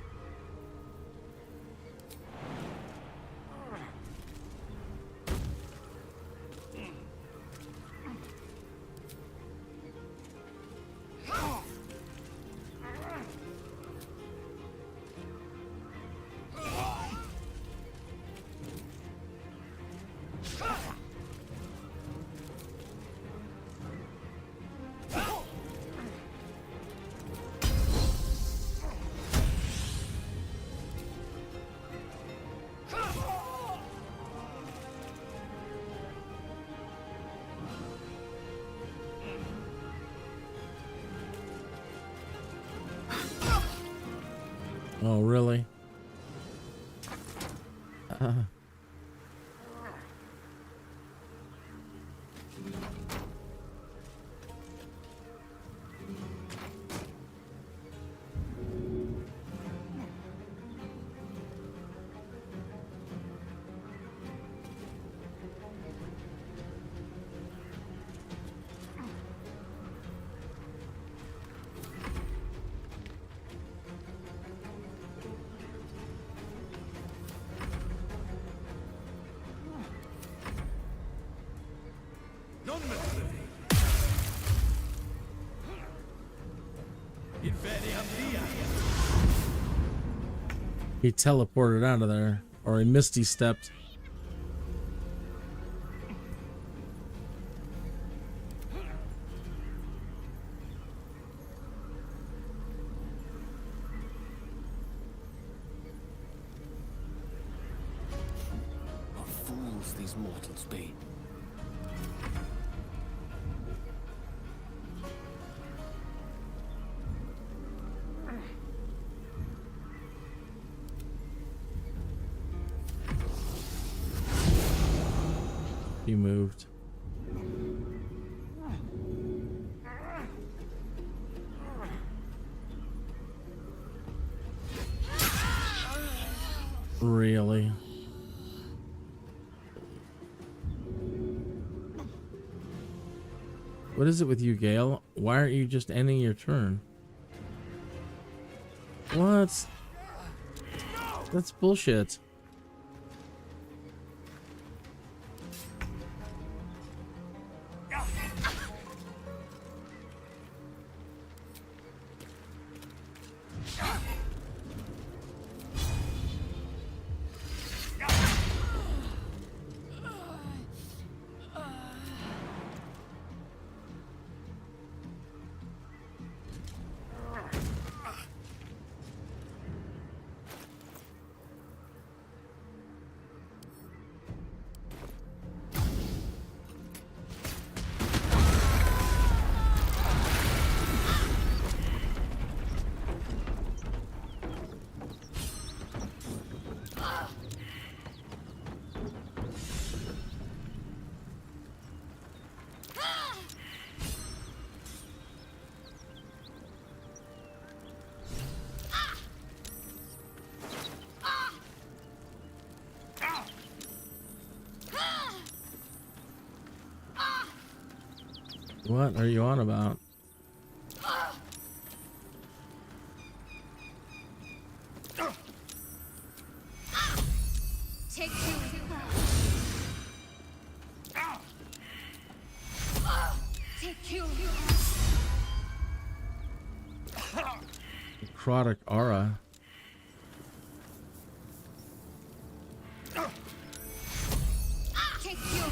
Oh, really? He teleported out of there, or he misty stepped.
What fools these mortals be.
He moved. Really? What is it with you, Gale? Why aren't you just ending your turn? What? That's bullshit. What are you on about?
Take two. Take two.
Necrotic aura.
Take two.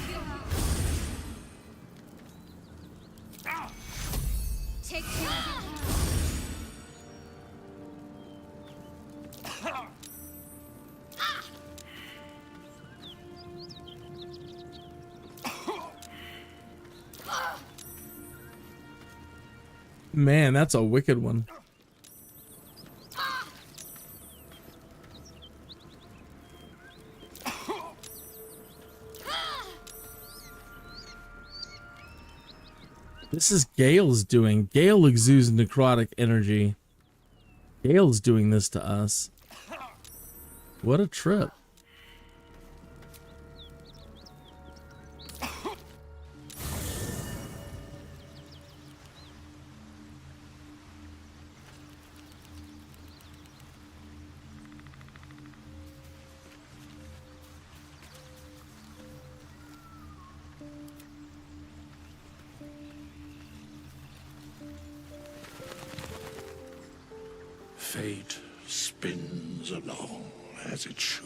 Take two.
Man, that's a wicked one. This is Gale's doing. Gale exudes necrotic energy. Gale's doing this to us. What a trip.
Fate spins along as it should.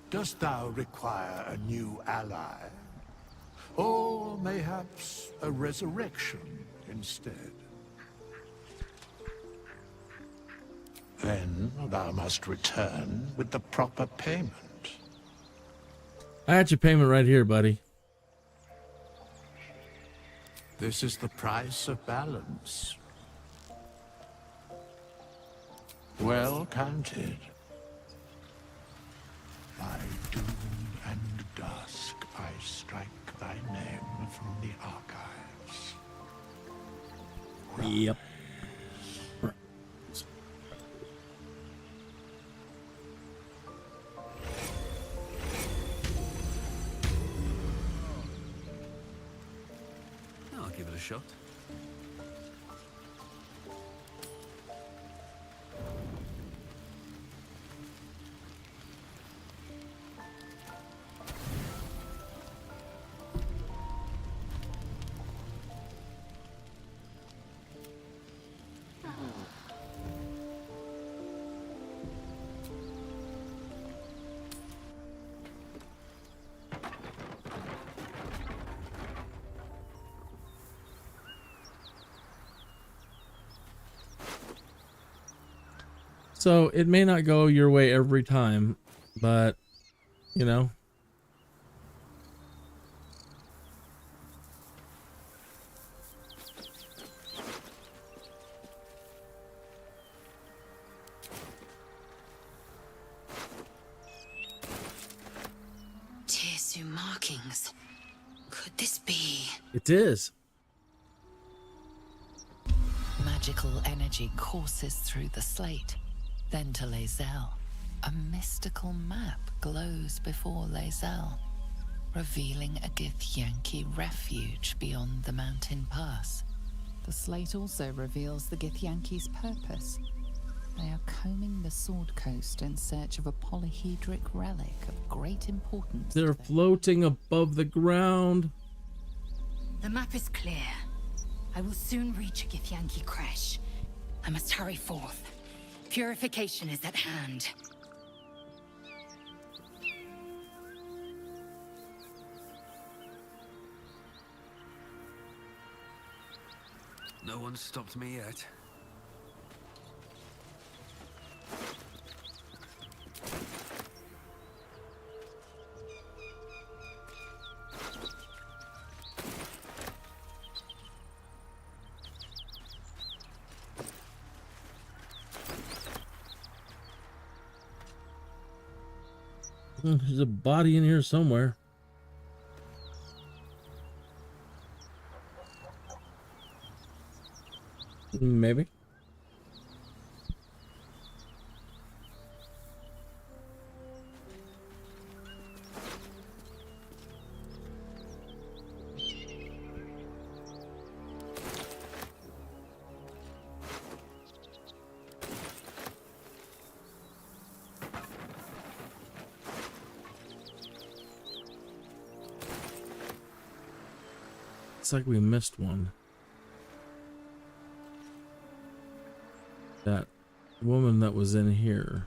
Dost thou require a new ally? Or mayhaps a resurrection instead? Then thou must return with the proper payment.
I got your payment right here, buddy.
This is the price of balance. Well counted. By doom and dusk I strike thy name from the archives.
Yep.
I'll give it a shot.
So it may not go your way every time, but you know.
Tirsu markings. Could this be?
It is.
Magical energy courses through the slate, then to LAE'ZEL. A mystical map glows before LAE'ZEL, revealing a GITHYANKI refuge beyond the mountain pass.
The slate also reveals the GITHYANKI's purpose. They are combing the Sword Coast in search of a polyhedric relic of great importance.
They're floating above the ground.
The map is clear. I will soon reach a GITHYANKI creche. I must hurry forth. Purification is at hand.
No one's stopped me yet.
There's a body in here somewhere. Maybe. It's like we missed one. That woman that was in here.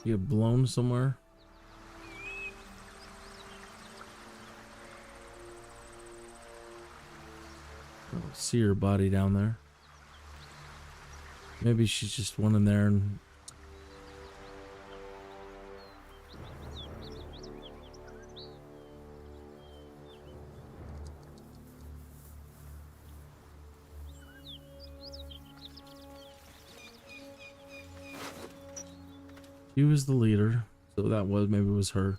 She get blown somewhere? I don't see her body down there. Maybe she's just one in there and She was the leader, so that was, maybe it was her.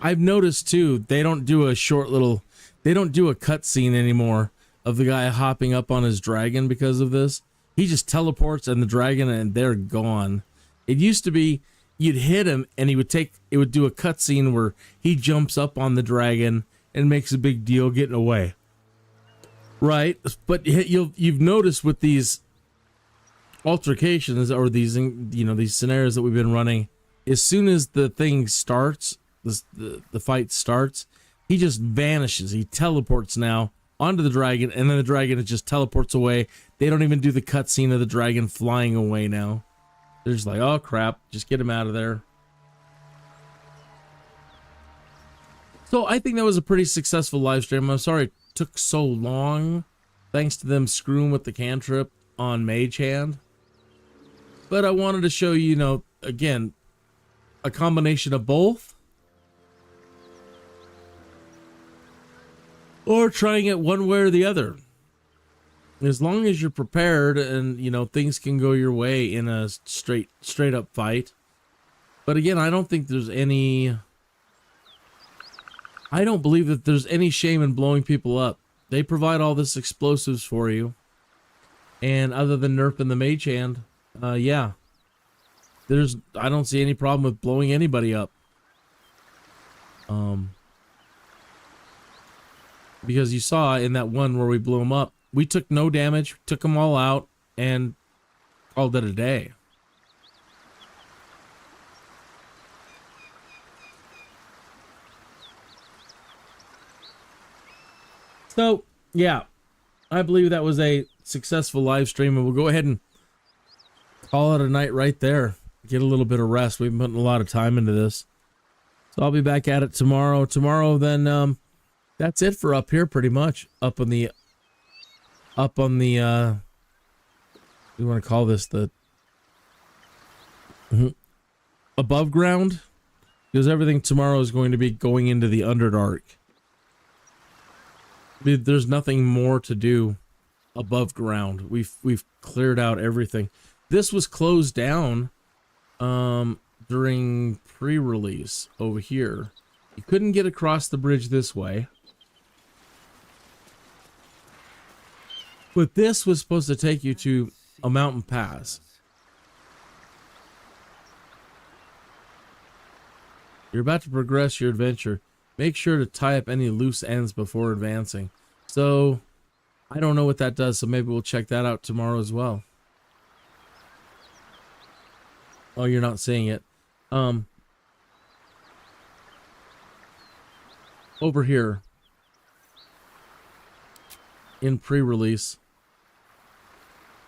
I've noticed too, they don't do a cutscene anymore of the guy hopping up on his dragon because of this. He just teleports and the dragon and they're gone. It used to be you'd hit him and it would do a cutscene where he jumps up on the dragon and makes a big deal getting away. Right? But you've noticed with these altercations or these, these scenarios that we've been running, as soon as the thing starts, the fight starts, he just vanishes. He teleports now onto the dragon, and then the dragon just teleports away. They don't even do the cutscene of the dragon flying away now. They're just like, oh crap, just get him out of there. So I think that was a pretty successful live stream. I'm sorry it took so long, thanks to them screwing with the cantrip on Mage Hand. But I wanted to show you, again, a combination of both. Or trying it one way or the other. As long as you're prepared and, things can go your way in a straight up fight. But again, I don't believe that there's any shame in blowing people up. They provide all this explosives for you. And other than nerfing the Mage Hand, yeah. I don't see any problem with blowing anybody up. Because you saw in that one where we blew them up, we took no damage, took them all out, and called it a day. So, yeah, I believe that was a successful live stream, and we'll go ahead and call it a night right there. Get a little bit of rest. We've been putting a lot of time into this. So I'll be back at it tomorrow. Tomorrow, then, that's it for up here, pretty much. Up on the, we want to call this the above ground, because everything tomorrow is going to be going into the Underdark. There's nothing more to do above ground. We've cleared out everything. This was closed down during pre-release over here. You couldn't get across the bridge this way. But this was supposed to take you to a mountain pass. You're about to progress your adventure. Make sure to tie up any loose ends before advancing. So, I don't know what that does, so maybe we'll check that out tomorrow as well. Oh, you're not seeing it. Over here in pre-release,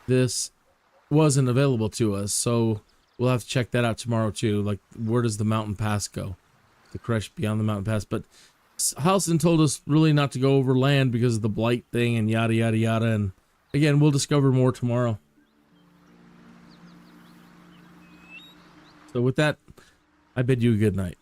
this wasn't available to us, so we'll have to check that out tomorrow too. Like, where does the mountain pass go? The crush beyond the mountain pass. But Halson told us really not to go over land because of the blight thing and yada yada yada, and again, we'll discover more tomorrow. So with that, I bid you a good night.